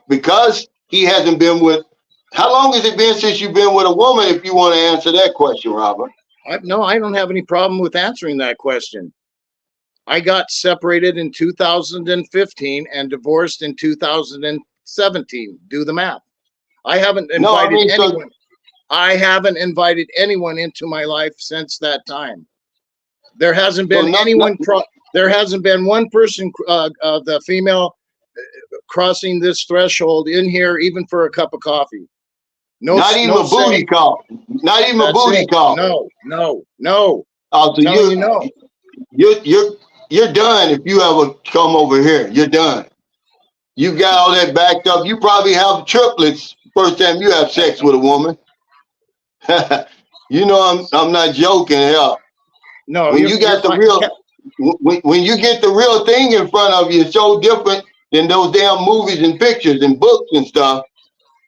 because he hasn't been with, how long has it been since you've been with a woman, if you want to answer that question, Robert? No, I don't have any problem with answering that question. I got separated in 2015 and divorced in 2017. Do the math. I haven't invited anyone. I haven't invited anyone into my life since that time. There hasn't been anyone. There hasn't been one person, the female, crossing this threshold in here, even for a cup of coffee. No, not even a booty call. Not even a booty call. No. Oh, so you're done if you ever come over here. You're done. You got all that backed up. You probably have triplets first time you have sex with a woman. I'm not joking. Yeah. No, when you got the real, when you get the real thing in front of you, it's so different than those damn movies and pictures and books and stuff.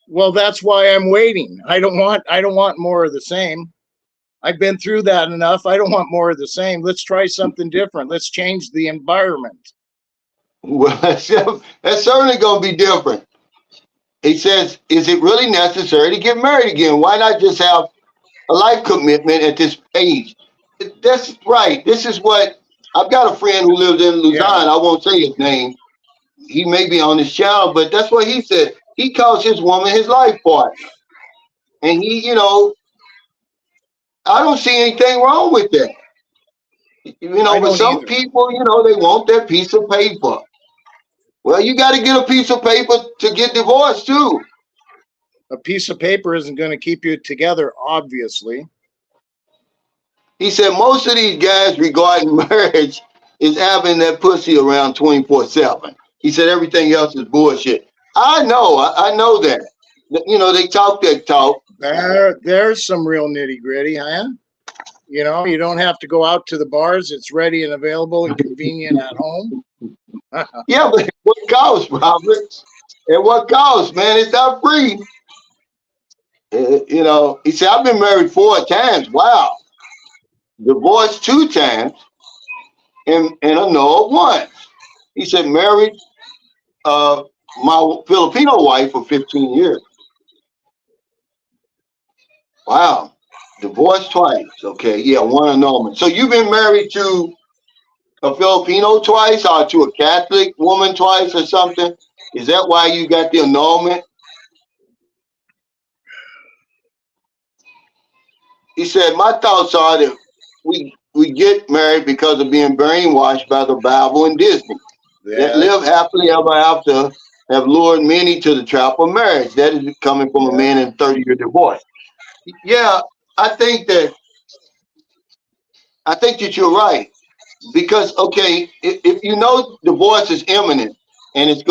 Well, that's why I'm waiting. I don't want more of the same. I've been through that enough. I don't want more of the same. Let's try something different. Let's change the environment. Well, that's certainly going to be different. He says, is it really necessary to get married again? Why not just have a life commitment at this age? That's right. This is what, I've got a friend who lives in Luzon. Yeah. I won't say his name. He may be on his channel, but that's what he said. He calls his woman his life partner. And he, I don't see anything wrong with that. But some people, they want that piece of paper. Well, you got to get a piece of paper to get divorced too. A piece of paper isn't going to keep you together, obviously. He said most of these guys regarding marriage is having that pussy around 24/7. He said everything else is bullshit. I know that. They talk that talk. There's some real nitty gritty, huh? You don't have to go out to the bars. It's ready and available and convenient at home. Yeah, but what costs, Robert? At what cost, man? It's not free. He said, I've been married 4 times. Wow. Divorced 2 times and annulled once. He said, married my Filipino wife for 15 years. Wow. Divorced twice. Okay. Yeah, 1 annulment. So you've been married to a Filipino twice or to a Catholic woman twice or something? Is that why you got the annulment? He said, my thoughts are that we get married because of being brainwashed by the Bible and Disney. That live happily ever after have lured many to the trap of marriage. That is coming from a man in 30-year divorce. Yeah, I think that you're right. Because, okay, if divorce is imminent and it's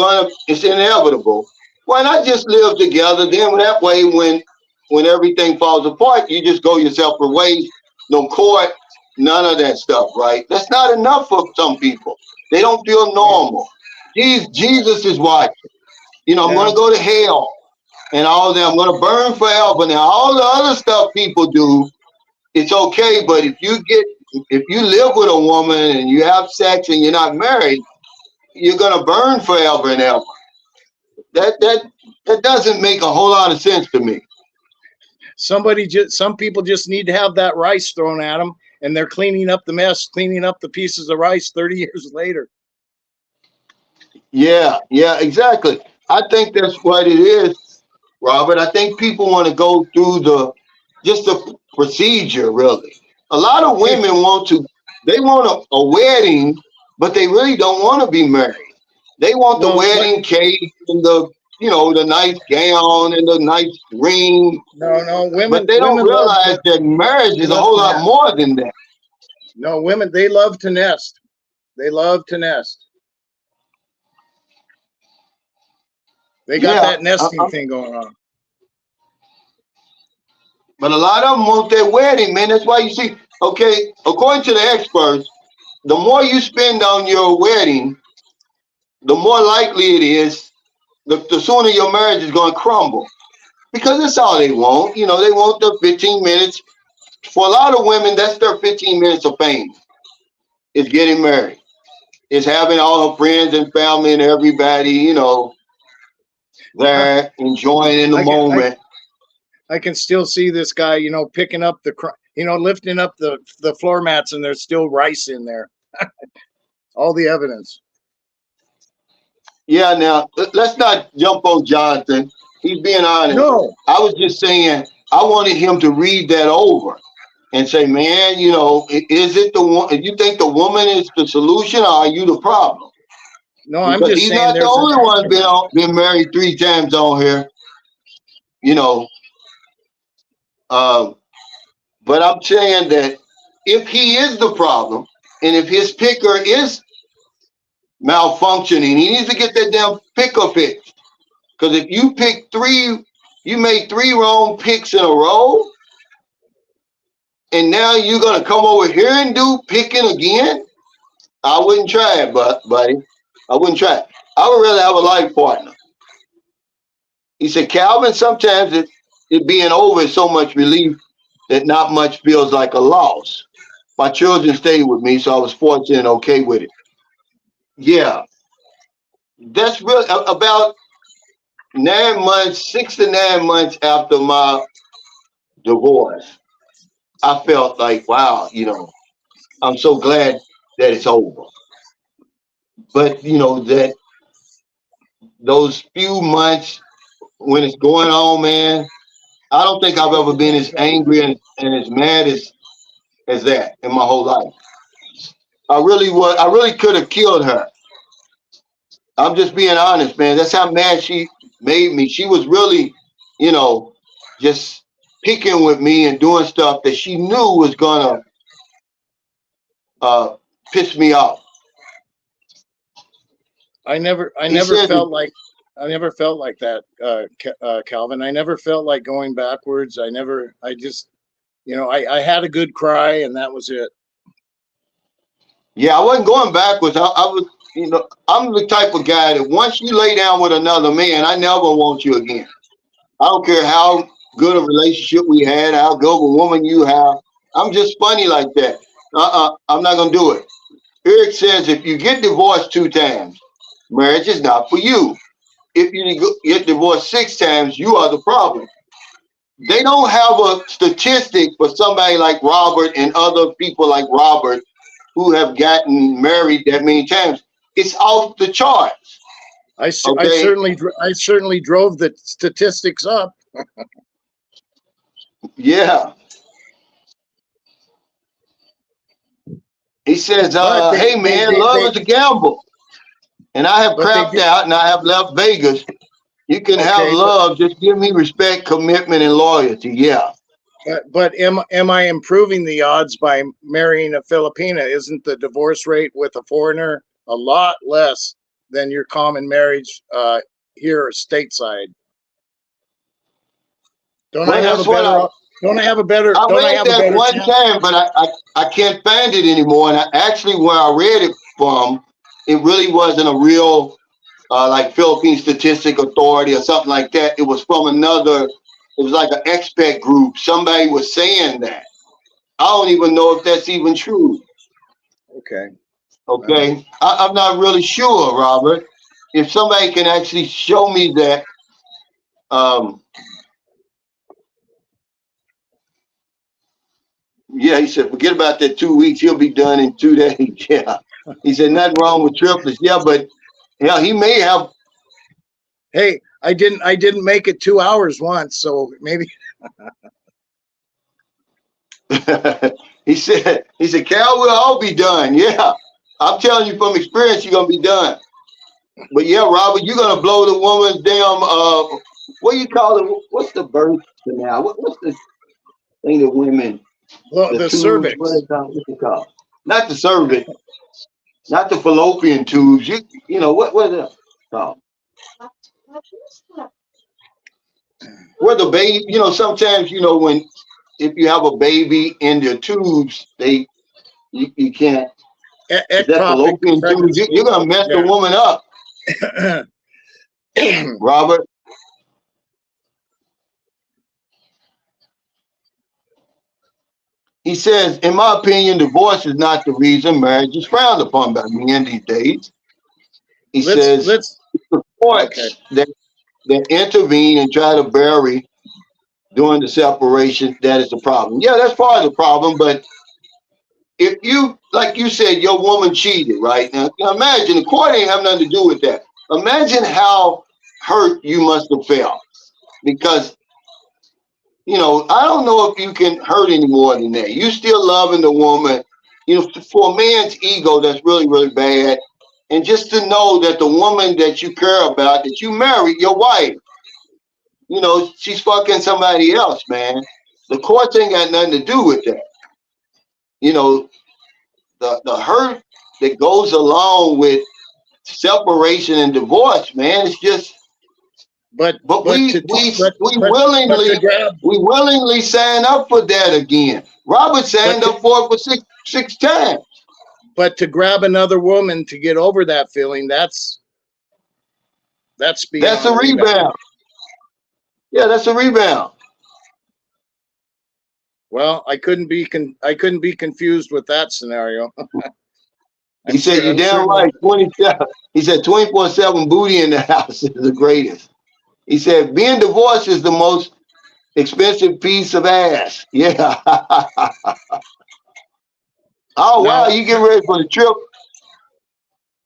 inevitable, why not just live together? Then that way, when everything falls apart, you just go your separate ways. No court, none of that stuff, right? That's not enough for some people. They don't feel normal. Jesus is watching. I'm going to go to hell and all that. I'm going to burn forever. Now, all the other stuff people do, it's okay. But if you live with a woman and you have sex and you're not married, you're going to burn forever and ever. That doesn't make a whole lot of sense to me. Some people just need to have that rice thrown at them, and they're cleaning up the mess, cleaning up the pieces of rice 30 years later. Yeah, exactly. I think that's what it is, Robert. I think people want to go through the procedure, really. A lot of women want a wedding, but they really don't want to be married. They want the wedding cake and the nice gown and the nice ring. No, women. But they don't realize that marriage is a whole lot more than that. No, women, they love to nest. They love to nest. They got that nesting thing going on. But a lot of them want their wedding, man. That's why you see, okay, according to the experts, the more you spend on your wedding, the more likely it is, the sooner your marriage is going to crumble. Because that's all they want. You know, they want the 15 minutes. For a lot of women, that's their 15 minutes of fame. It's getting married. It's having all her friends and family and everybody, you know, there enjoying in the moment. I can still see this guy, you know, picking up lifting up the floor mats, and there's still rice in there. All the evidence. Yeah, now let's not jump on Jonathan. He's being honest. No, I was just saying I wanted him to read that over and say, man, you know, is it the one? You think the woman is the solution, or are you the problem? No, because I'm just he's saying not the only one been married 3 times on here. You know, but I'm saying that if he is the problem, and if his picker is malfunctioning, he needs to get that damn picker fixed. Because if you pick 3, you made 3 wrong picks in a row, and now you're gonna come over here and do picking again. I wouldn't try it, buddy. I wouldn't try it. I would rather have a life partner. He said, Calvin, sometimes it being over is so much relief that not much feels like a loss. My children stayed with me, so I was fortunate and okay with it. Yeah, that's really about 9 months, 6 to 9 months after my divorce. I felt like, wow, you know, I'm so glad that it's over. But, you know, that those few months when it's going on, man, I don't think I've ever been as angry and as mad as that in my whole life. I really could have killed her. I'm just being honest, man. That's how mad she made me. She was really, you know, just picking with me and doing stuff that she knew was gonna piss me off. I never felt like that, Calvin. I never felt like going backwards. I just, you know, I had a good cry, and that was it. Yeah, I wasn't going backwards. I was, you know, I'm the type of guy that once you lay down with another man, I never want you again. I don't care how good a relationship we had, how good of a woman you have. I'm just funny like that. I'm not gonna do it. Eric says if you get divorced 2 times, marriage is not for you. If you get divorced 6 times, you are the problem. They don't have a statistic for somebody like Robert and other people like Robert who have gotten married that many times. It's off the charts. I certainly drove the statistics up. Yeah. He says, hey man, love is a gamble. And I have crapped out and I have left Vegas. You can have love, just give me respect, commitment, and loyalty. Yeah. But am I improving the odds by marrying a Filipina? Isn't the divorce rate with a foreigner a lot less than your common marriage here stateside? Don't I have a better? I read that one time, but I can't find it anymore. And actually, where I read it from, it really wasn't a real like Philippine Statistic Authority or something like that. It was from another. It was like an expat group. Somebody was saying that. I don't even know if that's even true. Okay. I'm not really sure, Robert. If somebody can actually show me that. Yeah, he said, forget about that 2 weeks. He'll be done in 2 days. Yeah. He said, nothing wrong with triplets. Yeah, but yeah, he may have. Hey, I didn't make it 2 hours once, so maybe. he said, Cal, we'll all be done. Yeah. I'm telling you from experience, you're gonna be done. But yeah, Robert, you're gonna blow the woman's damn what do you call it? What's the birth canal? What's the thing that women Well, the cervix. What's it called? not the cervix, not the fallopian tubes. You know what is it? Oh. Where the baby, you know, sometimes, you know, when if you have a baby in their tubes, you can't. Is that Ectopic fallopian tubes? pregnancy. You're gonna mess the woman up, Robert. He says, in my opinion, divorce is not the reason marriage is frowned upon by men these days. He says the courts that intervene and try to bury during the separation, that is the problem. Yeah, that's part of the problem. But if you, like you said, your woman cheated, right? Now imagine the court ain't have nothing to do with that. Imagine how hurt you must have felt because, you know, I don't know if you can hurt any more than that. You still loving the woman. You know, for a man's ego, that's really, really bad. And just to know that the woman that you care about, that you married, your wife, you know, she's fucking somebody else, man. The courts ain't got nothing to do with that. You know, the hurt that goes along with separation and divorce, man, it's just. But we willingly sign up for that again. Robert signed up for it for six times. But to grab another woman to get over that feeling, that's a rebound. Yeah, that's a rebound. Well, I couldn't be confused with that scenario. He said, "You're damn right." 27. He said, "24/7 booty in the house is the greatest." He said, "Being divorced is the most expensive piece of ass." Yeah. Oh wow, you get ready for the trip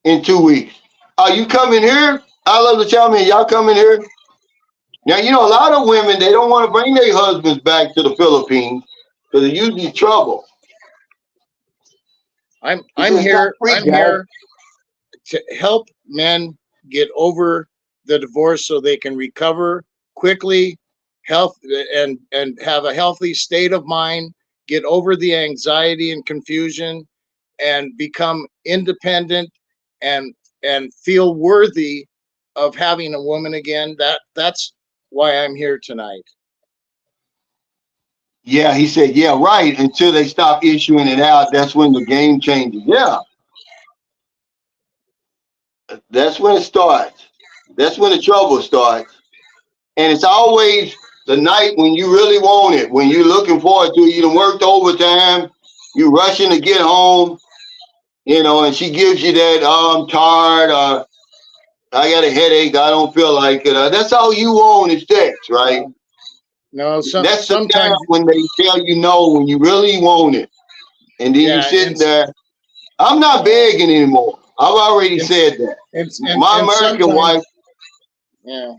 in 2 weeks. Are you coming here? I love to tell me, y'all coming here? Now, you know, a lot of women, they don't want to bring their husbands back to the Philippines because it's usually trouble. I'm here to help men get over the divorce so they can recover quickly, and have a healthy state of mind, get over the anxiety and confusion, and become independent and feel worthy of having a woman again. That's why I'm here tonight. Yeah, he said, yeah, right. Until they stop issuing it out, that's when the game changes. Yeah. That's when it starts. That's when the trouble starts. And it's always the night when you really want it, when you're looking forward to it. You done worked overtime, you rushing to get home, you know, and she gives you that, oh, I'm tired, I got a headache, I don't feel like it. That's all you want is sex, right? No, that's sometimes when they tell you no, when you really want it. And then you sit there. I'm not begging anymore. I've already said that. My American wife. Yeah.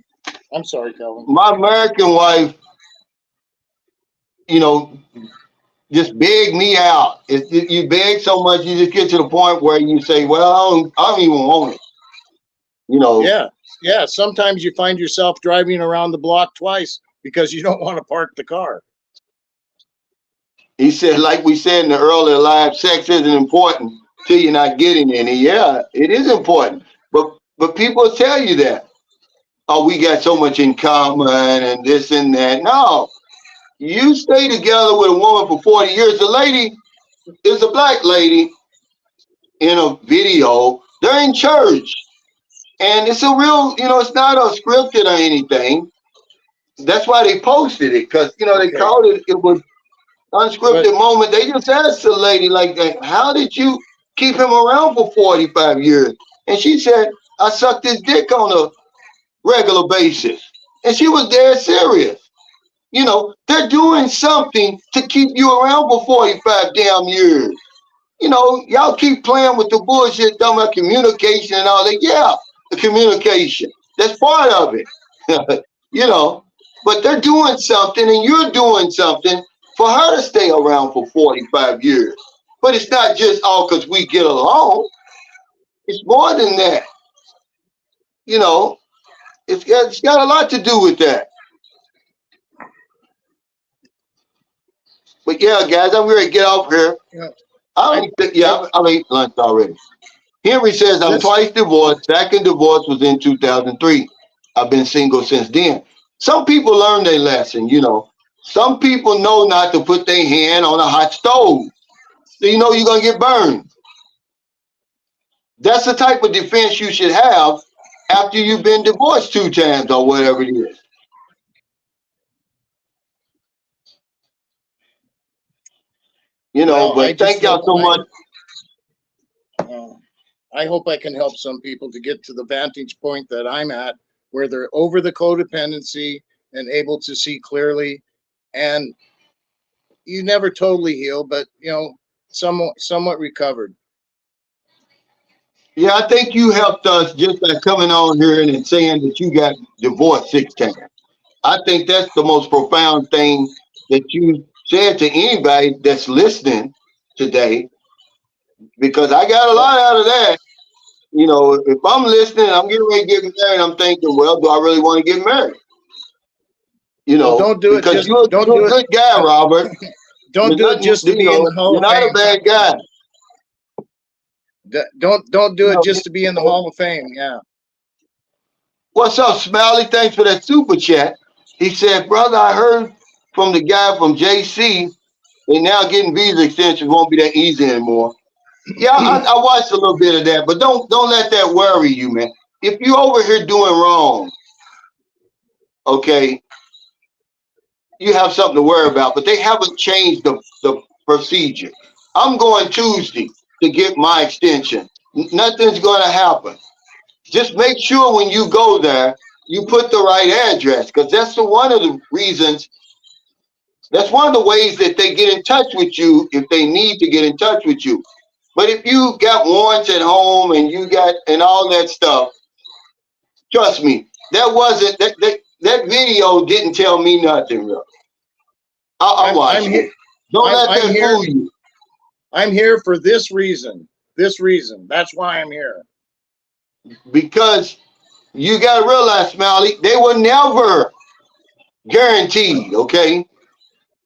I'm sorry, Calvin. My American wife, you know, just beg me out. You beg so much, you just get to the point where you say, well, I don't even want it. You know. Yeah. Sometimes you find yourself driving around the block twice because you don't want to park the car. He said, like we said in the earlier live, sex isn't important till you're not getting any. Yeah, it is important. But people tell you that. Oh, we got so much in common and this and that. No. You stay together with a woman for 40 years. The lady is a black lady in a video. They're in church. And it's a real, you know, it's not a scripted or anything. That's why they posted it, because, you know, they called it was unscripted moment. They just asked the lady, like, how did you keep him around for 45 years? And she said, I sucked his dick on a regular basis. And she was dead serious. You know, they're doing something to keep you around for 45 damn years. You know, y'all keep playing with the bullshit, talking about communication and all that. Yeah, the communication. That's part of it. You know, but they're doing something and you're doing something for her to stay around for 45 years. But it's not just all because we get along. It's more than that. You know, it's got a lot to do with that. But yeah, guys, I'm ready to get off here. Yeah. I ate lunch already. Henry says, I'm Let's twice divorced. Second divorce was in 2003. I've been single since then. Some people learn their lesson, you know. Some people know not to put their hand on a hot stove. So you know you're going to get burned. That's the type of defense you should have after you've been divorced 2 times or whatever it is. You know, well, I but just thank y'all hope so much. I hope I can help some people to get to the vantage point that I'm at, where they're over the codependency and able to see clearly. And you never totally heal, but somewhat recovered. Yeah, I think you helped us just by coming on here and saying that you got divorced 6 times. I think that's the most profound thing that you said to anybody that's listening today, because I got a lot out of that. You know, if I'm listening, I'm getting ready to get married, I'm thinking, well, do I really want to get married? You Well, know, don't do it. because Just you're don't a do it. good guy, Robert. Don't You're do it nothing, just to you be in the know, Hall you're of not a Fame. bad guy. Don't do You it know, just to be in the Hall of Fame. Yeah. what's up, Smiley? Thanks for that super chat. He said, brother, I heard from the guy from JC, and now getting visa extensions won't be that easy anymore. Yeah, I watched a little bit of that, but don't let that worry you, man. If you over here doing wrong, okay, you have something to worry about. But they haven't changed the procedure. I'm going Tuesday to get my extension. Nothing's going to happen. Just make sure when you go there, you put the right address, because that's one of the reasons. That's one of the ways that they get in touch with you if they need to get in touch with you. But if you got warrants at home and you got and all that stuff, trust me, that wasn't that video didn't tell me nothing real. I I'm watched here. it. Don't let I'm that here. fool you. I'm here for this reason. This reason. That's why I'm here. Because you gotta realize, Smiley, they were never guaranteed, okay?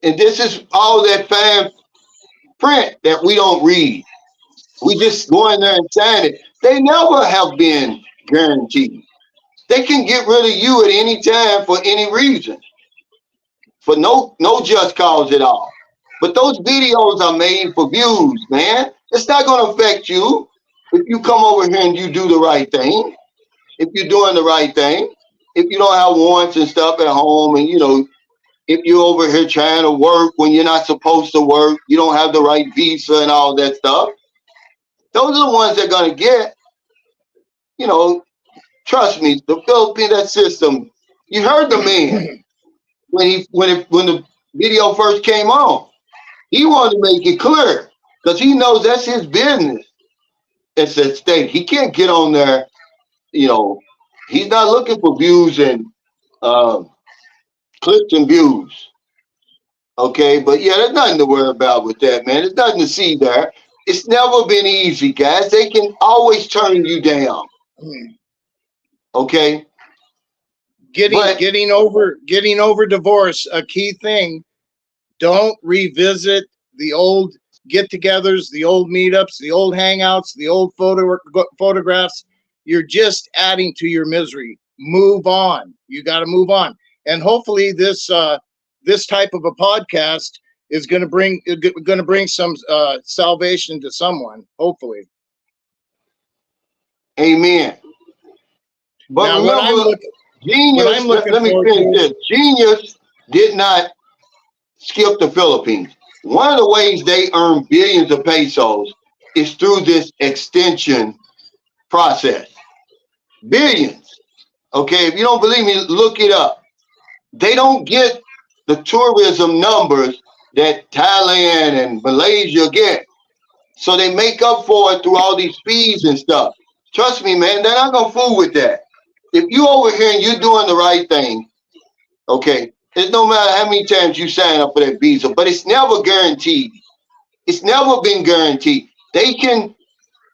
And this is all that fine print that we don't read. We just go in there and sign it. They never have been guaranteed. They can get rid of you at any time for any reason, for no just cause at all. But those videos are made for views, man. It's not going to affect you if you come over here and you do the right thing. If you're doing the right thing, if you don't have warrants and stuff at home, and you know, if you're over here trying to work when you're not supposed to work, you don't have the right visa and all that stuff. Those are the ones that are going to get, you know, trust me, the Philippine that system. You heard the man when the video first came on. He wanted to make it clear because he knows that's his business. It's at stake. He can't get on there. You know, he's not looking for views and clicks and views. Okay, but yeah, there's nothing to worry about with that, man. There's nothing to see there. It's never been easy, guys. They can always turn you down. Okay. Getting over divorce, a key thing. Don't revisit the old get-togethers, the old meetups, the old hangouts, the old photographs. You're just adding to your misery. Move on. You got to move on. And hopefully this type of a podcast is going to bring some salvation to someone. Hopefully. Amen. But Now, remember, Genius, let me finish this. Genius did not skip the Philippines. One of the ways they earn billions of pesos is through this extension process. Billions. Okay, if you don't believe me, look it up. They don't get the tourism numbers that Thailand and Malaysia get. So they make up for it through all these fees and stuff. Trust me, man, they're not gonna fool with that. If you over here and you're doing the right thing, okay, it no matter how many times you sign up for that visa, but it's never guaranteed. It's never been guaranteed. They can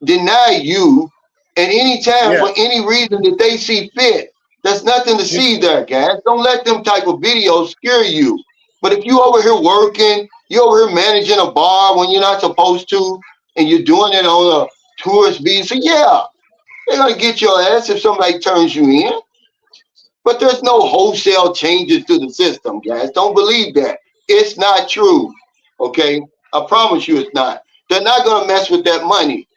deny you at any time for any reason that they see fit. There's nothing to see there, guys. Don't let them type of videos scare you. But if you over here working, you over here managing a bar when you're not supposed to, and you're doing it on a tourist visa, yeah, they're gonna get your ass if somebody turns you in. But there's no wholesale changes to the system, guys. Don't believe that. It's not true. Okay? I promise you it's not. They're not gonna mess with that money.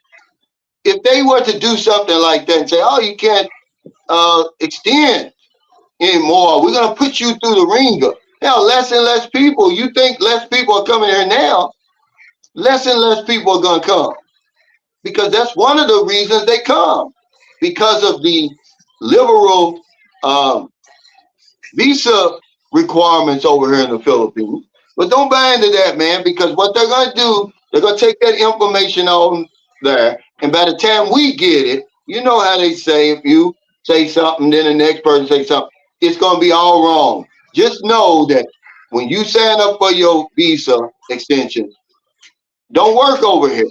If they were to do something like that and say, oh, you can't extend anymore, we're gonna put you through the ringer. Now, less and less people. You think less people are coming here now? Less and less people are gonna come because that's one of the reasons they come, because of the liberal visa requirements over here in the Philippines. But don't buy into that, man, because what they're gonna do, they're gonna take that information on there, and by the time we get it, you know how they say, if you say something, then the next person say something, it's gonna be all wrong. Just know that when you sign up for your visa extension, don't work over here.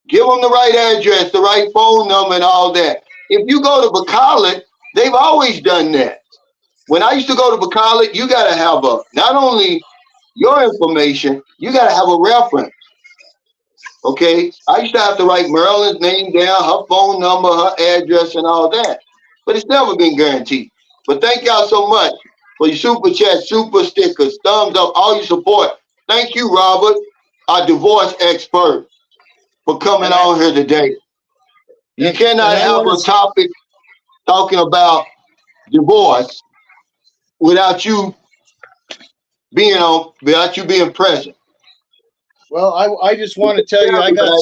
Give them the right address, the right phone number, and all that. If you go to Bacolod, they've always done that. When I used to go to Bacolod, you got to have not only your information, you got to have a reference. Okay? I used to have to write Marilyn's name down, her phone number, her address, and all that. But it's never been guaranteed. But thank y'all so much for your super chat, super stickers, thumbs up, all your support. Thank you, Robert, our divorce expert, for coming on here today. You cannot have a topic talking about divorce without you being present. Well, I just want to tell you, I got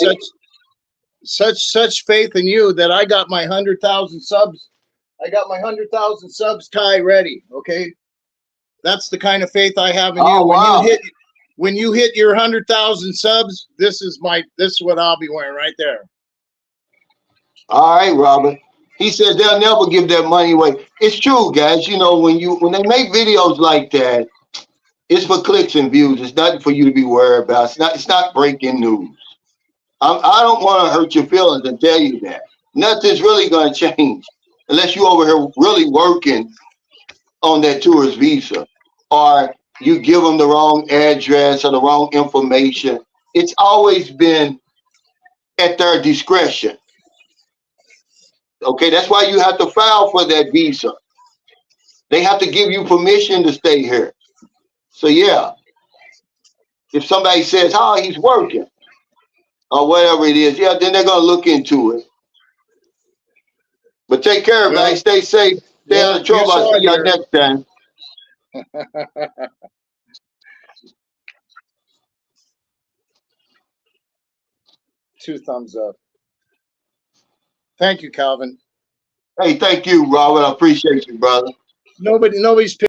such faith in you that I got my 100,000 subs. I got my 100,000 subs tie ready. Okay, that's the kind of faith I have in you. Wow. When you hit your 100,000 subs, this is what I'll be wearing right there. All right, Robert. He says they'll never give that money away. It's true, guys. You know, when they make videos like that, it's for clicks and views. It's nothing for you to be worried about. It's not breaking news. I don't want to hurt your feelings and tell you that. Nothing's really going to change unless you over here really working on that tourist visa, or you give them the wrong address or the wrong information. It's always been at their discretion. Okay, that's why you have to file for that visa. They have to give you permission to stay here. So yeah, if somebody says, oh, he's working or whatever it is, yeah, then they're going to look into it. But take care, everybody. Stay safe. Stay out of trouble. I'll see y'all next time. 2 thumbs up. Thank you, Calvin. Hey, thank you, Robert. I appreciate you, brother. Nobody's